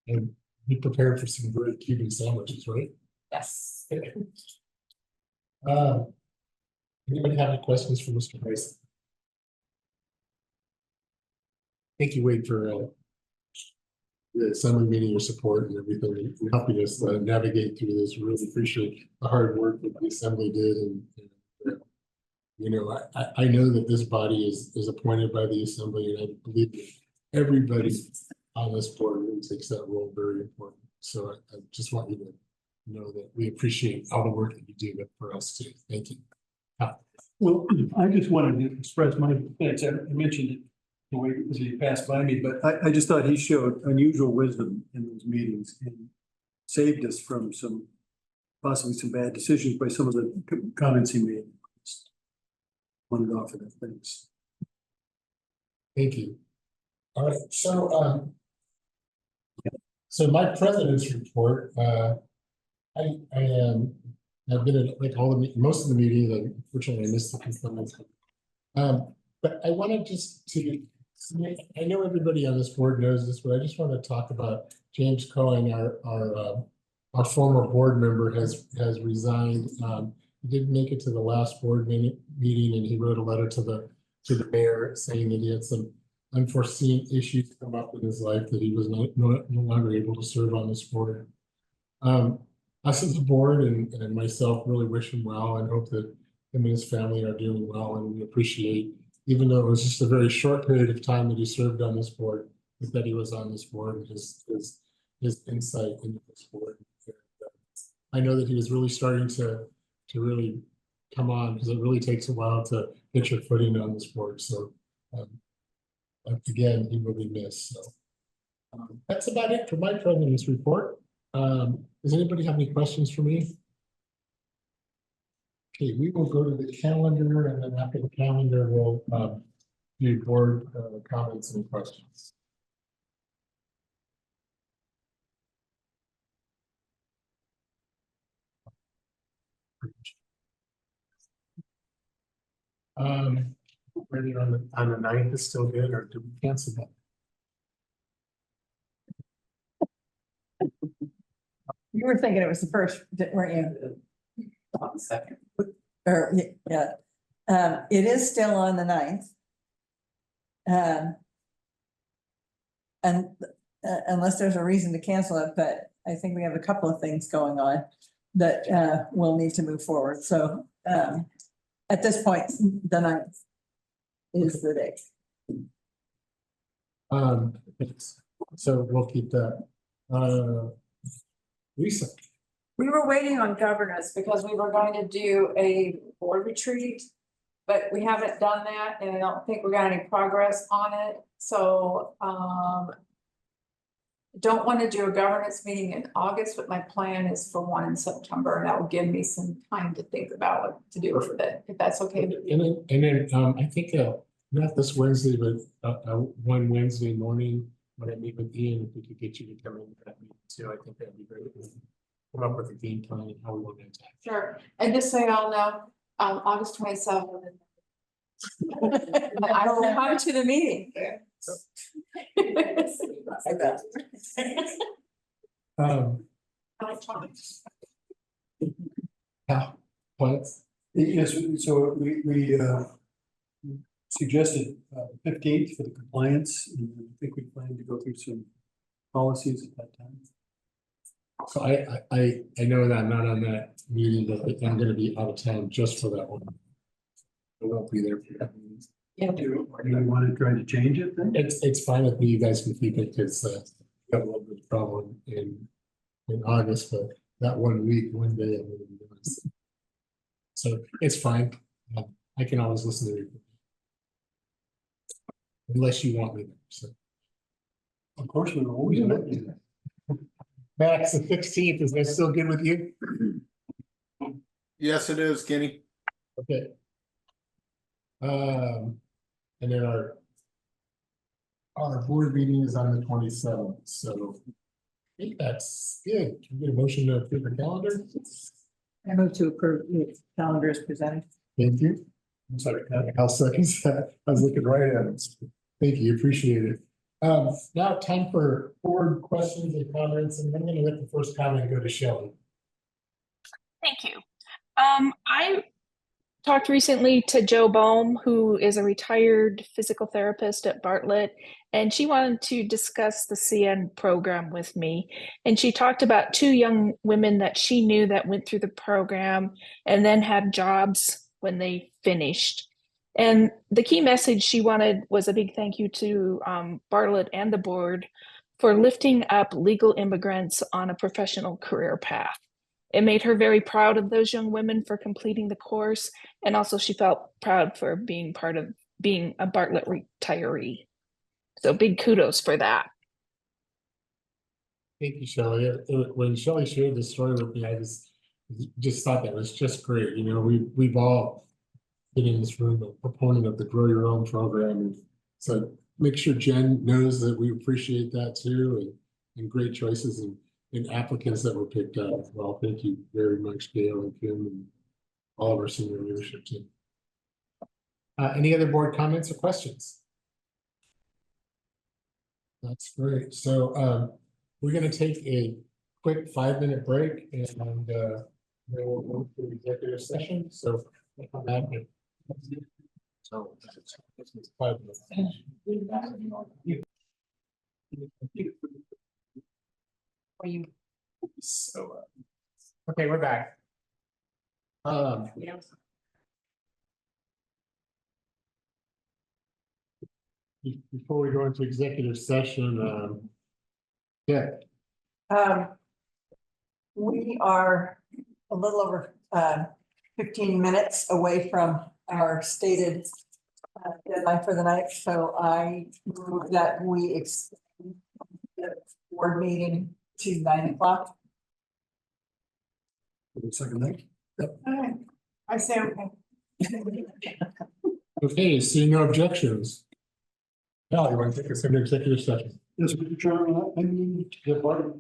And be prepared for some great Cuban sandwiches, right? Yes. Anybody have any questions for Mr. Bryson? Thank you, Wade, for the assembly meeting, your support and everything, and helping us navigate through this. Really appreciate the hard work that the assembly did. And you know, I know that this body is appointed by the assembly, and I believe that everybody on this board really takes that role very important. So I just want you to know that we appreciate all the work that you do for us too. Thank you. Well, I just wanted to express my thanks. I mentioned it the way as he passed by me, but I just thought he showed unusual wisdom in those meetings and saved us from possibly some bad decisions by some of the comments he made. Wanted to offer that. Thanks. Thank you. All right, so my president's report, I've been at like most of the meetings. Unfortunately, I missed the components. But I wanted just to, I know everybody on this board knows this, but I just want to talk about James Cohen, our former board member has resigned. He didn't make it to the last board meeting, and he wrote a letter to the mayor saying that he had some unforeseen issues come up in his life that he was no longer able to serve on this board. Us as a board and myself really wish him well and hope that him and his family are doing well, and we appreciate, even though it was just a very short period of time that he served on this board, that he was on this board, and his insight into this board. I know that he was really starting to really come on, because it really takes a while to get your footing on this board. So again, he will be missed. So that's about it for my president's report. Does anybody have any questions for me? Okay, we will go to the calendar, and then after the calendar, we'll do board comments and questions. Ready on the 9th is still good, or do we cancel that? You were thinking it was the first, weren't you? On the 2nd. Or, yeah, it is still on the 9th. And unless there's a reason to cancel it, but I think we have a couple of things going on that we'll need to move forward. So at this point, the 9th is the day. So we'll keep that. Lisa. We were waiting on governance because we were going to do a board retreat, but we haven't done that, and I don't think we got any progress on it. So don't want to do a governance meeting in August, but my plan is for one in September, and that will give me some time to think about what to do with it, if that's okay. And then I think not this Wednesday, but one Wednesday morning when I meet with Ian, if we could get you to come in to that meeting too, I think that'd be great. Come up with a game plan and how we want to attack. Sure, and just so y'all know, August 27th. I will come to the meeting. Yeah, plans. Yes, so we suggested 15th for the compliance, and I think we plan to go through some policies at that time. So I know that I'm not on that meeting, but I'm gonna be out of town just for that one. I won't be there for that meeting. Do you want to try to change it then? It's fine with me, you guys can keep it, because got a little bit of problem in August, but that 1 week, one day, I'm gonna be doing this. So it's fine, I can always listen to you. Unless you want me there, so. Of course, we're always going to do that. Max, the 16th, is that still good with you? Yes, it is, Kenny. Okay. And then our board meeting is on the 27th, so I think that's good. Can we get a motion to approve the calendar? I move to approve the calendar as presented. Thank you. I'm sorry, I'll second that. I was looking right at it. Thank you, appreciate it. Now time for board questions and comments, and I'm gonna let the first comment go to Shelley. Thank you. I talked recently to Jo Bohm, who is a retired physical therapist at Bartlett, and she wanted to discuss the CN program with me. And she talked about 2 young women that she knew that went through the program and then had jobs when they finished. And the key message she wanted was a big thank you to Bartlett and the board for lifting up legal immigrants on a professional career path. It made her very proud of those young women for completing the course, and also she felt proud for being part of being a Bartlett retiree. So big kudos for that. Thank you, Shelley. When Shelley shared this story with me, I just thought that was just great. You know, we've all been in this room a proponent of the Grow Your Own program, and so make sure Jen knows that we appreciate that too, and great choices and applicants that were picked up as well. Thank you very much, Gail and Kim and all of our senior leadership team. Any other board comments or questions? That's great. So we're going to take a quick 5-minute break, and then we'll move to the executive session. So we'll come back and so it's 5 minutes. So okay, we're back. Before we go into executive session, yeah. We are a little over 15 minutes away from our stated deadline for the night, so I move that we extend the board meeting to 9 o'clock. Looks like a night. Alright, I say okay. Okay, seeing no objections. Now you want to take us into executive session? Yes, Mr. Chairman, I move the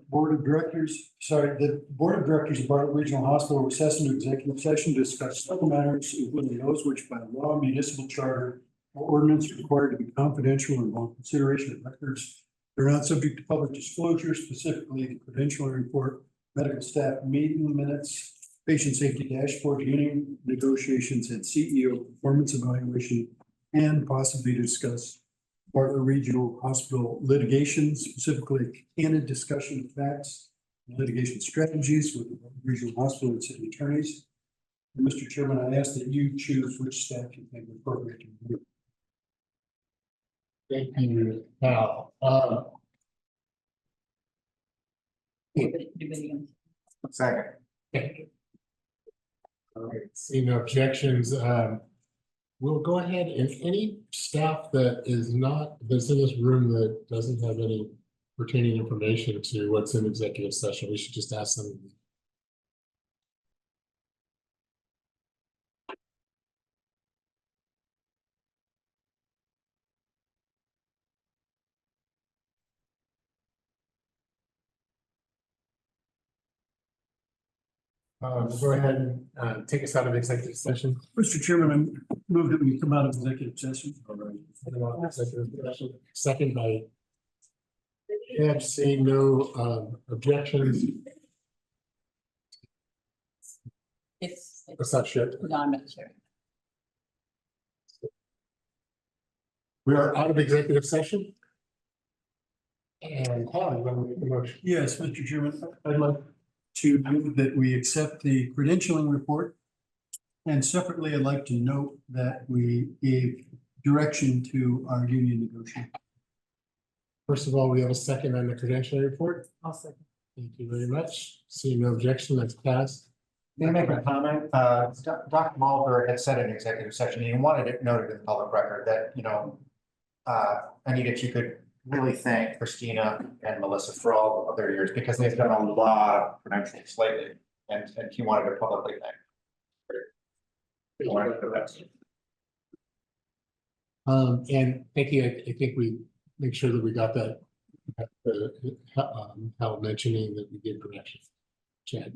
board of directors of Bartlett Regional Hospital recess into executive session to discuss several matters, including those which by law, municipal charter, or ordinance are required to be confidential and involve consideration of records that are not subject to public disclosure, specifically the credentialing report, medical staff meeting minutes, patient safety dashboard, union negotiations, and CEO performance evaluation, and possibly discuss Bartlett Regional Hospital litigation, specifically candid discussion of facts and litigation strategies with the regional hospital and city attorneys. And Mr. Chairman, I ask that you choose which staff you think is appropriate to review. Thank you. Now, Second. all right, seeing no objections, we'll go ahead and any staff that's in this room that doesn't have any pertaining information to what's in executive session, we should just ask them. Go ahead and take us out of executive session. Mr. Chairman, I move that we come out of executive session. Second by. Have seen no objections. It's What's that shit? non-military. We are out of executive session. And Hal, you want to make the motion? Yes, Mr. Chairman, I'd like to move that we accept the credentialing report. And separately, I'd like to note that we gave direction to our union negotiator. First of all, we have a second on the credentialing report. I'll second. Thank you very much. Seeing no objection, that's passed. May I make a comment? Dr. Mulder had said in executive session, he wanted it noted in the public record that, you know, Anita, if you could really thank Christina and Melissa for all of their years, because they've done a lot of credentials lately, and he wanted to publicly thank. He wanted to do that. And thank you. I think we make sure that we got that. Hal mentioning that we did direction. Chad.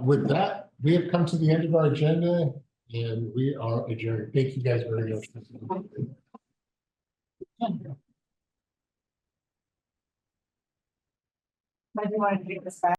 With that, we have come to the end of our agenda and we are adjourned. Thank you guys very much. I do want to take this back.